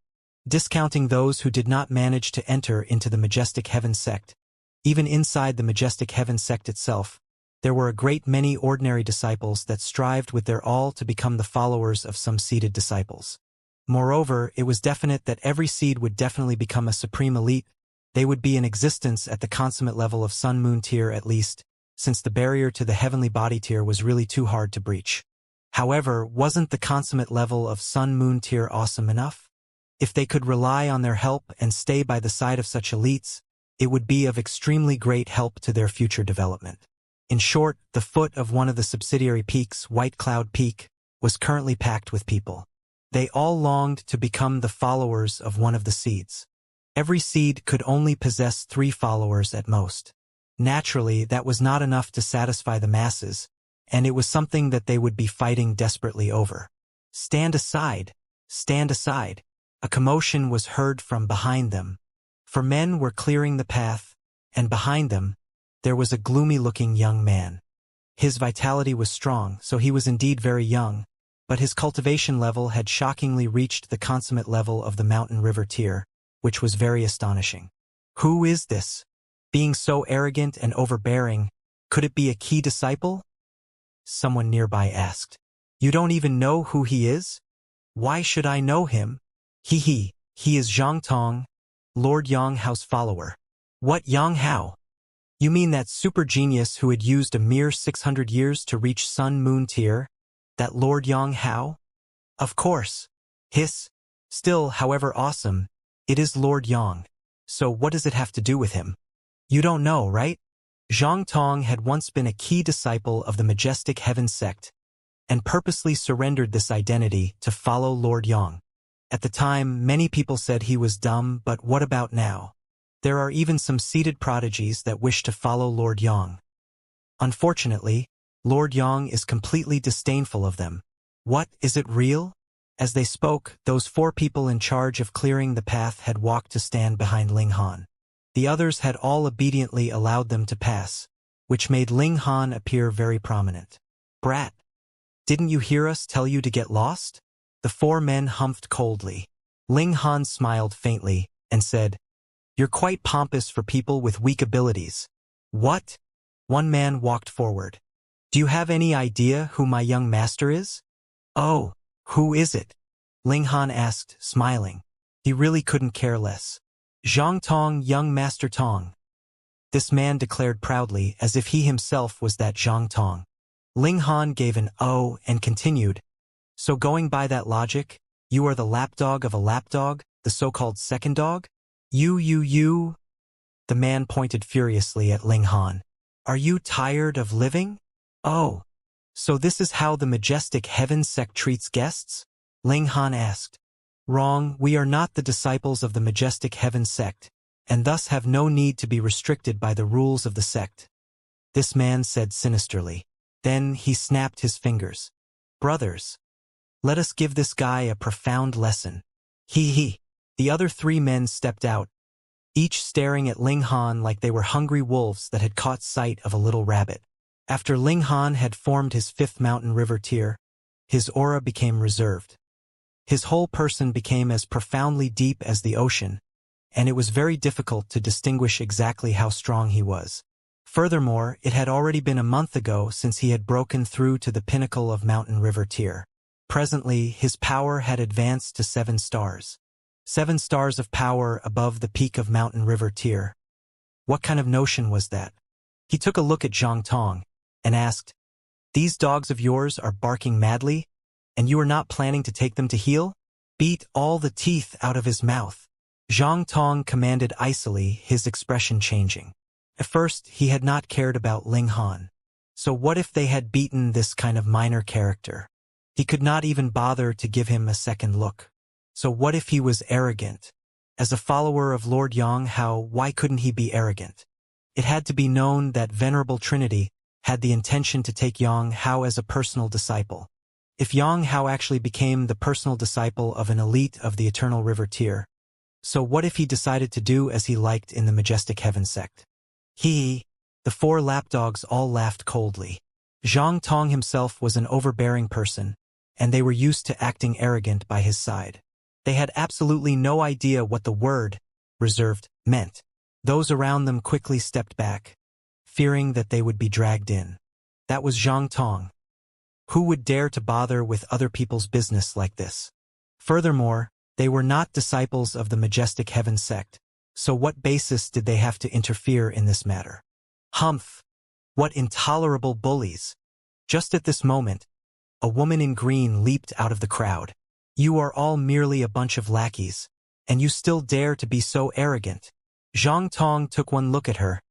Discounting those who did not manage to enter into the Majestic Heaven sect, even inside the Majestic Heaven sect itself, there were a great many ordinary disciples that strived with their all to become the followers of some seated disciples. Moreover, it was definite that every seed would definitely become a supreme elite. They would be in existence at the consummate level of Sun-Moon tier at least, since the barrier to the heavenly body tier was really too hard to breach. However, wasn't the consummate level of Sun-Moon tier awesome enough? If they could rely on their help and stay by the side of such elites, it would be of extremely great help to their future development. In short, the foot of one of the subsidiary peaks, White Cloud Peak, was currently packed with people. They all longed to become the followers of one of the seeds. Every seed could only possess 3 followers at most. Naturally, that was not enough to satisfy the masses, and it was something that they would be fighting desperately over. Stand aside! Stand aside! A commotion was heard from behind them. For men were clearing the path, and behind them, there was a gloomy-looking young man. His vitality was strong, so he was indeed very young, but his cultivation level had shockingly reached the consummate level of the Mountain River tier, which was very astonishing. Who is this? Being so arrogant and overbearing, could it be a key disciple? Someone nearby asked. You don't even know who he is? Why should I know him? He is Zhang Tong, Lord Yang Hao's follower. What Yang Hao? You mean that super genius who had used a mere 600 years to reach Sun-Moon tier? That Lord Yang Hao? Of course. Hiss. Still, however awesome, it is Lord Yang. So what does it have to do with him? You don't know, right? Zhang Tong had once been a key disciple of the Majestic Heaven sect, and purposely surrendered this identity to follow Lord Yang. At the time, many people said he was dumb, but what about now? There are even some seated prodigies that wish to follow Lord Yang. Unfortunately, Lord Yang is completely disdainful of them. What, is it real? As they spoke, those 4 people in charge of clearing the path had walked to stand behind Ling Han. The others had all obediently allowed them to pass, which made Ling Han appear very prominent. Brat! Didn't you hear us tell you to get lost? The 4 men humphed coldly. Ling Han smiled faintly and said, You're quite pompous for people with weak abilities. What? One man walked forward. Do you have any idea who my young master is? Oh, who is it? Ling Han asked, smiling. He really couldn't care less. Zhang Tong, young Master Tong. This man declared proudly as if he himself was that Zhang Tong. Ling Han gave an "oh" and continued, So going by that logic, you are the lapdog of a lapdog, the so-called second dog? You. The man pointed furiously at Ling Han. Are you tired of living? Oh, so this is how the Majestic Heaven sect treats guests? Ling Han asked. Wrong, we are not the disciples of the Majestic Heaven sect, and thus have no need to be restricted by the rules of the sect. This man said sinisterly. Then he snapped his fingers. Brothers, let us give this guy a profound lesson. He. The other 3 men stepped out, each staring at Ling Han like they were hungry wolves that had caught sight of a little rabbit. After Ling Han had formed his 5th Mountain River tier, his aura became reserved. His whole person became as profoundly deep as the ocean, and it was very difficult to distinguish exactly how strong he was. Furthermore, it had already been a month ago since he had broken through to the pinnacle of Mountain River tier. Presently, his power had advanced to 7 stars. 7 stars of power above the peak of mountain river tier. What kind of notion was that? He took a look at Zhang Tong and asked, "These dogs of yours are barking madly, and you are not planning to take them to heel?" Beat all the teeth out of his mouth, Zhang Tong commanded icily, his expression changing. At first, he had not cared about Ling Han. So what if they had beaten this kind of minor character? He could not even bother to give him a second look. So what if he was arrogant? As a follower of Lord Yang Hao, why couldn't he be arrogant? It had to be known that Venerable Trinity had the intention to take Yang Hao as a personal disciple. If Yang Hao actually became the personal disciple of an elite of the Eternal River tier, so what if he decided to do as he liked in the Majestic Heaven sect? The 4 lapdogs all laughed coldly. Zhang Tong himself was an overbearing person, and they were used to acting arrogant by his side. They had absolutely no idea what the word reserved meant. Those around them quickly stepped back, fearing that they would be dragged in. That was Zhang Tong. Who would dare to bother with other people's business like this? Furthermore, they were not disciples of the Majestic Heaven sect, so what basis did they have to interfere in this matter? Humph! What intolerable bullies! Just at this moment, a woman in green leaped out of the crowd. "You are all merely a bunch of lackeys, and you still dare to be so arrogant." Zhang Tong took one look at her,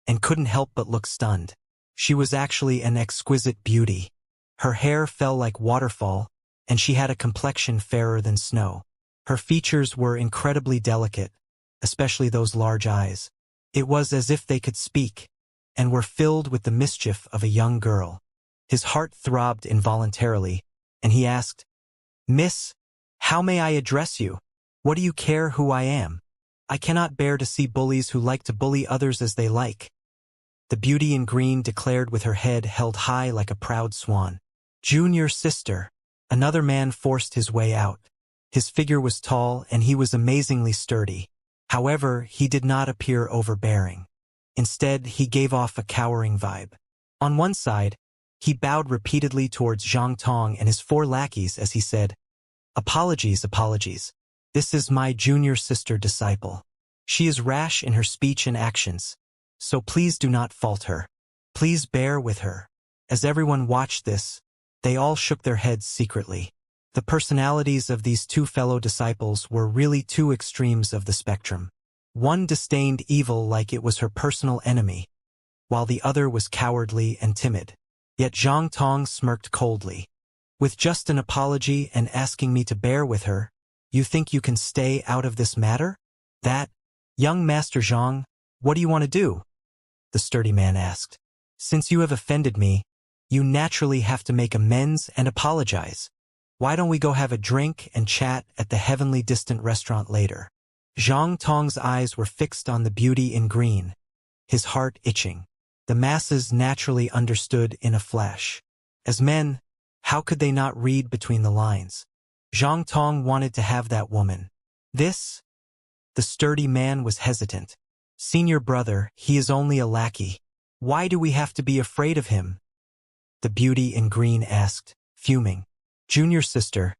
and couldn't help but look stunned. She was actually an exquisite beauty. Her hair fell like waterfall, and she had a complexion fairer than snow. Her features were incredibly delicate, especially those large eyes. It was as if they could speak, and were filled with the mischief of a young girl. His heart throbbed involuntarily, and he asked, "Miss, how may I address you? What do you care who I am? I cannot bear to see bullies who like to bully others as they like." The beauty in green declared with her head held high like a proud swan. "Junior sister." Another man forced his way out. His figure was tall and he was amazingly sturdy. However, he did not appear overbearing. Instead, he gave off a cowering vibe. On one side, he bowed repeatedly towards Zhang Tong and his 4 lackeys as he said, "Apologies, apologies. This is my junior sister disciple. She is rash in her speech and actions, so please do not fault her. Please bear with her." As everyone watched this, they all shook their heads secretly. The personalities of these 2 fellow disciples were really 2 extremes of the spectrum. One disdained evil like it was her personal enemy, while the other was cowardly and timid. Yet Zhang Tong smirked coldly. "With just an apology and asking me to bear with her, you think you can stay out of this matter?" "That, young Master Zhang, what do you want to do?" the sturdy man asked. "Since you have offended me, you naturally have to make amends and apologize. Why don't we go have a drink and chat at the heavenly distant restaurant later?" Zhang Tong's eyes were fixed on the beauty in green, his heart itching. The masses naturally understood in a flash. As men, how could they not read between the lines? Zhang Tong wanted to have that woman. The sturdy man was hesitant. "Senior brother, he is only a lackey. Why do we have to be afraid of him?" the beauty in green asked, fuming. "Junior sister,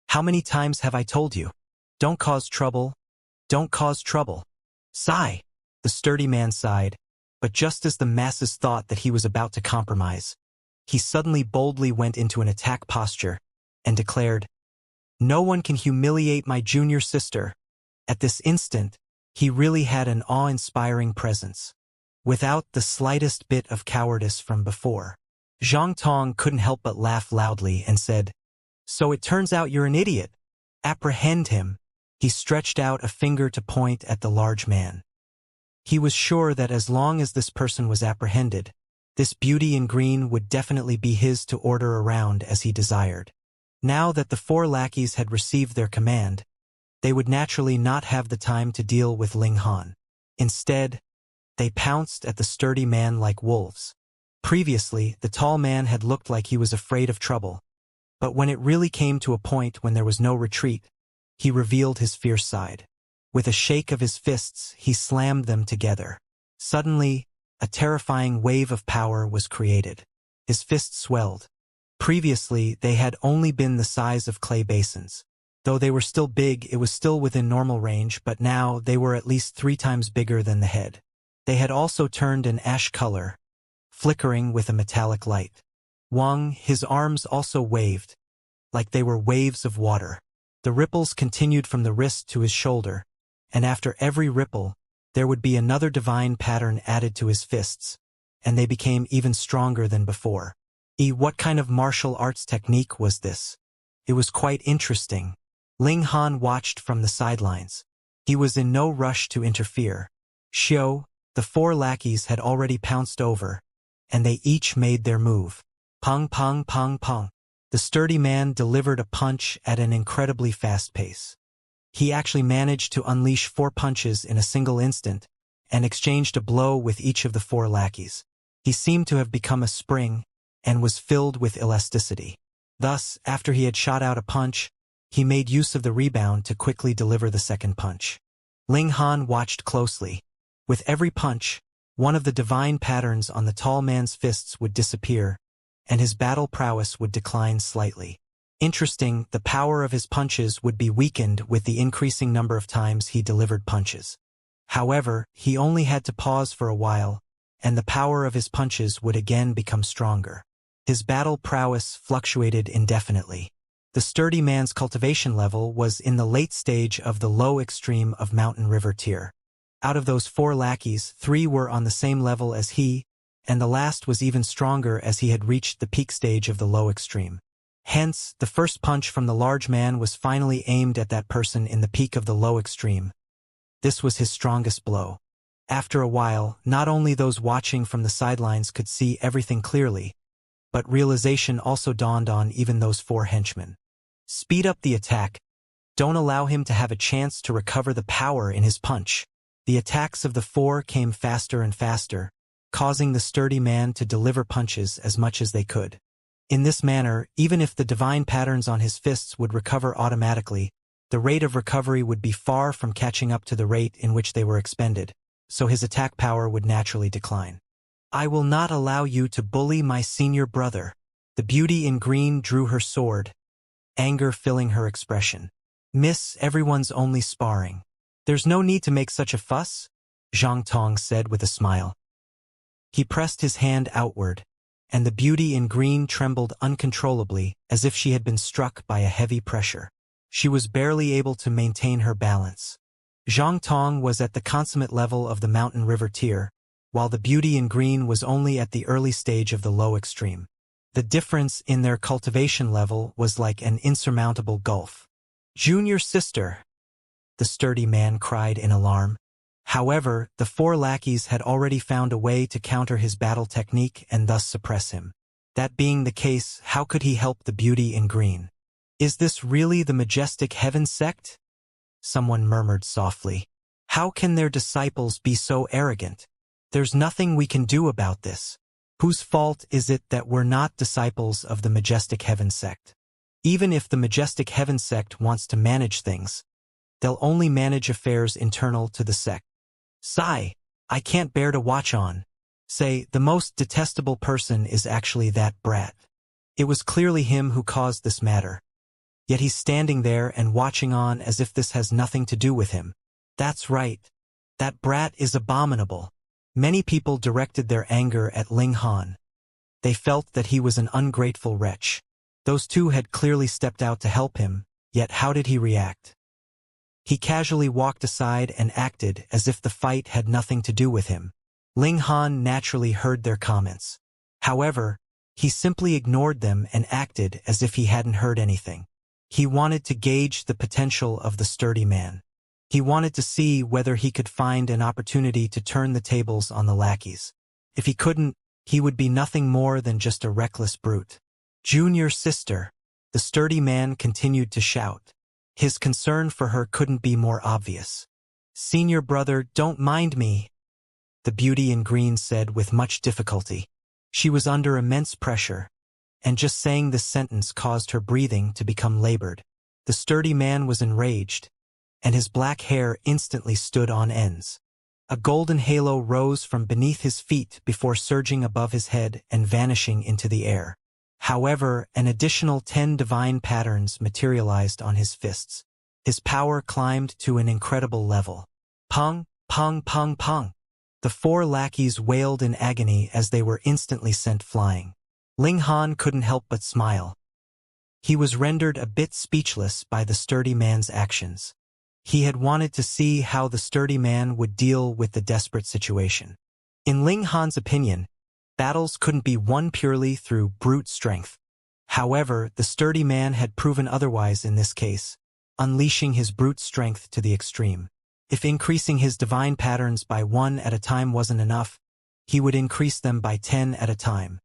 how many times have I told you? Don't cause trouble. Don't cause trouble." "Sigh," the sturdy man sighed, but just as the masses thought that he was about to compromise, he suddenly boldly went into an attack posture and declared, "No one can humiliate my junior sister." At this instant, he really had an awe-inspiring presence, without the slightest bit of cowardice from before. Zhang Tong couldn't help but laugh loudly and said, "So it turns out you're an idiot. Apprehend him." He stretched out a finger to point at the large man. He was sure that as long as this person was apprehended, this beauty in green would definitely be his to order around as he desired. Now that the 4 lackeys had received their command, they would naturally not have the time to deal with Ling Han. Instead, they pounced at the sturdy man like wolves. Previously, the tall man had looked like he was afraid of trouble, but when it really came to a point when there was no retreat, he revealed his fierce side. With a shake of his fists, he slammed them together. Suddenly, a terrifying wave of power was created. His fists swelled. Previously, they had only been the size of clay basins. Though they were still big, it was still within normal range, but now they were at least 3 times bigger than the head. They had also turned an ash color, flickering with a metallic light. Wang, his arms also waved, like they were waves of water. The ripples continued from the wrist to his shoulder, and after every ripple, there would be another divine pattern added to his fists, and they became even stronger than before. What kind of martial arts technique was this? It was quite interesting. Ling Han watched from the sidelines. He was in no rush to interfere. Xiao, the 4 lackeys had already pounced over, and they each made their move. Pong, pong, pong, pong. The sturdy man delivered a punch at an incredibly fast pace. He actually managed to unleash 4 punches in a single instant, and exchanged a blow with each of the 4 lackeys. He seemed to have become a spring, and was filled with elasticity. Thus, after he had shot out a punch, he made use of the rebound to quickly deliver the second punch. Ling Han watched closely. With every punch, one of the divine patterns on the tall man's fists would disappear, and his battle prowess would decline slightly. Interesting, the power of his punches would be weakened with the increasing number of times he delivered punches. However, he only had to pause for a while, and the power of his punches would again become stronger. His battle prowess fluctuated indefinitely. The sturdy man's cultivation level was in the late stage of the low extreme of Mountain River tier. Out of those 4 lackeys, 3 were on the same level as he, and the last was even stronger as he had reached the peak stage of the low extreme. Hence, the first punch from the large man was finally aimed at that person in the peak of the low extreme. This was his strongest blow. After a while, not only those watching from the sidelines could see everything clearly, but realization also dawned on even those 4 henchmen. Speed up the attack. Don't allow him to have a chance to recover the power in his punch. The attacks of the 4 came faster and faster, causing the sturdy man to deliver punches as much as they could. In this manner, even if the divine patterns on his fists would recover automatically, the rate of recovery would be far from catching up to the rate in which they were expended, so his attack power would naturally decline. I will not allow you to bully my senior brother. The beauty in green drew her sword, anger filling her expression. Miss, everyone's only sparring. There's no need to make such a fuss, Zhang Tong said with a smile. He pressed his hand outward, and the beauty in green trembled uncontrollably as if she had been struck by a heavy pressure. She was barely able to maintain her balance. Zhang Tong was at the consummate level of the Mountain River tier, while the beauty in green was only at the early stage of the low extreme. The difference in their cultivation level was like an insurmountable gulf. Junior sister, the sturdy man cried in alarm. However, the 4 lackeys had already found a way to counter his battle technique and thus suppress him. That being the case, how could he help the beauty in green? Is this really the majestic heaven sect? Someone murmured softly. How can their disciples be so arrogant? There's nothing we can do about this. Whose fault is it that we're not disciples of the majestic heaven sect? Even if the majestic heaven sect wants to manage things, they'll only manage affairs internal to the sect. Sigh, I can't bear to watch on. Say, the most detestable person is actually that brat. It was clearly him who caused this matter. Yet he's standing there and watching on as if this has nothing to do with him. That's right. That brat is abominable. Many people directed their anger at Ling Han. They felt that he was an ungrateful wretch. Those 2 had clearly stepped out to help him, yet how did he react? He casually walked aside and acted as if the fight had nothing to do with him. Ling Han naturally heard their comments. However, he simply ignored them and acted as if he hadn't heard anything. He wanted to gauge the potential of the sturdy man. He wanted to see whether he could find an opportunity to turn the tables on the lackeys. If he couldn't, he would be nothing more than just a reckless brute. Junior sister, the sturdy man continued to shout. His concern for her couldn't be more obvious. Senior brother, don't mind me, the beauty in green said with much difficulty. She was under immense pressure, and just saying this sentence caused her breathing to become labored. The sturdy man was enraged, and his black hair instantly stood on ends. A golden halo rose from beneath his feet before surging above his head and vanishing into the air. However, an additional 10 divine patterns materialized on his fists. His power climbed to an incredible level. Pung, pung, pung, pung. The 4 lackeys wailed in agony as they were instantly sent flying. Ling Han couldn't help but smile. He was rendered a bit speechless by the sturdy man's actions. He had wanted to see how the sturdy man would deal with the desperate situation. In Ling Han's opinion, battles couldn't be won purely through brute strength. However, the sturdy man had proven otherwise in this case, unleashing his brute strength to the extreme. If increasing his divine patterns by 1 at a time wasn't enough, he would increase them by 10 at a time.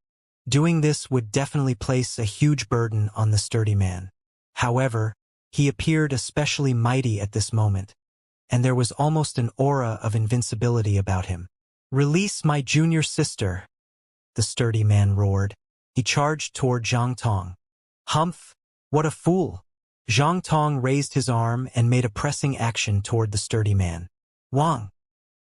Doing this would definitely place a huge burden on the sturdy man. However, he appeared especially mighty at this moment, and there was almost an aura of invincibility about him. "Release my junior sister," the sturdy man roared. He charged toward Zhang Tong. "Humph! What a fool!" Zhang Tong raised his arm and made a pressing action toward the sturdy man. Wang!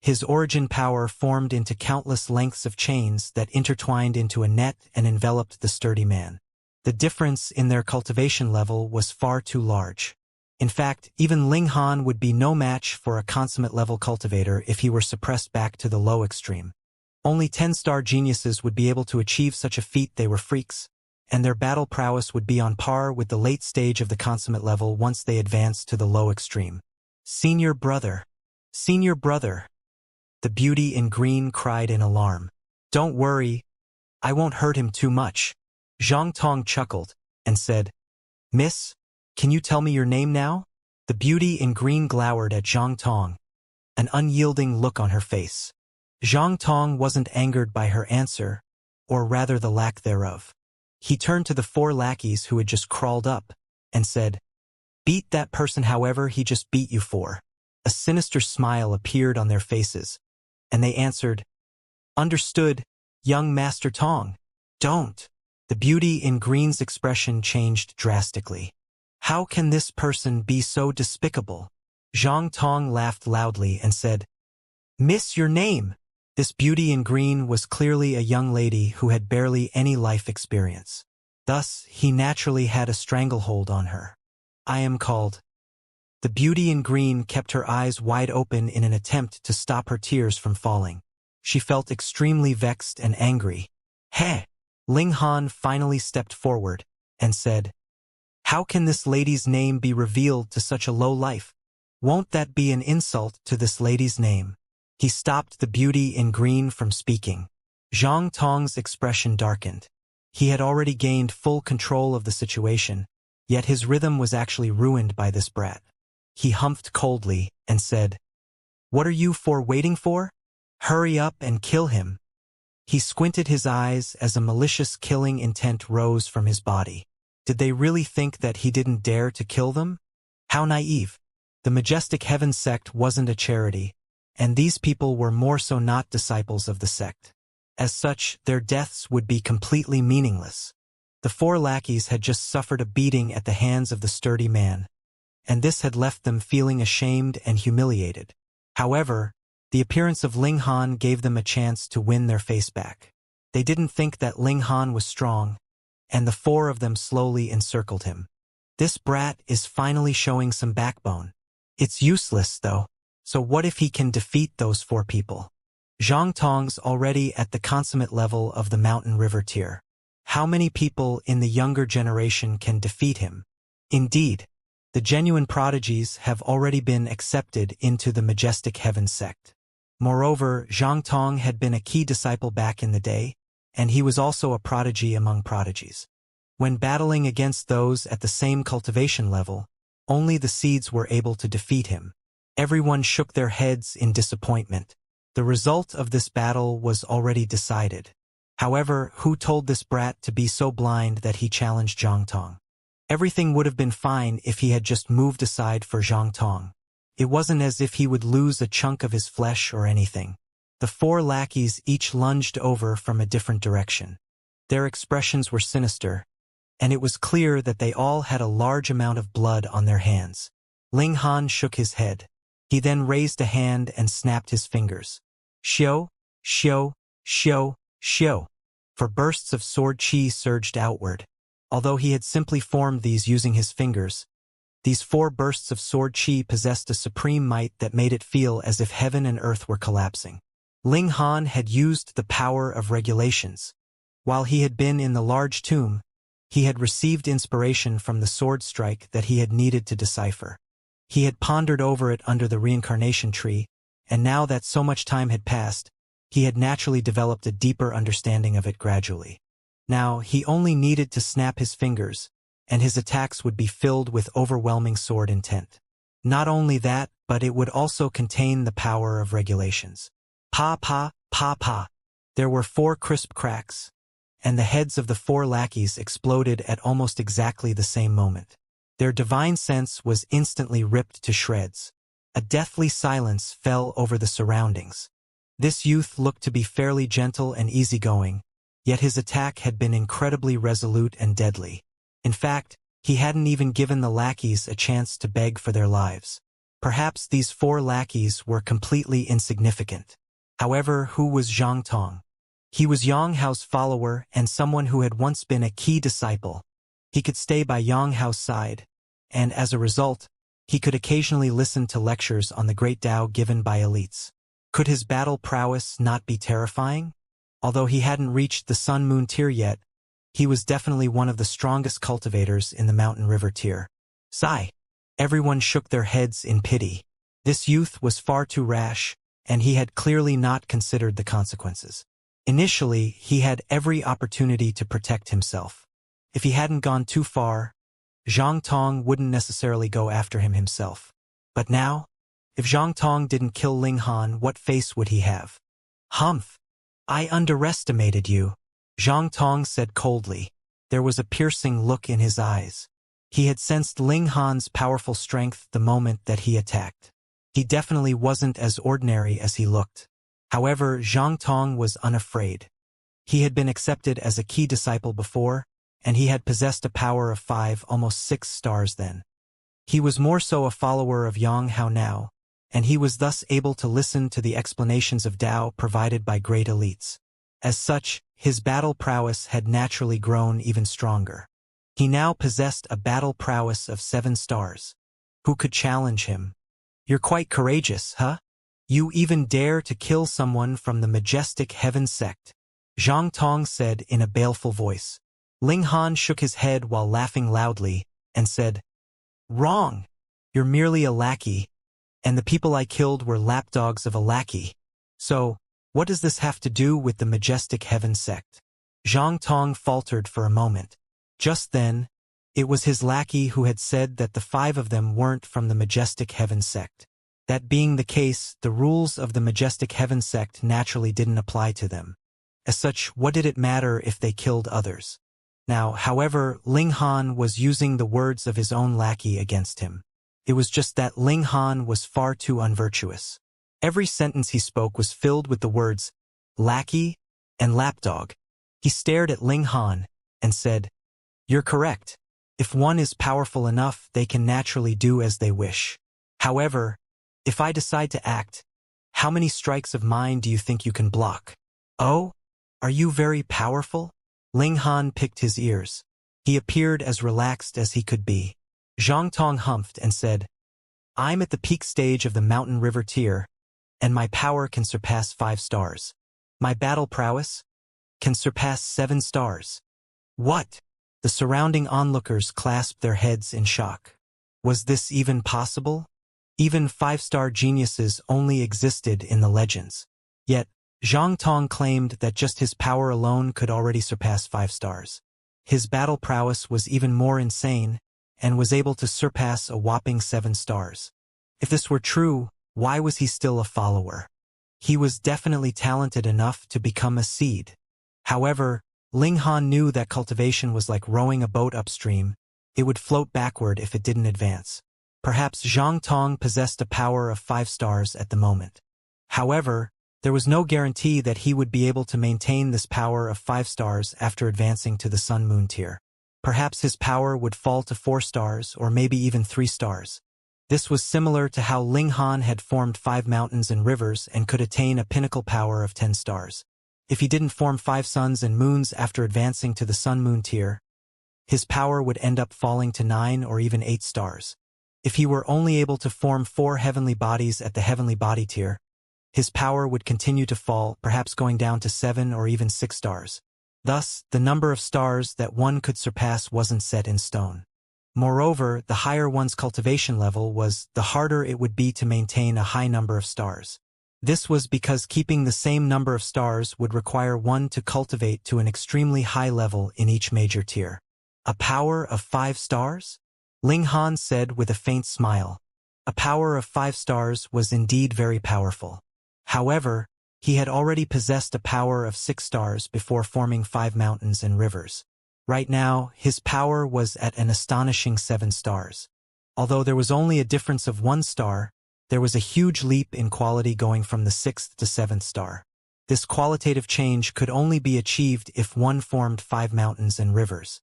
His origin power formed into countless lengths of chains that intertwined into a net and enveloped the sturdy man. The difference in their cultivation level was far too large. In fact, even Ling Han would be no match for a consummate-level cultivator if he were suppressed back to the low extreme. Only 10-star geniuses would be able to achieve such a feat. They were freaks, and their battle prowess would be on par with the late stage of the consummate level once they advanced to the low extreme. "Senior brother! Senior brother!" The beauty in green cried in alarm. "Don't worry, I won't hurt him too much." Zhang Tong chuckled and said, "Miss, can you tell me your name now?" The beauty in green glowered at Zhang Tong, an unyielding look on her face. Zhang Tong wasn't angered by her answer, or rather the lack thereof. He turned to the 4 lackeys who had just crawled up and said, "Beat that person however he just beat you for." A sinister smile appeared on their faces, and they answered, "Understood, young Master Tong." "Don't." The beauty in green's expression changed drastically. "How can this person be so despicable?" Zhang Tong laughed loudly and said, "Miss, your name." This beauty in green was clearly a young lady who had barely any life experience. Thus, he naturally had a stranglehold on her. "I am called." The beauty in green kept her eyes wide open in an attempt to stop her tears from falling. She felt extremely vexed and angry. "Heh!" Ling Han finally stepped forward and said, "How can this lady's name be revealed to such a low life? Won't that be an insult to this lady's name?" He stopped the beauty in green from speaking. Zhang Tong's expression darkened. He had already gained full control of the situation, yet his rhythm was actually ruined by this brat. He humphed coldly and said, "What are you 4 waiting for? Hurry up and kill him." He squinted his eyes as a malicious killing intent rose from his body. Did they really think that he didn't dare to kill them? How naive. The Majestic Heaven sect wasn't a charity, and these people were more so not disciples of the sect. As such, their deaths would be completely meaningless. The 4 lackeys had just suffered a beating at the hands of the sturdy man, and this had left them feeling ashamed and humiliated. However, the appearance of Ling Han gave them a chance to win their face back. They didn't think that Ling Han was strong, and the 4 of them slowly encircled him. "This brat is finally showing some backbone. It's useless, though. So what if he can defeat those 4 people?" Zhang Tong's already at the consummate level of the mountain river tier. How many people in the younger generation can defeat him? Indeed, the genuine prodigies have already been accepted into the Majestic Heaven sect. Moreover, Zhang Tong had been a key disciple back in the day, and he was also a prodigy among prodigies. When battling against those at the same cultivation level, only the seeds were able to defeat him. Everyone shook their heads in disappointment. The result of this battle was already decided. However, who told this brat to be so blind that he challenged Zhang Tong? Everything would have been fine if he had just moved aside for Zhang Tong. It wasn't as if he would lose a chunk of his flesh or anything. The 4 lackeys each lunged over from a different direction. Their expressions were sinister, and it was clear that they all had a large amount of blood on their hands. Ling Han shook his head. He then raised a hand and snapped his fingers. "Xiao, xiao, xiao, xiao." for bursts of sword chi surged outward. Although he had simply formed these using his fingers, these 4 bursts of sword chi possessed a supreme might that made it feel as if heaven and earth were collapsing. Ling Han had used the power of regulations. While he had been in the large tomb, he had received inspiration from the sword strike that he had needed to decipher. He had pondered over it under the reincarnation tree, and now that so much time had passed, he had naturally developed a deeper understanding of it gradually. Now, he only needed to snap his fingers, and his attacks would be filled with overwhelming sword intent. Not only that, but it would also contain the power of regulations. Pa pa, pa pa. There were 4 crisp cracks, and the heads of the 4 lackeys exploded at almost exactly the same moment. Their divine sense was instantly ripped to shreds. A deathly silence fell over the surroundings. This youth looked to be fairly gentle and easygoing, yet his attack had been incredibly resolute and deadly. In fact, he hadn't even given the lackeys a chance to beg for their lives. Perhaps these 4 lackeys were completely insignificant. However, who was Zhang Tong? He was Yang Hao's follower and someone who had once been a key disciple. He could stay by Yang Hao's side, and as a result, he could occasionally listen to lectures on the great Tao given by elites. Could his battle prowess not be terrifying? Although he hadn't reached the Sun-Moon tier yet, he was definitely one of the strongest cultivators in the Mountain River tier. Sigh. Everyone shook their heads in pity. This youth was far too rash, and he had clearly not considered the consequences. Initially, he had every opportunity to protect himself. If he hadn't gone too far, Zhang Tong wouldn't necessarily go after him himself. But now, if Zhang Tong didn't kill Ling Han, what face would he have? Humph! I underestimated you, Zhang Tong said coldly. There was a piercing look in his eyes. He had sensed Ling Han's powerful strength the moment that he attacked. He definitely wasn't as ordinary as he looked. However, Zhang Tong was unafraid. He had been accepted as a key disciple before, and he had possessed a power of 5, almost 6 stars then. He was more so a follower of Yang Hao now, and he was thus able to listen to the explanations of Tao provided by great elites. As such, his battle prowess had naturally grown even stronger. He now possessed a battle prowess of 7 stars. Who could challenge him? You're quite courageous, huh? You even dare to kill someone from the majestic heaven sect, Zhang Tong said in a baleful voice. Ling Han shook his head while laughing loudly, and said, Wrong! You're merely a lackey, and the people I killed were lapdogs of a lackey. So, what does this have to do with the majestic heaven sect? Zhang Tong faltered for a moment. Just then, it was his lackey who had said that the 5 of them weren't from the majestic heaven sect. That being the case, the rules of the majestic heaven sect naturally didn't apply to them. As such, what did it matter if they killed others? Now, however, Ling Han was using the words of his own lackey against him. It was just that Ling Han was far too unvirtuous. Every sentence he spoke was filled with the words, lackey and lapdog. He stared at Ling Han and said, You're correct. If one is powerful enough, they can naturally do as they wish. However, if I decide to act, how many strikes of mine do you think you can block? Oh? Are you very powerful? Ling Han picked his ears. He appeared as relaxed as he could be. Zhang Tong humphed and said, I'm at the peak stage of the Mountain River tier, and my power can surpass 5 stars. My battle prowess can surpass 7 stars. What? The surrounding onlookers clasped their heads in shock. Was this even possible? Even 5-star geniuses only existed in the legends. Yet, Zhang Tong claimed that just his power alone could already surpass 5 stars. His battle prowess was even more insane, and was able to surpass a whopping 7 stars. If this were true, why was he still a follower? He was definitely talented enough to become a seed. However, Ling Han knew that cultivation was like rowing a boat upstream. It would float backward if it didn't advance. Perhaps Zhang Tong possessed a power of 5 stars at the moment. However, there was no guarantee that he would be able to maintain this power of 5 stars after advancing to the Sun-Moon tier. Perhaps his power would fall to 4 stars or maybe even 3 stars. This was similar to how Ling Han had formed 5 mountains and rivers and could attain a pinnacle power of 10 stars. If he didn't form 5 suns and moons after advancing to the sun-moon tier, his power would end up falling to 9 or even 8 stars. If he were only able to form 4 heavenly bodies at the heavenly body tier, his power would continue to fall, perhaps going down to 7 or even 6 stars. Thus, the number of stars that one could surpass wasn't set in stone. Moreover, the higher one's cultivation level was, the harder it would be to maintain a high number of stars. This was because keeping the same number of stars would require one to cultivate to an extremely high level in each major tier. A power of 5 stars? Ling Han said with a faint smile. A power of 5 stars was indeed very powerful. However, he had already possessed a power of 6 stars before forming 5 mountains and rivers. Right now, his power was at an astonishing 7 stars. Although there was only a difference of 1 star, there was a huge leap in quality going from the 6th to 7th star. This qualitative change could only be achieved if one formed 5 mountains and rivers.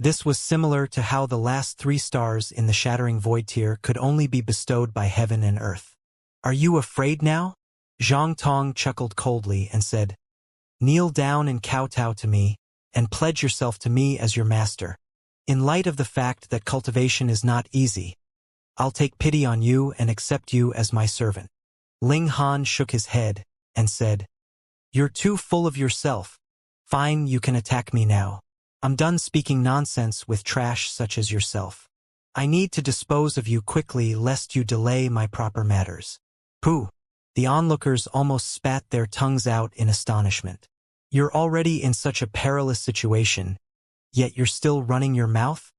This was similar to how the last 3 stars in the Shattering Void tier could only be bestowed by heaven and earth. Are you afraid now? Zhang Tong chuckled coldly and said, Kneel down and kowtow to me, and pledge yourself to me as your master. In light of the fact that cultivation is not easy, I'll take pity on you and accept you as my servant. Ling Han shook his head and said, You're too full of yourself. Fine, you can attack me now. I'm done speaking nonsense with trash such as yourself. I need to dispose of you quickly lest you delay my proper matters. Pooh! The onlookers almost spat their tongues out in astonishment. You're already in such a perilous situation, yet you're still running your mouth?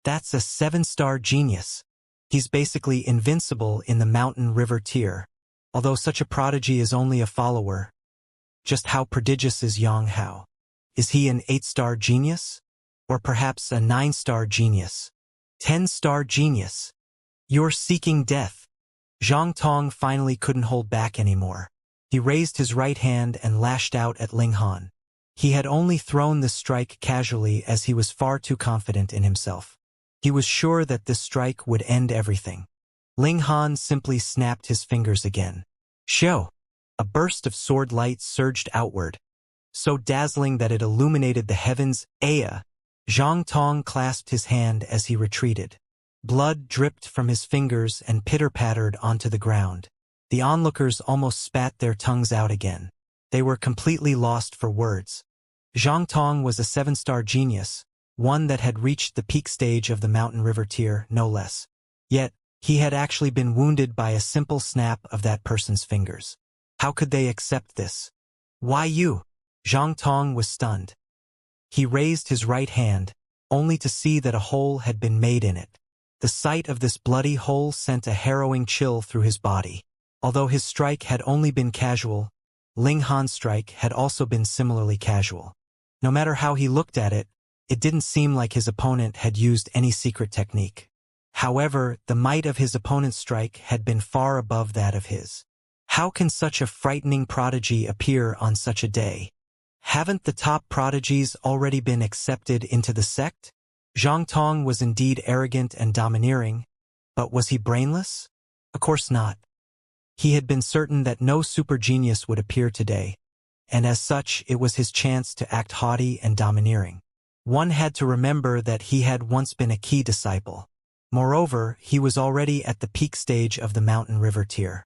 That's a 7-star genius. He's basically invincible in the mountain river tier, although such a prodigy is only a follower. Just how prodigious is Yang Hao? Is he an 8-star genius? Or perhaps a 9-star genius? 10-star genius? You're seeking death. Zhang Tong finally couldn't hold back anymore. He raised his right hand and lashed out at Ling Han. He had only thrown this strike casually as he was far too confident in himself. He was sure that this strike would end everything. Ling Han simply snapped his fingers again. Show! A burst of sword light surged outward, so dazzling that it illuminated the heavens. Aya! Zhang Tong clasped his hand as he retreated. Blood dripped from his fingers and pitter-pattered onto the ground. The onlookers almost spat their tongues out again. They were completely lost for words. Zhang Tong was a 7-star genius, one that had reached the peak stage of the mountain river tier, no less. Yet, he had actually been wounded by a simple snap of that person's fingers. How could they accept this? Why you? Zhang Tong was stunned. He raised his right hand, only to see that a hole had been made in it. The sight of this bloody hole sent a harrowing chill through his body. Although his strike had only been casual, Ling Han's strike had also been similarly casual. No matter how he looked at it, it didn't seem like his opponent had used any secret technique. However, the might of his opponent's strike had been far above that of his. How can such a frightening prodigy appear on such a day? Haven't the top prodigies already been accepted into the sect? Zhang Tong was indeed arrogant and domineering, but was he brainless? Of course not. He had been certain that no super genius would appear today, and as such it was his chance to act haughty and domineering. One had to remember that he had once been a key disciple. Moreover, he was already at the peak stage of the mountain river tier.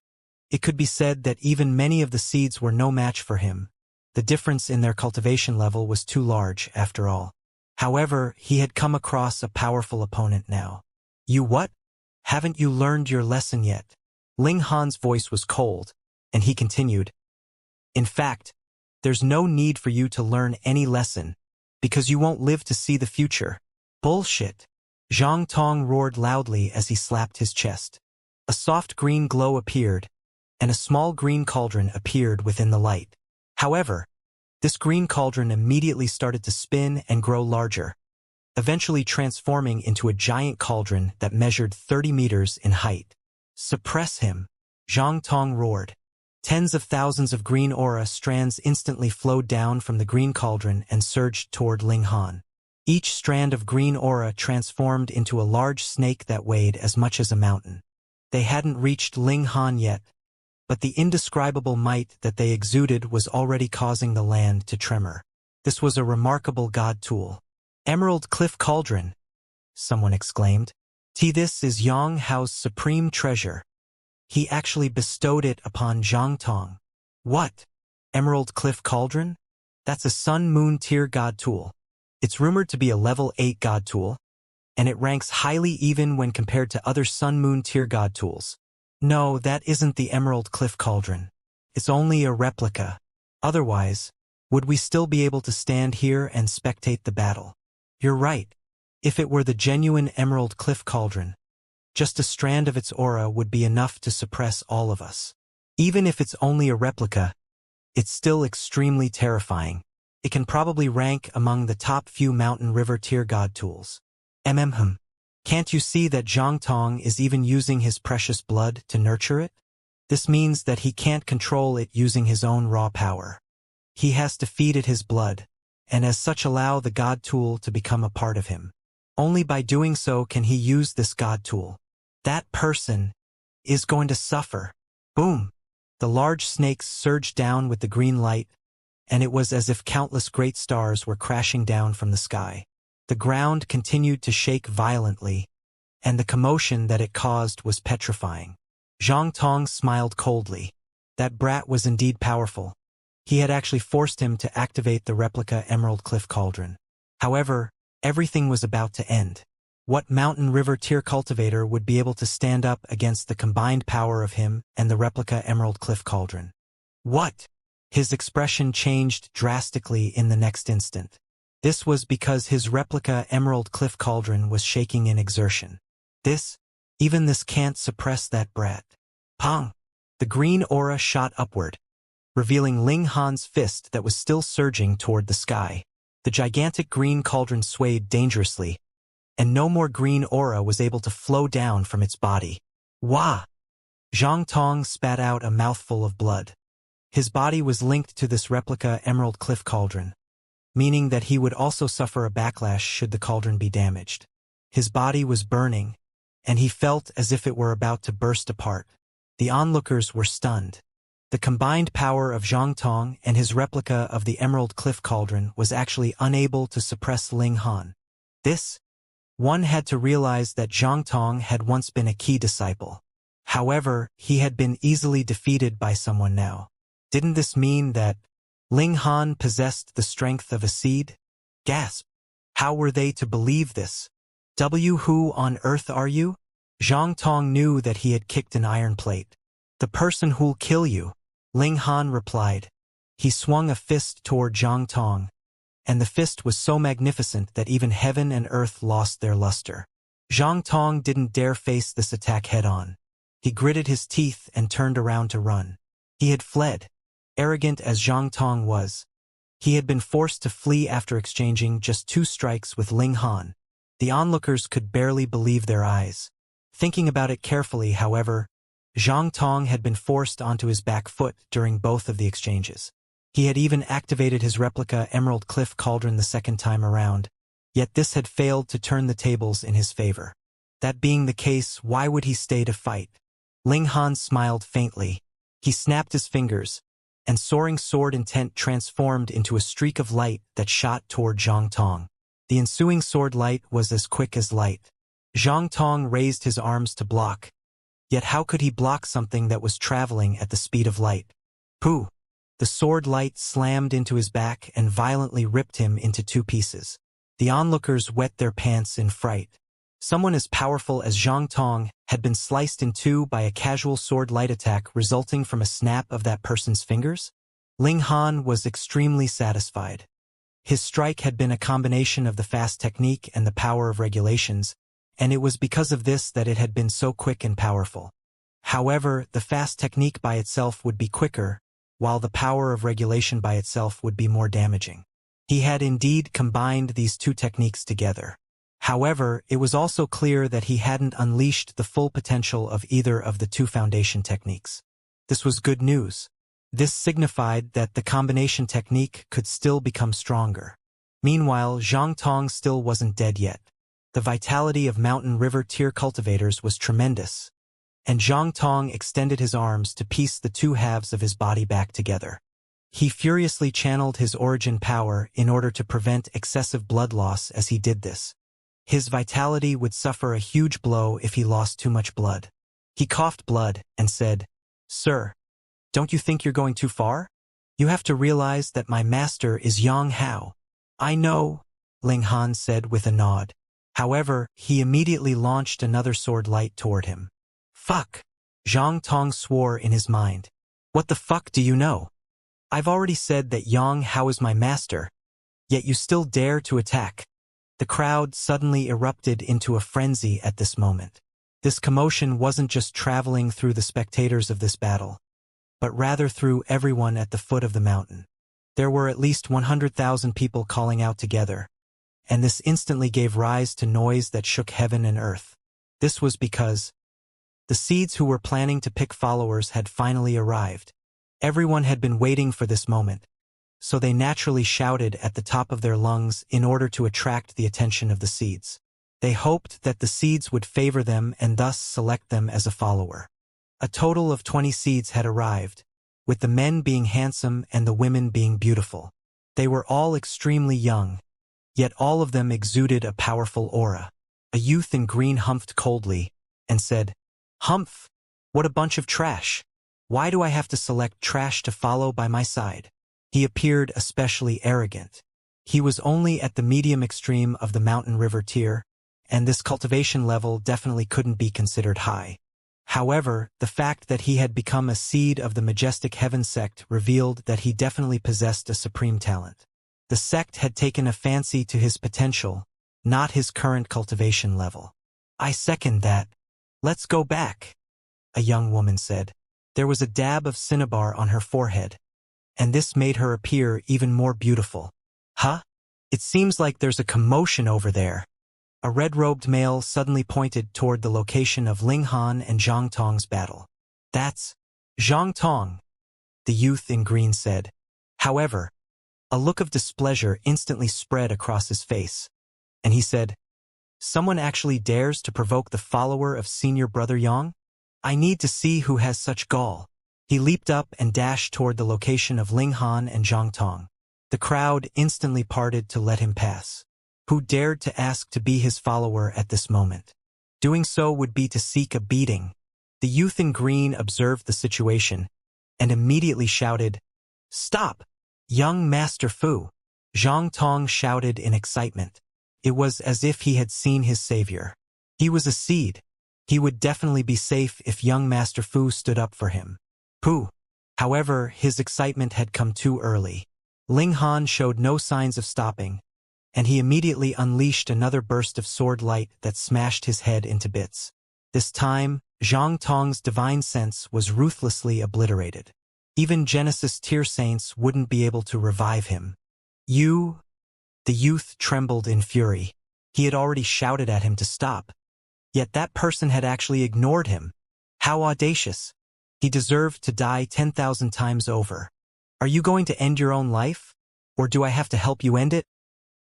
It could be said that even many of the seeds were no match for him. The difference in their cultivation level was too large, after all. However, he had come across a powerful opponent now. You what? Haven't you learned your lesson yet? Ling Han's voice was cold, and he continued. In fact, there's no need for you to learn any lesson, because you won't live to see the future. Bullshit! Zhang Tong roared loudly as he slapped his chest. A soft green glow appeared, and a small green cauldron appeared within the light. However, this green cauldron immediately started to spin and grow larger, eventually transforming into a giant cauldron that measured 30 meters in height. Suppress him! Zhang Tong roared. Tens of thousands of green aura strands instantly flowed down from the green cauldron and surged toward Ling Han. Each strand of green aura transformed into a large snake that weighed as much as a mountain. They hadn't reached Ling Han yet, but the indescribable might that they exuded was already causing the land to tremor. This was a remarkable god tool. "Emerald Cliff Cauldron," someone exclaimed. This is Yang Hao's supreme treasure. He actually bestowed it upon Zhang Tong." "What? Emerald Cliff Cauldron? That's a Sun-Moon tier god tool. It's rumored to be a level 8 god tool, and it ranks highly even when compared to other Sun-Moon tier god tools." "No, that isn't the Emerald Cliff Cauldron. It's only a replica. Otherwise, would we still be able to stand here and spectate the battle?" "You're right. If it were the genuine Emerald Cliff Cauldron, just a strand of its aura would be enough to suppress all of us. Even if it's only a replica, it's still extremely terrifying. It can probably rank among the top few mountain river tier god tools." Can't you see that Zhang Tong is even using his precious blood to nurture it? This means that he can't control it using his own raw power. He has to feed it his blood, and as such allow the god tool to become a part of him. Only by doing so can he use this god tool. That person is going to suffer. Boom! The large snakes surged down with the green light, and it was as if countless great stars were crashing down from the sky. The ground continued to shake violently, and the commotion that it caused was petrifying. Zhang Tong smiled coldly. That brat was indeed powerful. He had actually forced him to activate the replica Emerald Cliff Cauldron. However, everything was about to end. What mountain river tier cultivator would be able to stand up against the combined power of him and the replica Emerald Cliff Cauldron? "What?" His expression changed drastically in the next instant. This was because his replica Emerald Cliff Cauldron was shaking in exertion. Even this can't suppress that brat. Pong! The green aura shot upward, revealing Ling Han's fist that was still surging toward the sky. The gigantic green cauldron swayed dangerously, and no more green aura was able to flow down from its body. Wah! Zhang Tong spat out a mouthful of blood. His body was linked to this replica Emerald Cliff Cauldron, meaning that he would also suffer a backlash should the cauldron be damaged. His body was burning, and he felt as if it were about to burst apart. The onlookers were stunned. The combined power of Zhang Tong and his replica of the Emerald Cliff Cauldron was actually unable to suppress Ling Han. One had to realize that Zhang Tong had once been a key disciple. However, he had been easily defeated by someone now. Didn't this mean that Ling Han possessed the strength of a seed? Gasp! How were they to believe this? Who on earth are you? Zhang Tong knew that he had kicked an iron plate. "The person who'll kill you," Ling Han replied. He swung a fist toward Zhang Tong, and the fist was so magnificent that even heaven and earth lost their luster. Zhang Tong didn't dare face this attack head-on. He gritted his teeth and turned around to run. He had fled. Arrogant as Zhang Tong was, he had been forced to flee after exchanging just 2 strikes with Ling Han. The onlookers could barely believe their eyes. Thinking about it carefully, however, Zhang Tong had been forced onto his back foot during both of the exchanges. He had even activated his replica Emerald Cliff Cauldron the second time around, yet this had failed to turn the tables in his favor. That being the case, why would he stay to fight? Ling Han smiled faintly. He snapped his fingers, and soaring sword intent transformed into a streak of light that shot toward Zhang Tong. The ensuing sword light was as quick as light. Zhang Tong raised his arms to block. Yet how could he block something that was traveling at the speed of light? Pooh! The sword light slammed into his back and violently ripped him into 2 pieces. The onlookers wet their pants in fright. Someone as powerful as Zhang Tong had been sliced in 2 by a casual sword light attack resulting from a snap of that person's fingers? Ling Han was extremely satisfied. His strike had been a combination of the fast technique and the power of regulations, and it was because of this that it had been so quick and powerful. However, the fast technique by itself would be quicker, while the power of regulation by itself would be more damaging. He had indeed combined these 2 techniques together. However, it was also clear that he hadn't unleashed the full potential of either of the 2 foundation techniques. This was good news. This signified that the combination technique could still become stronger. Meanwhile, Zhang Tong still wasn't dead yet. The vitality of mountain river tier cultivators was tremendous, and Zhang Tong extended his arms to piece the two halves of his body back together. He furiously channeled his origin power in order to prevent excessive blood loss as he did this. His vitality would suffer a huge blow if he lost too much blood. He coughed blood and said, "Sir, don't you think you're going too far? You have to realize that my master is Yang Hao." "I know," Ling Han said with a nod. However, he immediately launched another sword light toward him. "Fuck!" Zhang Tong swore in his mind. "What the fuck do you know? I've already said that Yang Hao is my master, yet you still dare to attack." The crowd suddenly erupted into a frenzy at this moment. This commotion wasn't just traveling through the spectators of this battle, but rather through everyone at the foot of the mountain. There were at least 100,000 people calling out together, and this instantly gave rise to noise that shook heaven and earth. This was because the seeds who were planning to pick followers had finally arrived. Everyone had been waiting for this moment, so they naturally shouted at the top of their lungs in order to attract the attention of the seeds. They hoped that the seeds would favor them and thus select them as a follower. A total of 20 seeds had arrived, with the men being handsome and the women being beautiful. They were all extremely young, yet all of them exuded a powerful aura. A youth in green humphed coldly and said, "Humph! What a bunch of trash! Why do I have to select trash to follow by my side?" He appeared especially arrogant. He was only at the medium extreme of the mountain river tier, and this cultivation level definitely couldn't be considered high. However, the fact that he had become a seed of the Majestic Heaven sect revealed that he definitely possessed a supreme talent. The sect had taken a fancy to his potential, not his current cultivation level. "I second that. Let's go back," a young woman said. There was a dab of cinnabar on her forehead, and this made her appear even more beautiful. "Huh? It seems like there's a commotion over there." A red-robed male suddenly pointed toward the location of Ling Han and Zhang Tong's battle. "That's Zhang Tong," the youth in green said. However, a look of displeasure instantly spread across his face, and he said, "Someone actually dares to provoke the follower of Senior Brother Yang? I need to see who has such gall." He leaped up and dashed toward the location of Ling Han and Zhang Tong. The crowd instantly parted to let him pass. Who dared to ask to be his follower at this moment? Doing so would be to seek a beating. The youth in green observed the situation and immediately shouted, "Stop! Young Master Fu!" Zhang Tong shouted in excitement. It was as if he had seen his savior. He was a seed. He would definitely be safe if young Master Fu stood up for him. Fu! However, his excitement had come too early. Ling Han showed no signs of stopping, and he immediately unleashed another burst of sword light that smashed his head into bits. This time, Zhang Tong's divine sense was ruthlessly obliterated. Even Genesis tier saints wouldn't be able to revive him. "You?" The youth trembled in fury. He had already shouted at him to stop, yet that person had actually ignored him. How audacious! He deserved to die 10,000 times over. "Are you going to end your own life? Or do I have to help you end it?"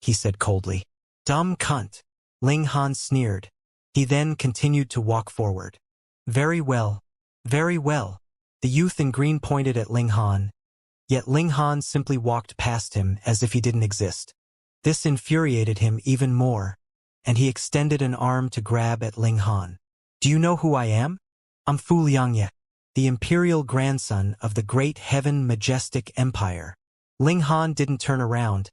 he said coldly. "Dumb cunt," Ling Han sneered. He then continued to walk forward. Very well. Very well." The youth in green pointed at Ling Han, yet Ling Han simply walked past him as if he didn't exist. This infuriated him even more, and he extended an arm to grab at Ling Han. "Do you know who I am? I'm Fu Xianxia, the imperial grandson of the great heaven majestic empire." Ling Han didn't turn around,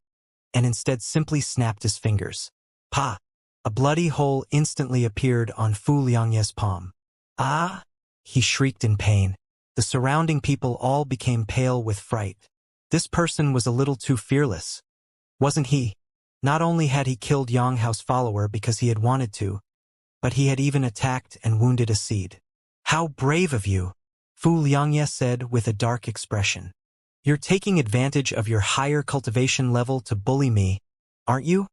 and instead simply snapped his fingers. Pa! A bloody hole instantly appeared on Fu Liangye's palm. "Ah!" he shrieked in pain. The surrounding people all became pale with fright. This person was a little too fearless, wasn't he? Not only had he killed Yang Hao's follower because he had wanted to, but he had even attacked and wounded a seed. "How brave of you," Fu Liangye said with a dark expression. "You're taking advantage of your higher cultivation level to bully me, aren't you?"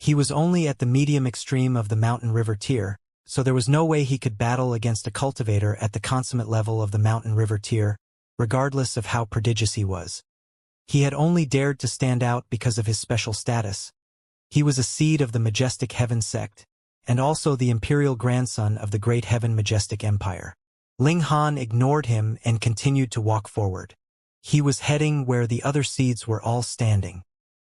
He was only at the medium extreme of the mountain river tier, so there was no way he could battle against a cultivator at the consummate level of the mountain river tier, regardless of how prodigious he was. He had only dared to stand out because of his special status. He was a seed of the Majestic Heaven sect, and also the imperial grandson of the great heaven majestic empire. Ling Han ignored him and continued to walk forward. He was heading where the other seeds were all standing.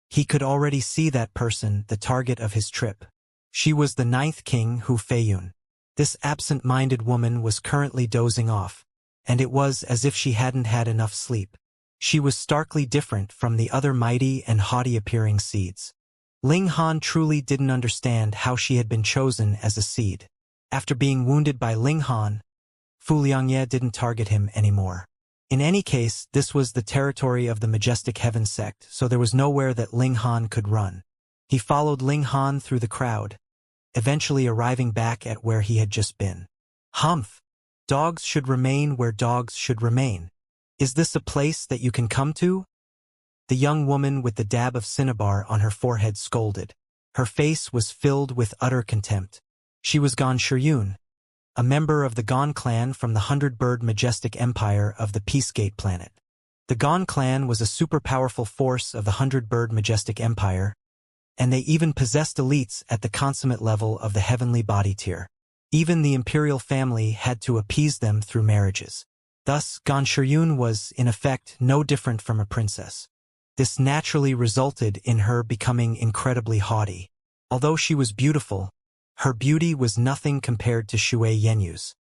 He could already see that person, the target of his trip. She was the ninth king, Hu Feiyun. This absent-minded woman was currently dozing off, and it was as if she hadn't had enough sleep. She was starkly different from the other mighty and haughty-appearing seeds. Ling Han truly didn't understand how she had been chosen as a seed. After being wounded by Ling Han, Fu Liangye didn't target him anymore. In any case, this was the territory of the Majestic Heaven sect, so there was nowhere that Ling Han could run. He followed Ling Han through the crowd, eventually arriving back at where he had just been. Humph! Dogs should remain where dogs should remain. Is this a place that you can come to? The young woman with the dab of cinnabar on her forehead scolded. Her face was filled with utter contempt. She was Gan Shiyun, a member of the Gan clan from the 100-bird majestic empire of the Peacegate planet. The Gan clan was a super-powerful force of the 100-bird majestic empire, and they even possessed elites at the consummate level of the heavenly body tier. Even the imperial family had to appease them through marriages. Thus, Gan Shiyun was, in effect, no different from a princess. This naturally resulted in her becoming incredibly haughty. Although she was beautiful, her beauty was nothing compared to Shui Yenyu's.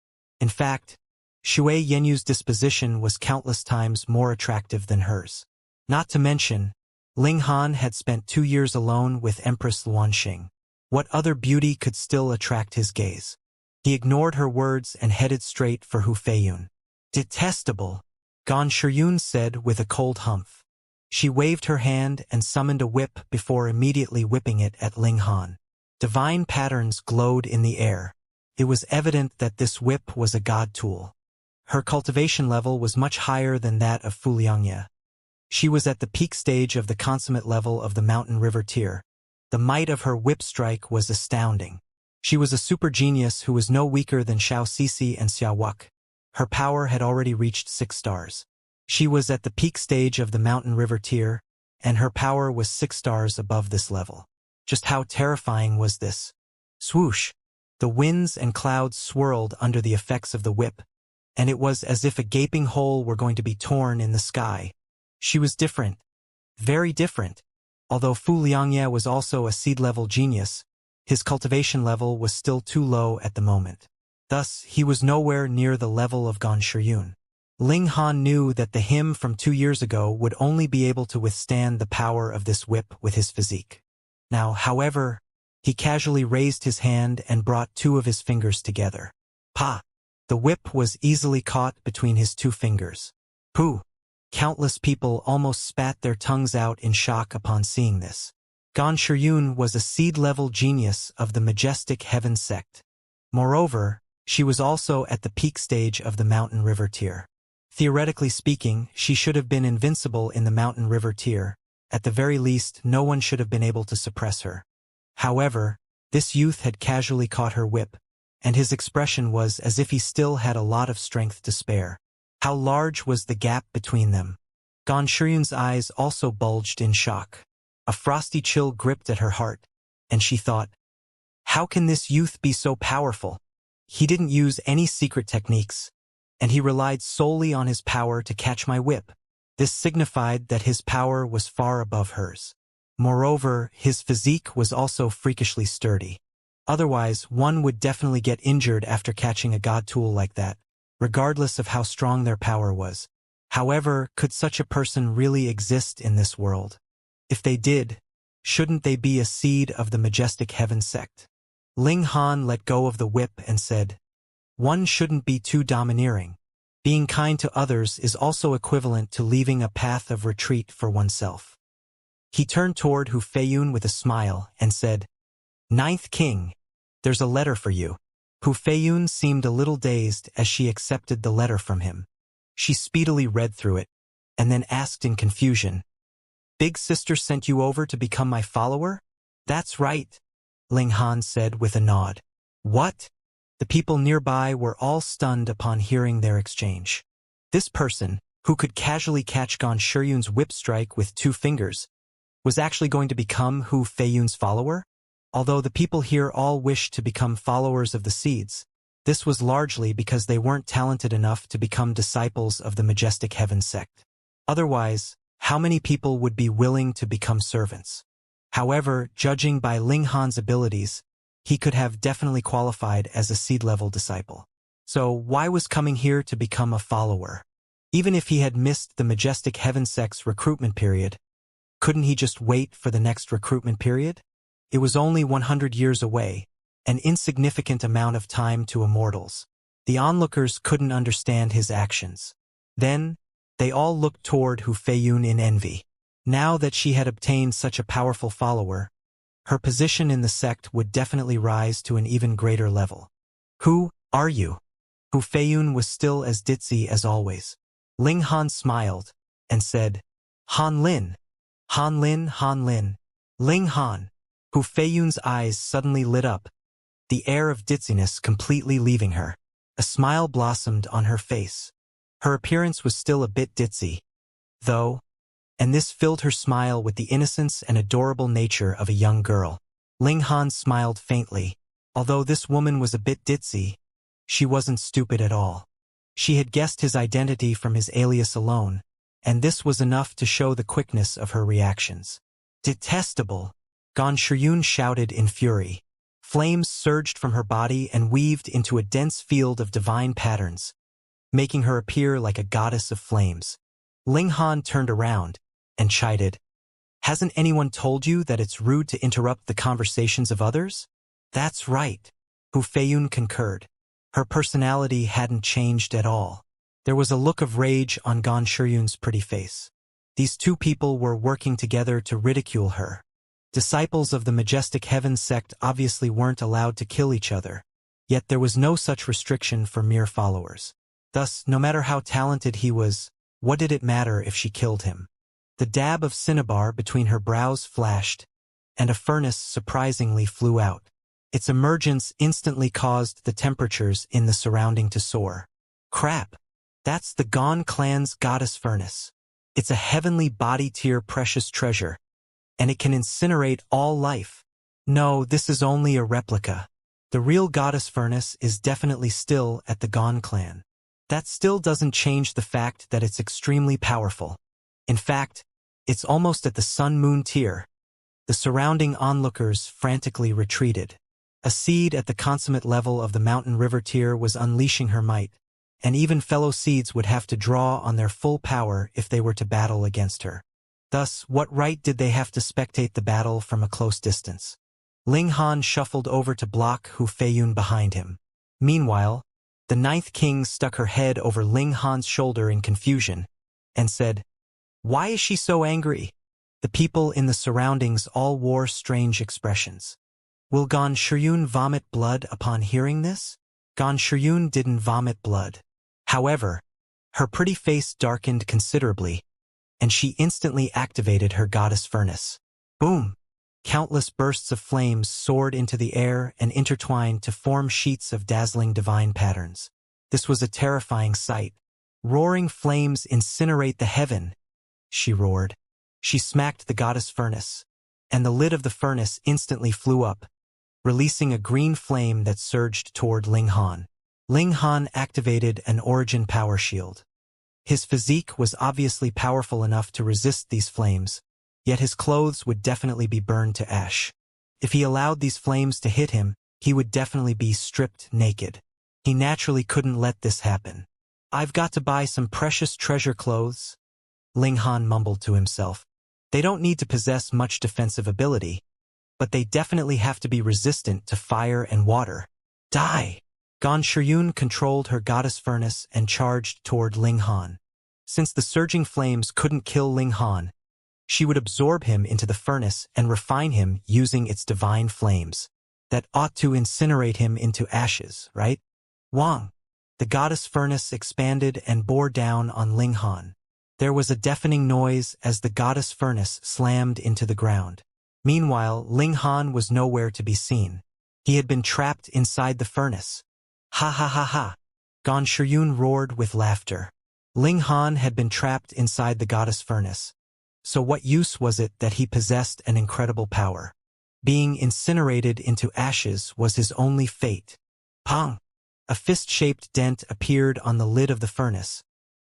In fact, Shui Yenyu's disposition was countless times more attractive than hers. Not to mention, Ling Han had spent 2 years alone with Empress Luanxing. What other beauty could still attract his gaze? He ignored her words and headed straight for Hu Feiyun. Detestable, Gan Shiyun said with a cold humph. She waved her hand and summoned a whip before immediately whipping it at Ling Han. Divine patterns glowed in the air. It was evident that this whip was a god tool. Her cultivation level was much higher than that of Fu Liangye. She was at the peak stage of the consummate level of the mountain river tier. The might of her whip strike was astounding. She was a super genius who was no weaker than Xiao Sisi and Xia Wuk. Her power had already reached 6 stars. She was at the peak stage of the mountain river tier, and her power was 6 stars above this level. Just how terrifying was this? Swoosh! The winds and clouds swirled under the effects of the whip, and it was as if a gaping hole were going to be torn in the sky. She was different. Very different. Although Fu Liangye was also a seed-level genius, his cultivation level was still too low at the moment. Thus, he was nowhere near the level of Gan Shiyun. Ling Han knew that the him from 2 years ago would only be able to withstand the power of this whip with his physique. Now, however, he casually raised his hand and brought 2 of his fingers together. Pa! The whip was easily caught between his 2 fingers. Pooh! Countless people almost spat their tongues out in shock upon seeing this. Gan Shiyun was a seed-level genius of the majestic heaven sect. Moreover, she was also at the peak stage of the mountain river tier. Theoretically speaking, she should have been invincible in the mountain river tier. At the very least, no one should have been able to suppress her. However, this youth had casually caught her whip, and his expression was as if he still had a lot of strength to spare. How large was the gap between them? Gan Shiyun's eyes also bulged in shock. A frosty chill gripped at her heart, and she thought, how can this youth be so powerful? He didn't use any secret techniques, and he relied solely on his power to catch my whip. This signified that his power was far above hers. Moreover, his physique was also freakishly sturdy. Otherwise, one would definitely get injured after catching a god tool like that, regardless of how strong their power was. However, could such a person really exist in this world? If they did, shouldn't they be a seed of the majestic heaven sect? Ling Han let go of the whip and said, one shouldn't be too domineering. Being kind to others is also equivalent to leaving a path of retreat for oneself. He turned toward Hu Feiyun with a smile and said, Ninth King, there's a letter for you. Hu Feiyun seemed a little dazed as she accepted the letter from him. She speedily read through it, and then asked in confusion, Big Sister sent you over to become my follower? That's right, Ling Han said with a nod. What? The people nearby were all stunned upon hearing their exchange. This person, who could casually catch Gan Shiyun's whip strike with 2 fingers, was actually going to become Hu Feiyun's follower? Although the people here all wished to become followers of the seeds, This was largely because they weren't talented enough to become disciples of the Majestic Heaven sect. Otherwise, how many people would be willing to become servants? However, judging by Ling Han's abilities, he could have definitely qualified as a seed-level disciple. So why was coming here to become a follower? Even if he had missed the Majestic Heaven sect's recruitment period, couldn't he just wait for the next recruitment period? It was only 100 years away, an insignificant amount of time to immortals. The onlookers couldn't understand his actions. Then, they all looked toward Hu Feiyun in envy. Now that she had obtained such a powerful follower, her position in the sect would definitely rise to an even greater level. Who are you? Hu Feiyun was still as ditzy as always. Ling Han smiled and said, Han Lin. Han Lin, Han Lin. Ling Han. Hu Feiyun's eyes suddenly lit up, the air of ditziness completely leaving her. A smile blossomed on her face. Her appearance was still a bit ditzy, though, and this filled her smile with the innocence and adorable nature of a young girl. Ling Han smiled faintly. Although this woman was a bit ditzy, she wasn't stupid at all. She had guessed his identity from his alias alone, and this was enough to show the quickness of her reactions. Detestable! Gan Shiyun shouted in fury. Flames surged from her body and weaved into a dense field of divine patterns, making her appear like a goddess of flames. Ling Han turned around and chided, "Hasn't anyone told you that it's rude to interrupt the conversations of others?" "That's right," Hu Feiyun concurred. Her personality hadn't changed at all. There was a look of rage on Gan Shiyun's pretty face. These two people were working together to ridicule her. Disciples of the Majestic Heaven sect obviously weren't allowed to kill each other, yet there was no such restriction for mere followers. Thus, no matter how talented he was, what did it matter if she killed him? The dab of cinnabar between her brows flashed, and a furnace surprisingly flew out. Its emergence instantly caused the temperatures in the surrounding to soar. Crap! That's the Gon clan's goddess furnace. It's a heavenly body-tier precious treasure, and it can incinerate all life. No, this is only a replica. The real goddess furnace is definitely still at the Gon clan. That still doesn't change the fact that it's extremely powerful. In fact, it's almost at the sun-moon tier. The surrounding onlookers frantically retreated. A seed at the consummate level of the mountain river tier was unleashing her might, and even fellow seeds would have to draw on their full power if they were to battle against her. Thus, what right did they have to spectate the battle from a close distance? Ling Han shuffled over to block Hu Feiyun behind him. Meanwhile, the Ninth King stuck her head over Ling Han's shoulder in confusion and said, "Why is she so angry?" The people in the surroundings all wore strange expressions. Will Gan Shiyun vomit blood upon hearing this? Gan Shiyun didn't vomit blood. However, her pretty face darkened considerably, and she instantly activated her goddess furnace. Boom! Countless bursts of flames soared into the air and intertwined to form sheets of dazzling divine patterns. This was a terrifying sight. Roaring flames incinerate the heaven, she roared. She smacked the goddess furnace, and the lid of the furnace instantly flew up, releasing a green flame that surged toward Ling Han. Ling Han activated an origin power shield. His physique was obviously powerful enough to resist these flames, yet his clothes would definitely be burned to ash. If he allowed these flames to hit him, he would definitely be stripped naked. He naturally couldn't let this happen. "I've got to buy some precious treasure clothes," Ling Han mumbled to himself. They don't need to possess much defensive ability, but they definitely have to be resistant to fire and water. Die! Gan Shiyun controlled her goddess furnace and charged toward Ling Han. Since the surging flames couldn't kill Ling Han, she would absorb him into the furnace and refine him using its divine flames. That ought to incinerate him into ashes, right? Wang! The goddess furnace expanded and bore down on Ling Han. There was a deafening noise as the goddess furnace slammed into the ground. Meanwhile, Ling Han was nowhere to be seen. He had been trapped inside the furnace. Ha ha ha ha! Gan Shiyun roared with laughter. Ling Han had been trapped inside the goddess furnace. So what use was it that he possessed an incredible power? Being incinerated into ashes was his only fate. Pong! A fist-shaped dent appeared on the lid of the furnace,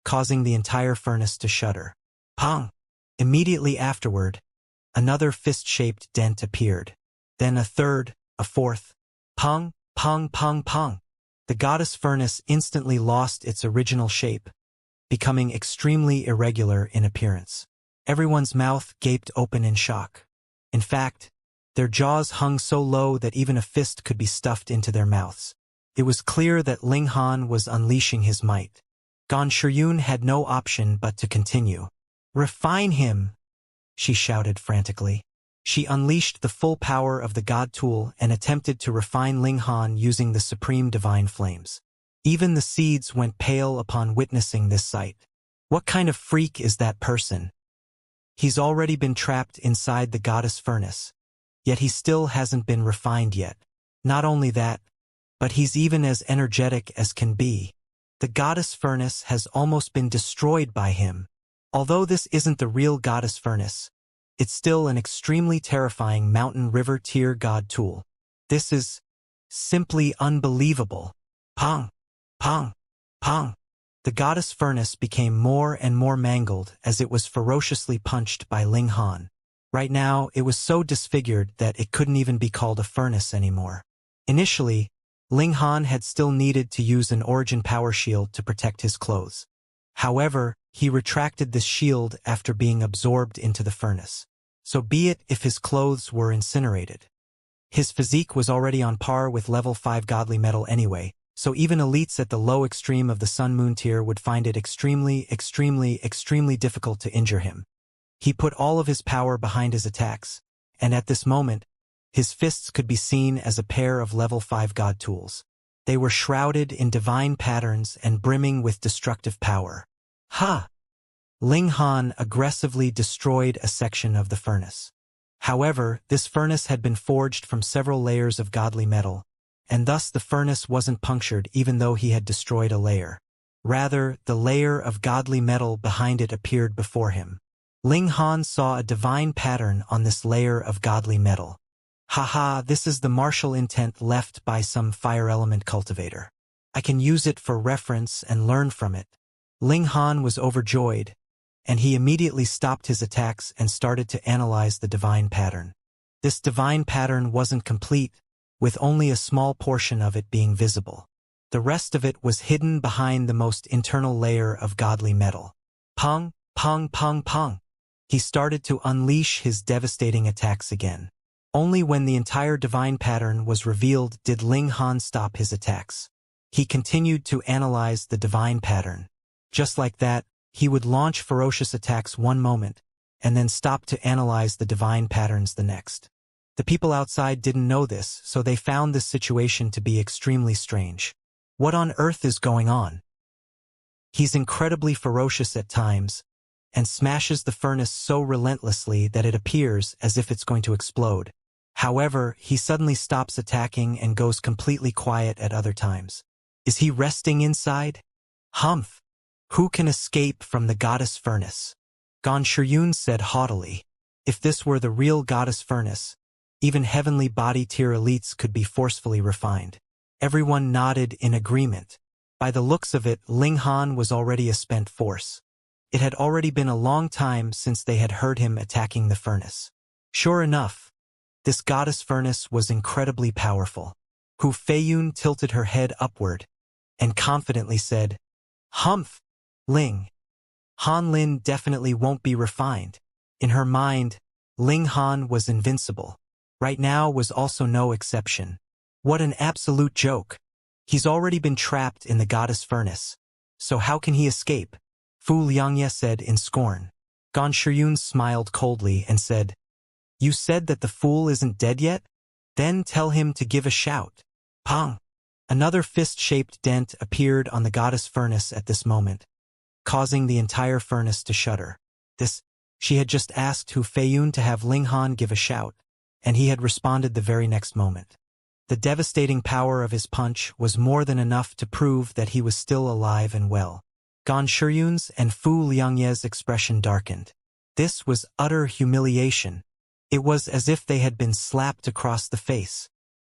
causing the entire furnace to shudder. Pong! Immediately afterward, another fist-shaped dent appeared. Then a third, a fourth. Pong, pong, pong, pong. The goddess furnace instantly lost its original shape, becoming extremely irregular in appearance. Everyone's mouth gaped open in shock. In fact, their jaws hung so low that even a fist could be stuffed into their mouths. It was clear that Ling Han was unleashing his might. Gan Shiyun had no option but to continue. "Refine him!" she shouted frantically. She unleashed the full power of the God Tool and attempted to refine Ling Han using the supreme divine flames. Even the seeds went pale upon witnessing this sight. What kind of freak is that person? He's already been trapped inside the goddess furnace, yet he still hasn't been refined yet. Not only that, but he's even as energetic as can be. The goddess furnace has almost been destroyed by him. Although this isn't the real goddess furnace, it's still an extremely terrifying mountain river tier god tool. This is simply unbelievable. Pong! Pong! Pong! The goddess furnace became more and more mangled as it was ferociously punched by Ling Han. Right now, it was so disfigured that it couldn't even be called a furnace anymore. Initially, Ling Han had still needed to use an origin power shield to protect his clothes. However, he retracted this shield after being absorbed into the furnace. So be it if his clothes were incinerated. His physique was already on par with level 5 godly metal anyway, so even elites at the low extreme of the Sun-Moon tier would find it extremely difficult to injure him. He put all of his power behind his attacks, and at this moment, his fists could be seen as a pair of level 5 god tools. They were shrouded in divine patterns and brimming with destructive power. Ha! Ling Han aggressively destroyed a section of the furnace. However, this furnace had been forged from several layers of godly metal, and thus the furnace wasn't punctured even though he had destroyed a layer. Rather, the layer of godly metal behind it appeared before him. Ling Han saw a divine pattern on this layer of godly metal. Haha, this is the martial intent left by some fire element cultivator. I can use it for reference and learn from it. Ling Han was overjoyed, and he immediately stopped his attacks and started to analyze the divine pattern. This divine pattern wasn't complete, with only a small portion of it being visible. The rest of it was hidden behind the most internal layer of godly metal. Pong, pong, pong, pong. He started to unleash his devastating attacks again. Only when the entire divine pattern was revealed did Ling Han stop his attacks. He continued to analyze the divine pattern. Just like that, he would launch ferocious attacks one moment, and then stop to analyze the divine patterns the next. The people outside didn't know this, so they found this situation to be extremely strange. What on earth is going on? He's incredibly ferocious at times, and smashes the furnace so relentlessly that it appears as if it's going to explode. However, he suddenly stops attacking and goes completely quiet at other times. Is he resting inside? Humph! Who can escape from the goddess furnace? Gan Shiyun said haughtily. If this were the real goddess furnace, even heavenly body tier elites could be forcefully refined. Everyone nodded in agreement. By the looks of it, Ling Han was already a spent force. It had already been a long time since they had heard him attacking the furnace. Sure enough, this goddess furnace was incredibly powerful. Hu Feiyun tilted her head upward and confidently said, "Humph, Ling. Han Lin definitely won't be refined." In her mind, Ling Han was invincible. Right now was also no exception. What an absolute joke. He's already been trapped in the goddess furnace. So how can he escape? Fu Xianxia said in scorn. Gan Shiyun smiled coldly and said, "You said that the fool isn't dead yet? Then tell him to give a shout." Pong! Another fist-shaped dent appeared on the goddess furnace at this moment, causing the entire furnace to shudder. She had just asked Hu Feiyun to have Ling Han give a shout, and he had responded the very next moment. The devastating power of his punch was more than enough to prove that he was still alive and well. Gan Shiyun's and Fu Liangye's expression darkened. This was utter humiliation. It was as if they had been slapped across the face.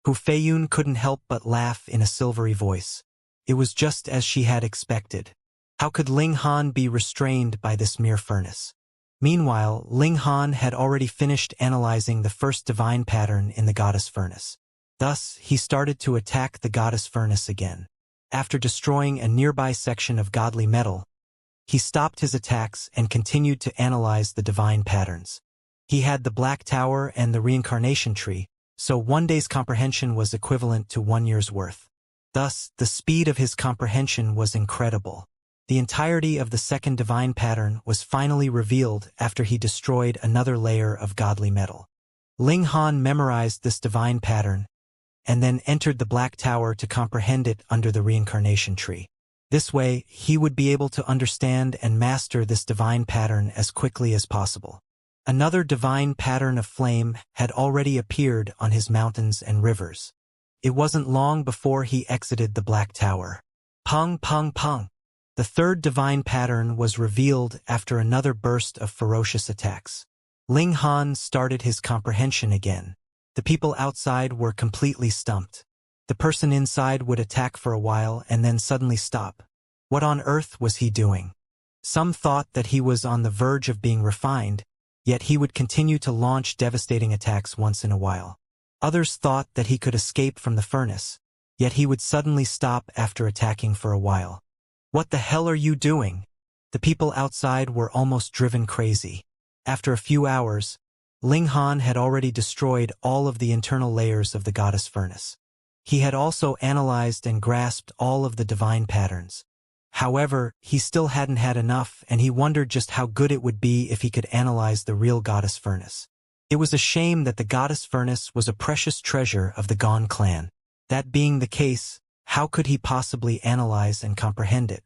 Hu Feiyun couldn't help but laugh in a silvery voice. It was just as she had expected. How could Ling Han be restrained by this mere furnace? Meanwhile, Ling Han had already finished analyzing the first divine pattern in the goddess furnace. Thus, he started to attack the goddess furnace again. After destroying a nearby section of godly metal, he stopped his attacks and continued to analyze the divine patterns. He had the Black Tower and the Reincarnation tree, so one day's comprehension was equivalent to 1 year's worth. Thus, the speed of his comprehension was incredible. The entirety of the second divine pattern was finally revealed after he destroyed another layer of godly metal. Ling Han memorized this divine pattern, and then entered the Black Tower to comprehend it under the Reincarnation tree. This way, he would be able to understand and master this divine pattern as quickly as possible. Another divine pattern of flame had already appeared on his mountains and rivers. It wasn't long before he exited the Black Tower. Pung, pung, pung. The third divine pattern was revealed after another burst of ferocious attacks. Ling Han started his comprehension again. The people outside were completely stumped. The person inside would attack for a while and then suddenly stop. What on earth was he doing? Some thought that he was on the verge of being refined, yet he would continue to launch devastating attacks once in a while. Others thought that he could escape from the furnace, yet he would suddenly stop after attacking for a while. What the hell are you doing? The people outside were almost driven crazy. After a few hours, Ling Han had already destroyed all of the internal layers of the goddess furnace. He had also analyzed and grasped all of the divine patterns. However, he still hadn't had enough, and he wondered just how good it would be if he could analyze the real goddess furnace. It was a shame that the goddess furnace was a precious treasure of the Gon clan. That being the case, how could he possibly analyze and comprehend it?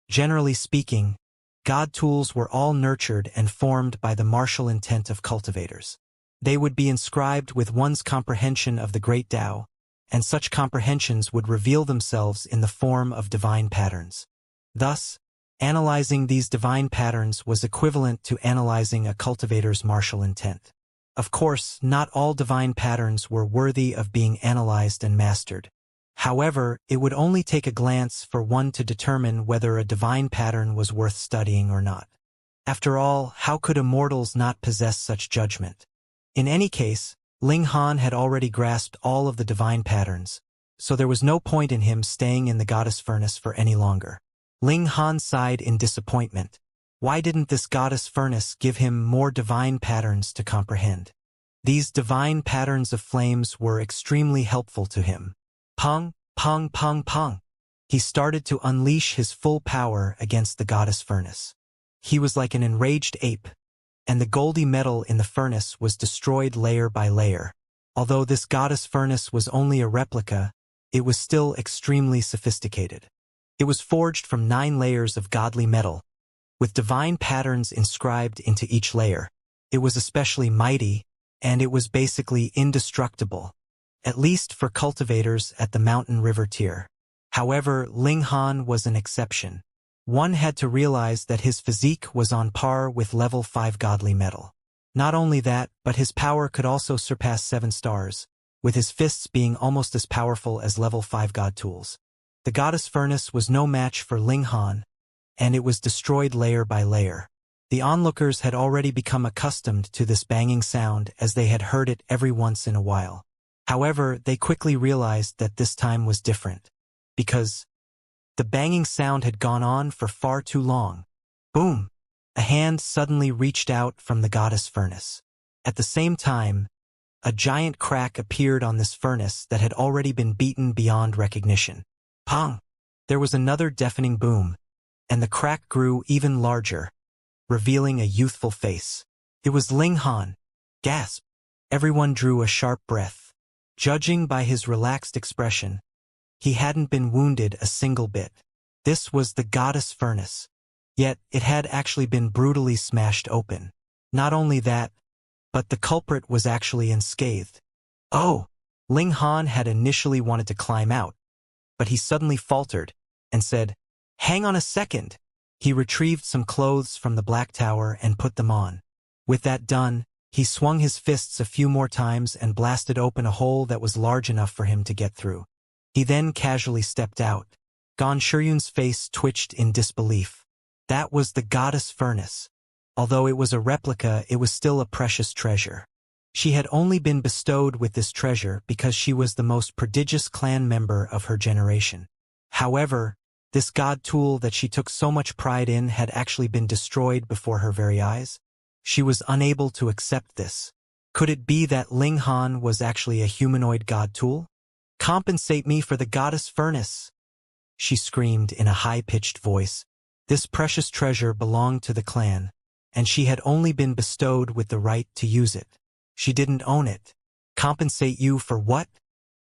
Generally speaking, God tools were all nurtured and formed by the martial intent of cultivators. They would be inscribed with one's comprehension of the great Tao, and such comprehensions would reveal themselves in the form of divine patterns. Thus, analyzing these divine patterns was equivalent to analyzing a cultivator's martial intent. Of course, not all divine patterns were worthy of being analyzed and mastered. However, it would only take a glance for one to determine whether a divine pattern was worth studying or not. After all, how could immortals not possess such judgment? In any case, Ling Han had already grasped all of the divine patterns, so there was no point in him staying in the goddess furnace for any longer. Ling Han sighed in disappointment. Why didn't this goddess furnace give him more divine patterns to comprehend? These divine patterns of flames were extremely helpful to him. Pung, pung, pung, pung. He started to unleash his full power against the goddess furnace. He was like an enraged ape, and the goldy metal in the furnace was destroyed layer by layer. Although this goddess furnace was only a replica, it was still extremely sophisticated. It was forged from 9 layers of godly metal, with divine patterns inscribed into each layer. It was especially mighty, and it was basically indestructible, at least for cultivators at the mountain river tier. However, Ling Han was an exception. One had to realize that his physique was on par with level 5 godly metal. Not only that, but his power could also surpass 7 stars, with his fists being almost as powerful as level 5 god tools. The goddess furnace was no match for Ling Han, and it was destroyed layer by layer. The onlookers had already become accustomed to this banging sound as they had heard it every once in a while. However, they quickly realized that this time was different, because the banging sound had gone on for far too long. Boom! A hand suddenly reached out from the goddess furnace. At the same time, a giant crack appeared on this furnace that had already been beaten beyond recognition. Pong! There was another deafening boom, and the crack grew even larger, revealing a youthful face. It was Ling Han. Gasp! Everyone drew a sharp breath. Judging by his relaxed expression, he hadn't been wounded a single bit. This was the goddess furnace. Yet, it had actually been brutally smashed open. Not only that, but the culprit was actually unscathed. Oh! Ling Han had initially wanted to climb out, but he suddenly faltered and said, "Hang on a second." He retrieved some clothes from the Black Tower and put them on. With that done, he swung his fists a few more times and blasted open a hole that was large enough for him to get through. He then casually stepped out. Gan Shiryun's face twitched in disbelief. That was the goddess furnace. Although it was a replica, it was still a precious treasure. She had only been bestowed with this treasure because she was the most prodigious clan member of her generation. However, this god tool that she took so much pride in had actually been destroyed before her very eyes. She was unable to accept this. Could it be that Ling Han was actually a humanoid god tool? "Compensate me for the goddess furnace!" she screamed in a high-pitched voice. This precious treasure belonged to the clan, and she had only been bestowed with the right to use it. She didn't own it. Compensate you for what?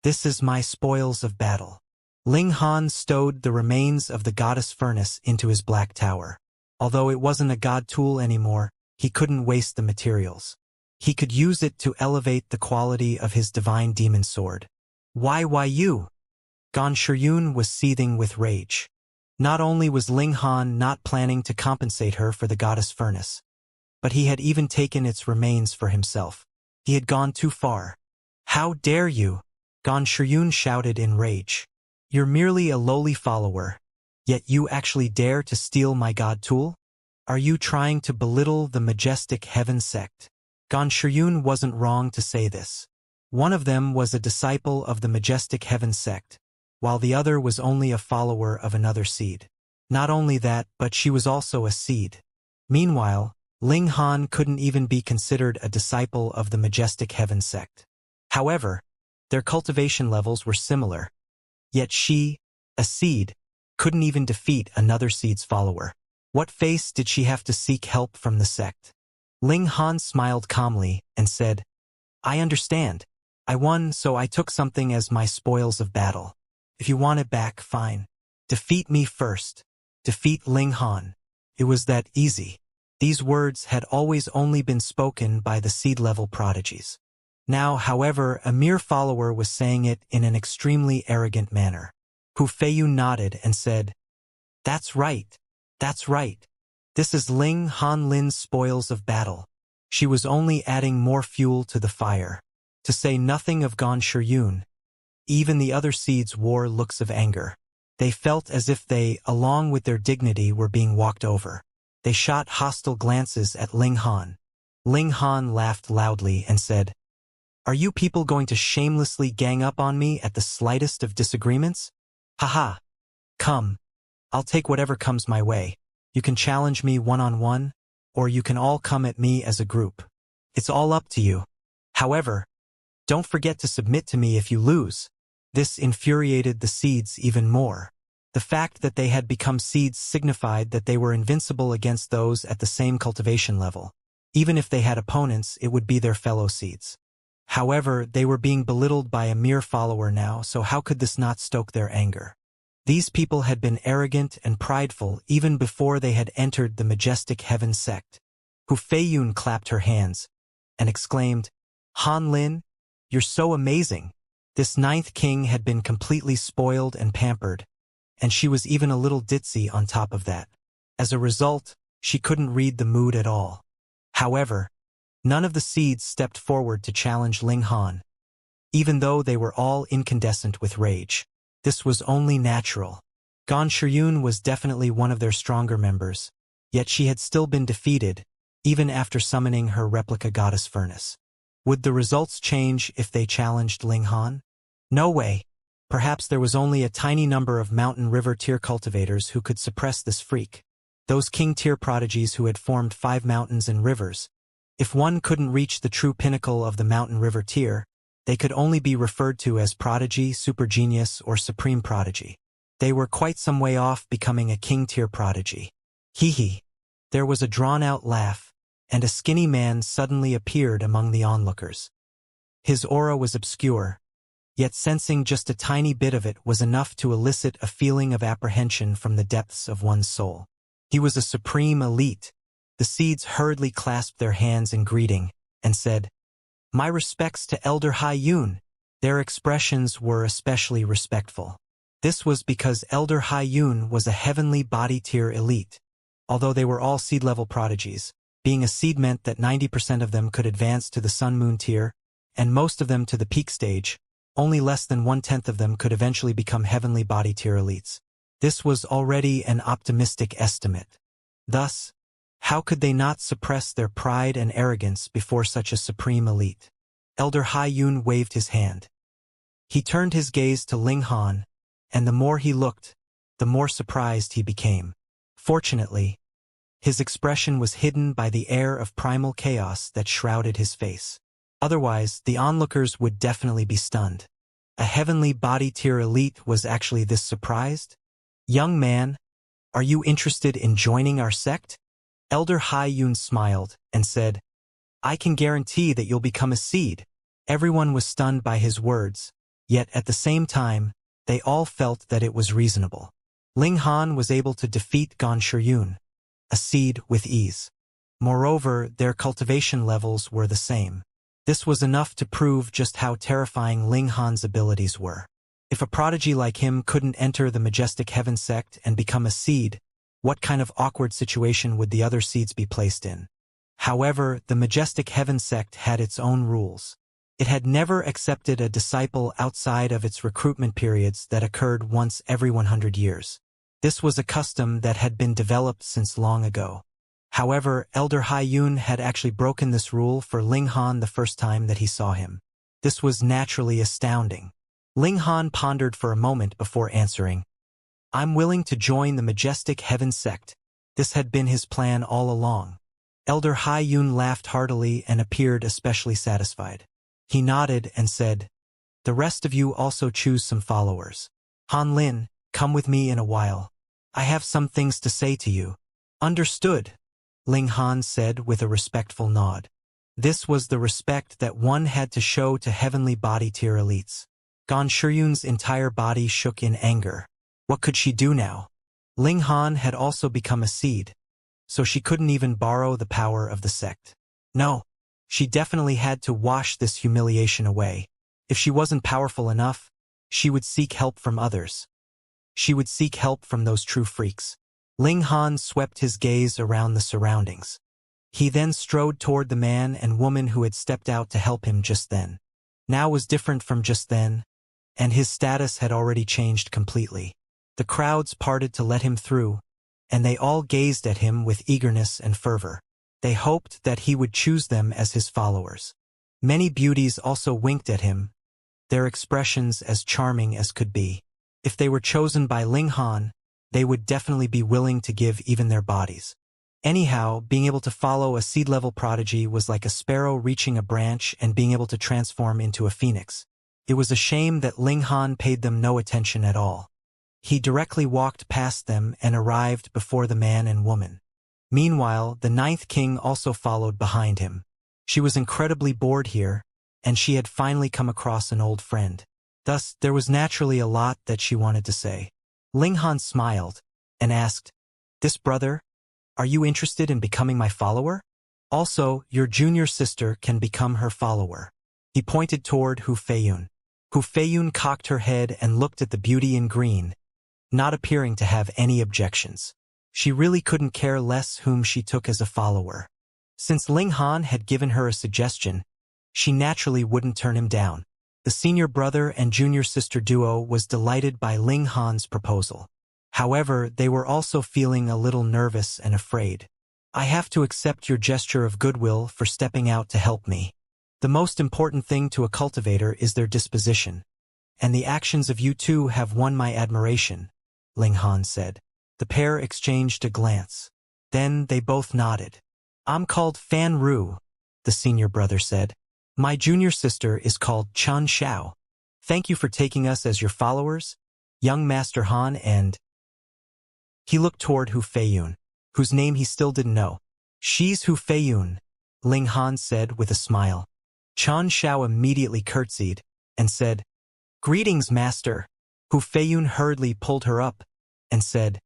This is my spoils of battle. Ling Han stowed the remains of the goddess furnace into his black tower. Although it wasn't a god tool anymore, he couldn't waste the materials. He could use it to elevate the quality of his divine demon sword. Why you? Gan Shiryun was seething with rage. Not only was Ling Han not planning to compensate her for the goddess furnace, but he had even taken its remains for himself. He had gone too far. "How dare you?" Gan Shiryun shouted in rage. "You're merely a lowly follower, yet you actually dare to steal my god tool? Are you trying to belittle the majestic heaven sect?" Gan Shiryun wasn't wrong to say this. One of them was a disciple of the majestic heaven sect, while the other was only a follower of another seed. Not only that, but she was also a seed. Meanwhile, Ling Han couldn't even be considered a disciple of the majestic heaven sect. However, their cultivation levels were similar. Yet she, a seed, couldn't even defeat another seed's follower. What face did she have to seek help from the sect? Ling Han smiled calmly and said, "I understand. I won, so I took something as my spoils of battle. If you want it back, fine. Defeat me first. Defeat Ling Han." It was that easy. These words had always only been spoken by the seed-level prodigies. Now, however, a mere follower was saying it in an extremely arrogant manner. Hu Feiyun nodded and said, That's right. This is Ling Han Lin's spoils of battle." She was only adding more fuel to the fire. To say nothing of Gan Shiryun, even the other seeds wore looks of anger. They felt as if they, along with their dignity, were being walked over. They shot hostile glances at Ling Han. Ling Han laughed loudly and said, "Are you people going to shamelessly gang up on me at the slightest of disagreements? Haha. Come. I'll take whatever comes my way. You can challenge me one-on-one, or you can all come at me as a group. It's all up to you. However, don't forget to submit to me if you lose." This infuriated the seeds even more. The fact that they had become seeds signified that they were invincible against those at the same cultivation level. Even if they had opponents, it would be their fellow seeds. However, they were being belittled by a mere follower now, so how could this not stoke their anger? These people had been arrogant and prideful even before they had entered the majestic heaven sect. Hu Feiyun clapped her hands and exclaimed, "Han Lin, you're so amazing." This ninth king had been completely spoiled and pampered, and she was even a little ditzy on top of that. As a result, she couldn't read the mood at all. However, none of the seeds stepped forward to challenge Ling Han, even though they were all incandescent with rage. This was only natural. Gan Shiryun was definitely one of their stronger members, yet she had still been defeated, even after summoning her replica goddess furnace. Would the results change if they challenged Ling Han? No way. Perhaps there was only a tiny number of mountain river tier cultivators who could suppress this freak. Those king tier prodigies who had formed 5 mountains and rivers. If one couldn't reach the true pinnacle of the mountain river tier, they could only be referred to as prodigy, super genius, or supreme prodigy. They were quite some way off becoming a king tier prodigy. Hee hee. There was a drawn-out laugh, and a skinny man suddenly appeared among the onlookers. His aura was obscure, yet sensing just a tiny bit of it was enough to elicit a feeling of apprehension from the depths of one's soul. He was a supreme elite. The seeds hurriedly clasped their hands in greeting and said, "My respects to Elder Hai Yun." Their expressions were especially respectful. This was because Elder Hai Yun was a heavenly body tier elite. Although they were all seed-level prodigies, being a seed meant that 90% of them could advance to the sun-moon tier, and most of them to the peak stage. Only less than 1/10 of them could eventually become heavenly body tier elites. This was already an optimistic estimate. Thus, how could they not suppress their pride and arrogance before such a supreme elite? Elder Hai Yun waved his hand. He turned his gaze to Ling Han, and the more he looked, the more surprised he became. Fortunately, his expression was hidden by the air of primal chaos that shrouded his face. Otherwise, the onlookers would definitely be stunned. A heavenly body tier elite was actually this surprised? Young man, are you interested in joining our sect? Elder Hai Yun smiled and said, I can guarantee that you'll become a seed. Everyone was stunned by his words, yet at the same time, they all felt that it was reasonable. Ling Han was able to defeat Gan Shiyun, a seed, with ease. Moreover, their cultivation levels were the same. This was enough to prove just how terrifying Ling Han's abilities were. If a prodigy like him couldn't enter the Majestic Heaven sect and become a seed, what kind of awkward situation would the other seeds be placed in? However, the Majestic Heaven sect had its own rules. It had never accepted a disciple outside of its recruitment periods that occurred once every 100 years. This was a custom that had been developed since long ago. However, Elder Hai Yun had actually broken this rule for Ling Han the first time that he saw him. This was naturally astounding. Ling Han pondered for a moment before answering, I'm willing to join the Majestic Heaven sect. This had been his plan all along. Elder Hai Yun laughed heartily and appeared especially satisfied. He nodded and said, the rest of you also choose some followers. Han Lin, come with me in a while. I have some things to say to you. Understood, Ling Han said with a respectful nod. This was the respect that one had to show to heavenly body tier elites. Gan Shiyun's entire body shook in anger. What could she do now? Ling Han had also become a seed, so she couldn't even borrow the power of the sect. No, she definitely had to wash this humiliation away. If she wasn't powerful enough, she would seek help from others. She would seek help from those true freaks. Ling Han swept his gaze around the surroundings. He then strode toward the man and woman who had stepped out to help him just then. Now was different from just then, and his status had already changed completely. The crowds parted to let him through, and they all gazed at him with eagerness and fervor. They hoped that he would choose them as his followers. Many beauties also winked at him, their expressions as charming as could be. If they were chosen by Ling Han, they would definitely be willing to give even their bodies. Anyhow, being able to follow a seed-level prodigy was like a sparrow reaching a branch and being able to transform into a phoenix. It was a shame that Ling Han paid them no attention at all. He directly walked past them and arrived before the man and woman. Meanwhile, the ninth king also followed behind him. She was incredibly bored here, and she had finally come across an old friend. Thus, there was naturally a lot that she wanted to say. Ling Han smiled and asked, "This brother, are you interested in becoming my follower? Also, your junior sister can become her follower." He pointed toward Hu Feiyun. Hu Feiyun cocked her head and looked at the beauty in green, not appearing to have any objections. She really couldn't care less whom she took as a follower. Since Ling Han had given her a suggestion, she naturally wouldn't turn him down. The senior brother and junior sister duo was delighted by Ling Han's proposal. However, they were also feeling a little nervous and afraid. "I have to accept your gesture of goodwill for stepping out to help me. The most important thing to a cultivator is their disposition, and the actions of you two have won my admiration," Ling Han said. The pair exchanged a glance. Then they both nodded. "I'm called Fan Ru," the senior brother said. "My junior sister is called Chun Xiao. Thank you for taking us as your followers, young Master Han, and—" He looked toward Hu Feiyun, whose name he still didn't know. "She's Hu Feiyun," Ling Han said with a smile. Chun Xiao immediately curtsied and said, "Greetings, Master." Hu Feiyun hurriedly pulled her up and said,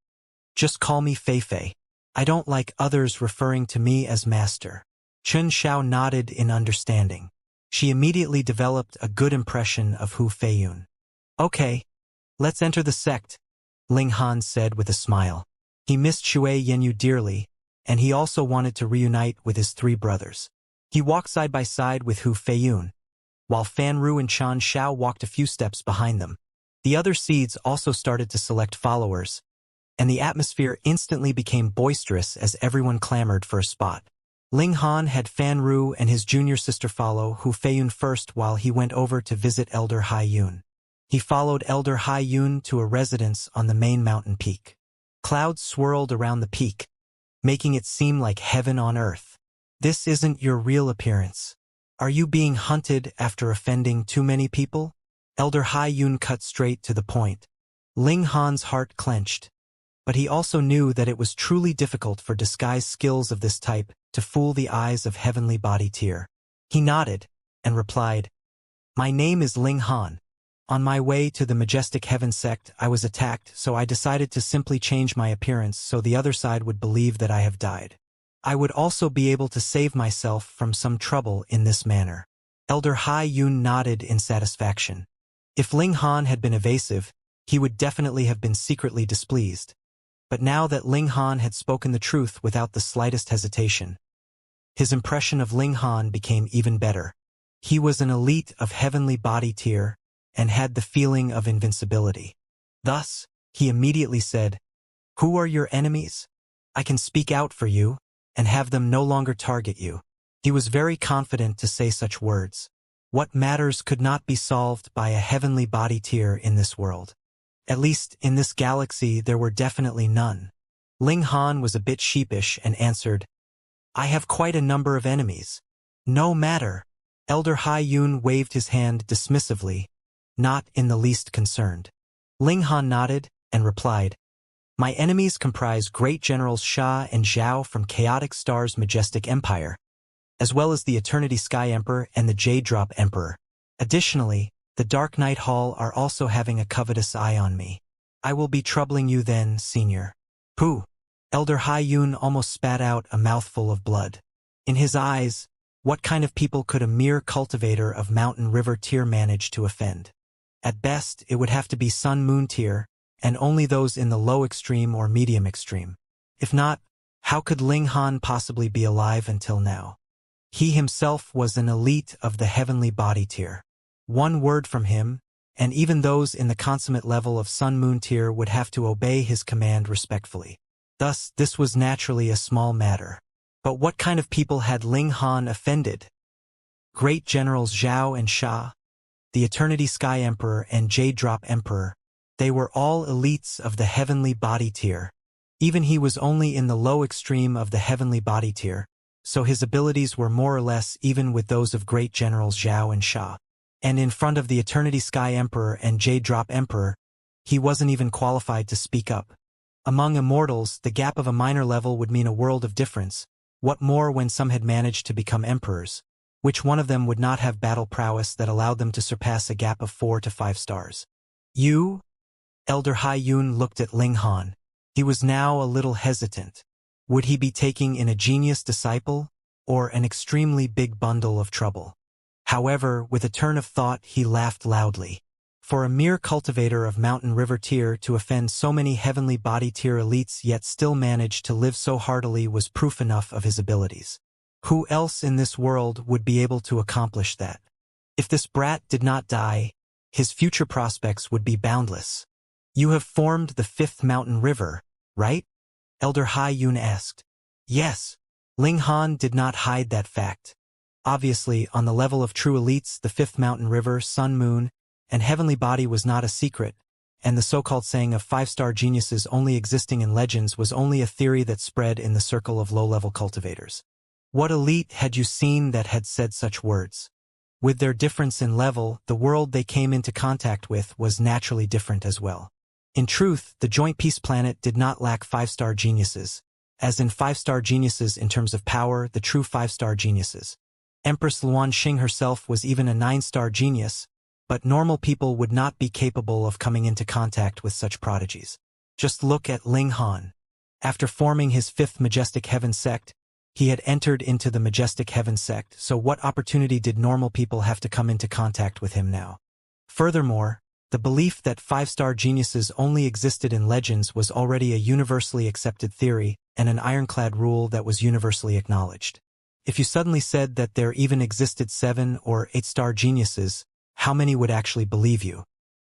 "Just call me Fei Fei. I don't like others referring to me as Master." Chun Xiao nodded in understanding. She immediately developed a good impression of Hu Feiyun. "Okay, let's enter the sect," Ling Han said with a smile. He missed Shui Yenyu dearly, and he also wanted to reunite with his three brothers. He walked side by side with Hu Feiyun, while Fan Ru and Chun Xiao walked a few steps behind them. The other seeds also started to select followers, and the atmosphere instantly became boisterous as everyone clamored for a spot. Ling Han had Fan Ru and his junior sister follow Hu Feiyun first while he went over to visit Elder Hai Yun. He followed Elder Hai Yun to a residence on the main mountain peak. Clouds swirled around the peak, making it seem like heaven on earth. This isn't your real appearance. Are you being hunted after offending too many people? Elder Hai Yun cut straight to the point. Ling Han's heart clenched, but he also knew that it was truly difficult for disguise skills of this type to fool the eyes of heavenly body tier. He nodded and replied, "My name is Ling Han. On my way to the Majestic Heaven sect, I was attacked, so I decided to simply change my appearance so the other side would believe that I have died. I would also be able to save myself from some trouble in this manner." Elder Hai Yun nodded in satisfaction. If Ling Han had been evasive, he would definitely have been secretly displeased. But now that Ling Han had spoken the truth without the slightest hesitation, his impression of Ling Han became even better. He was an elite of heavenly body tier and had the feeling of invincibility. Thus, he immediately said, "Who are your enemies? I can speak out for you and have them no longer target you." He was very confident to say such words. What matters could not be solved by a heavenly body tier in this world. At least in this galaxy there were definitely none. Ling Han was a bit sheepish and answered, "I have quite a number of enemies." "No matter." Elder Hai Yun waved his hand dismissively, not in the least concerned. Ling Han nodded and replied, "My enemies comprise Great Generals Sha and Zhao from Chaotic Star's Majestic Empire, as well as the Eternity Sky Emperor and the Jade Drop Emperor. Additionally, the Dark Night Hall are also having a covetous eye on me. I will be troubling you then, Senior." "Pooh!" Elder Hai Yun almost spat out a mouthful of blood. In his eyes, what kind of people could a mere cultivator of Mountain River tier manage to offend? At best, it would have to be Sun Moon tier, and only those in the low extreme or medium extreme. If not, how could Ling Han possibly be alive until now? He himself was an elite of the heavenly body tier. One word from him, and even those in the consummate level of Sun Moon tier would have to obey his command respectfully. Thus, this was naturally a small matter. But what kind of people had Ling Han offended? Great Generals Zhao and Sha, the Eternity Sky Emperor and Jade Drop Emperor, they were all elites of the heavenly body tier. Even he was only in the low extreme of the heavenly body tier, so his abilities were more or less even with those of Great Generals Zhao and Sha. And in front of the Eternity Sky Emperor and Jade Drop Emperor, he wasn't even qualified to speak up. Among immortals, the gap of a minor level would mean a world of difference. What more when some had managed to become emperors? Which one of them would not have battle prowess that allowed them to surpass a gap of 4 to 5 stars? "You?" Elder Hai Yun looked at Ling Han. He was now a little hesitant. Would he be taking in a genius disciple, or an extremely big bundle of trouble? However, with a turn of thought, he laughed loudly. For a mere cultivator of Mountain River tier to offend so many heavenly body tier elites yet still manage to live so heartily was proof enough of his abilities. Who else in this world would be able to accomplish that? If this brat did not die, his future prospects would be boundless. "You have formed the 5th Mountain River, right?" Elder Hai Yun asked. "Yes." Ling Han did not hide that fact. Obviously, on the level of true elites, the 5th Mountain River, Sun Moon, and Heavenly Body was not a secret, and the so-called saying of 5-star geniuses only existing in legends was only a theory that spread in the circle of low-level cultivators. What elite had you seen that had said such words? With their difference in level, the world they came into contact with was naturally different as well. In truth, the Joint Peace Planet did not lack 5-star geniuses, as in 5-star geniuses in terms of power, the true 5-star geniuses. Empress Luan Xing herself was even a 9-star genius, but normal people would not be capable of coming into contact with such prodigies. Just look at Ling Han. After forming his 5th Majestic Heaven sect, he had entered into the Majestic Heaven sect, so what opportunity did normal people have to come into contact with him now? Furthermore, the belief that 5-star geniuses only existed in legends was already a universally accepted theory and an ironclad rule that was universally acknowledged. If you suddenly said that there even existed 7 or 8-star geniuses, how many would actually believe you?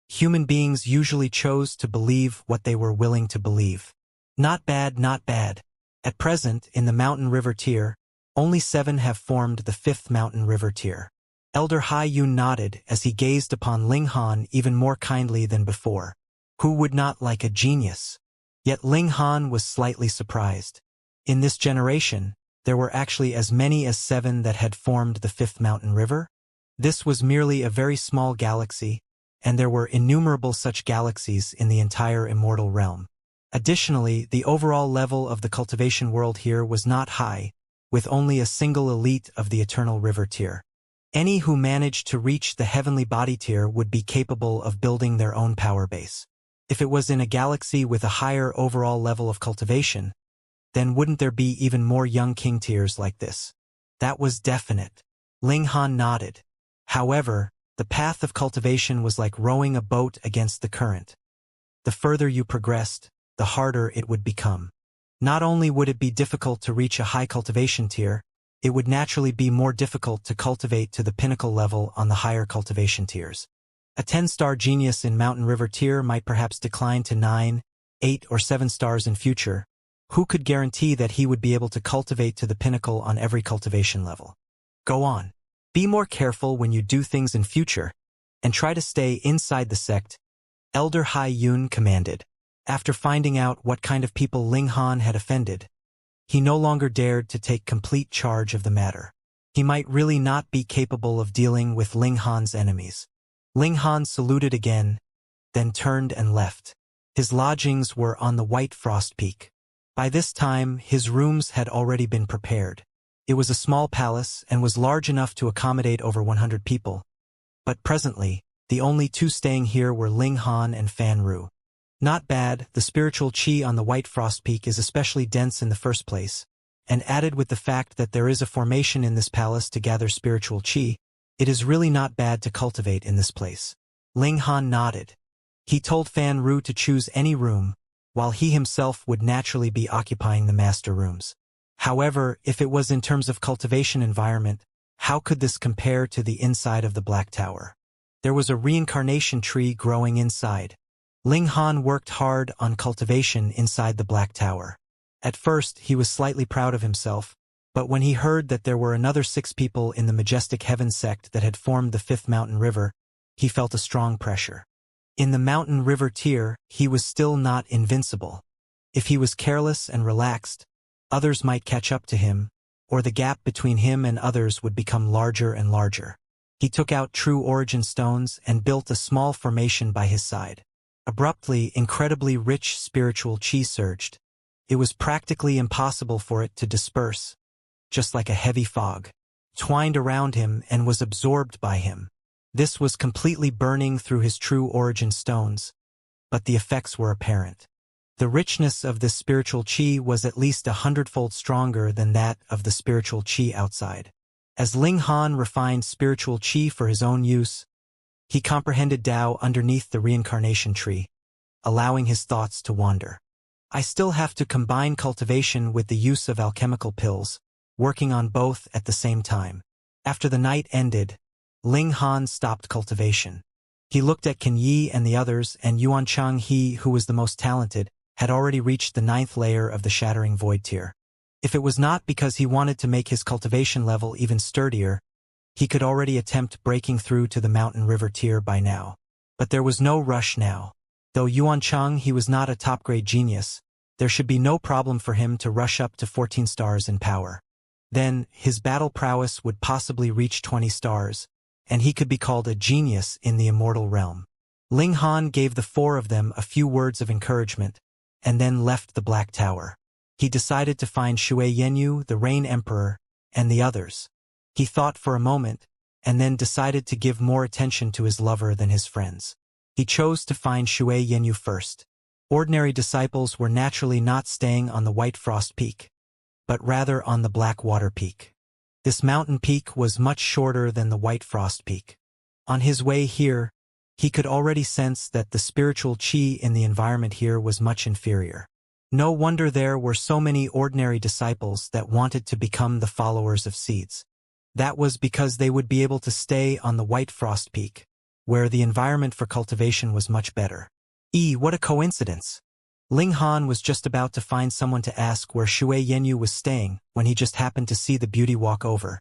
Human beings usually chose to believe what they were willing to believe. Not bad, not bad. At present, in the mountain river tier, only 7 have formed the 5th mountain river tier. Elder Hai Yun nodded as he gazed upon Ling Han even more kindly than before. Who would not like a genius? Yet Ling Han was slightly surprised. In this generation, there were actually as many as 7 that had formed the 5th mountain river. This was merely a very small galaxy, and there were innumerable such galaxies in the entire immortal realm. Additionally, the overall level of the cultivation world here was not high, with only a single elite of the eternal river tier. Any who managed to reach the heavenly body tier would be capable of building their own power base. If it was in a galaxy with a higher overall level of cultivation, then wouldn't there be even more young king tiers like this? That was definite. Ling Han nodded. However, the path of cultivation was like rowing a boat against the current. The further you progressed, the harder it would become. Not only would it be difficult to reach a high cultivation tier, it would naturally be more difficult to cultivate to the pinnacle level on the higher cultivation tiers. A 10-star genius in Mountain River tier might perhaps decline to 9, 8, or 7 stars in future. Who could guarantee that he would be able to cultivate to the pinnacle on every cultivation level? Go on. Be more careful when you do things in future, and try to stay inside the sect, Elder Hai Yun commanded. After finding out what kind of people Ling Han had offended, he no longer dared to take complete charge of the matter. He might really not be capable of dealing with Ling Han's enemies. Ling Han saluted again, then turned and left. His lodgings were on the White Frost Peak. By this time, his rooms had already been prepared. It was a small palace and was large enough to accommodate over 100 people. But presently, the only 2 staying here were Ling Han and Fan Ru. Not bad, the spiritual qi on the White Frost Peak is especially dense in the first place, and added with the fact that there is a formation in this palace to gather spiritual qi, it is really not bad to cultivate in this place. Ling Han nodded. He told Fan Ru to choose any room, while he himself would naturally be occupying the master rooms. However, if it was in terms of cultivation environment, how could this compare to the inside of the Black Tower? There was a reincarnation tree growing inside. Ling Han worked hard on cultivation inside the Black Tower. At first, he was slightly proud of himself, but when he heard that there were another 6 people in the Majestic Heaven sect that had formed the 5th mountain river, he felt a strong pressure. In the mountain river tier, he was still not invincible. If he was careless and relaxed, others might catch up to him, or the gap between him and others would become larger and larger. He took out true origin stones and built a small formation by his side. Abruptly, incredibly rich spiritual qi surged. It was practically impossible for it to disperse, just like a heavy fog, twined around him and was absorbed by him. This was completely burning through his true origin stones, but the effects were apparent. The richness of this spiritual qi was at least 100-fold stronger than that of the spiritual qi outside. As Ling Han refined spiritual qi for his own use, he comprehended Tao underneath the reincarnation tree, allowing his thoughts to wander. I still have to combine cultivation with the use of alchemical pills, working on both at the same time. After the night ended, Ling Han stopped cultivation. He looked at Qin Yi and the others, and Yuan Chang He, who was the most talented, had already reached the 9th layer of the Shattering Void tier. If it was not because he wanted to make his cultivation level even sturdier, he could already attempt breaking through to the mountain river tier by now. But there was no rush now. Though Yuan Chang he was not a top-grade genius, there should be no problem for him to rush up to 14 stars in power. Then, his battle prowess would possibly reach 20 stars, and he could be called a genius in the immortal realm. Ling Han gave the 4 of them a few words of encouragement, and then left the Black Tower. He decided to find Shui Yenyu, the Rain Emperor, and the others. He thought for a moment, and then decided to give more attention to his lover than his friends. He chose to find Shui Yenyu first. Ordinary disciples were naturally not staying on the White Frost Peak, but rather on the Black Water Peak. This mountain peak was much shorter than the White Frost Peak. On his way here, he could already sense that the spiritual qi in the environment here was much inferior. No wonder there were so many ordinary disciples that wanted to become the followers of seeds. That was because they would be able to stay on the White Frost Peak, where the environment for cultivation was much better. What a coincidence! Ling Han was just about to find someone to ask where Shui Yenyu was staying when he just happened to see the beauty walk over,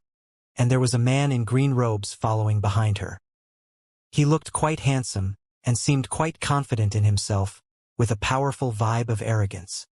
and there was a man in green robes following behind her. He looked quite handsome and seemed quite confident in himself, with a powerful vibe of arrogance.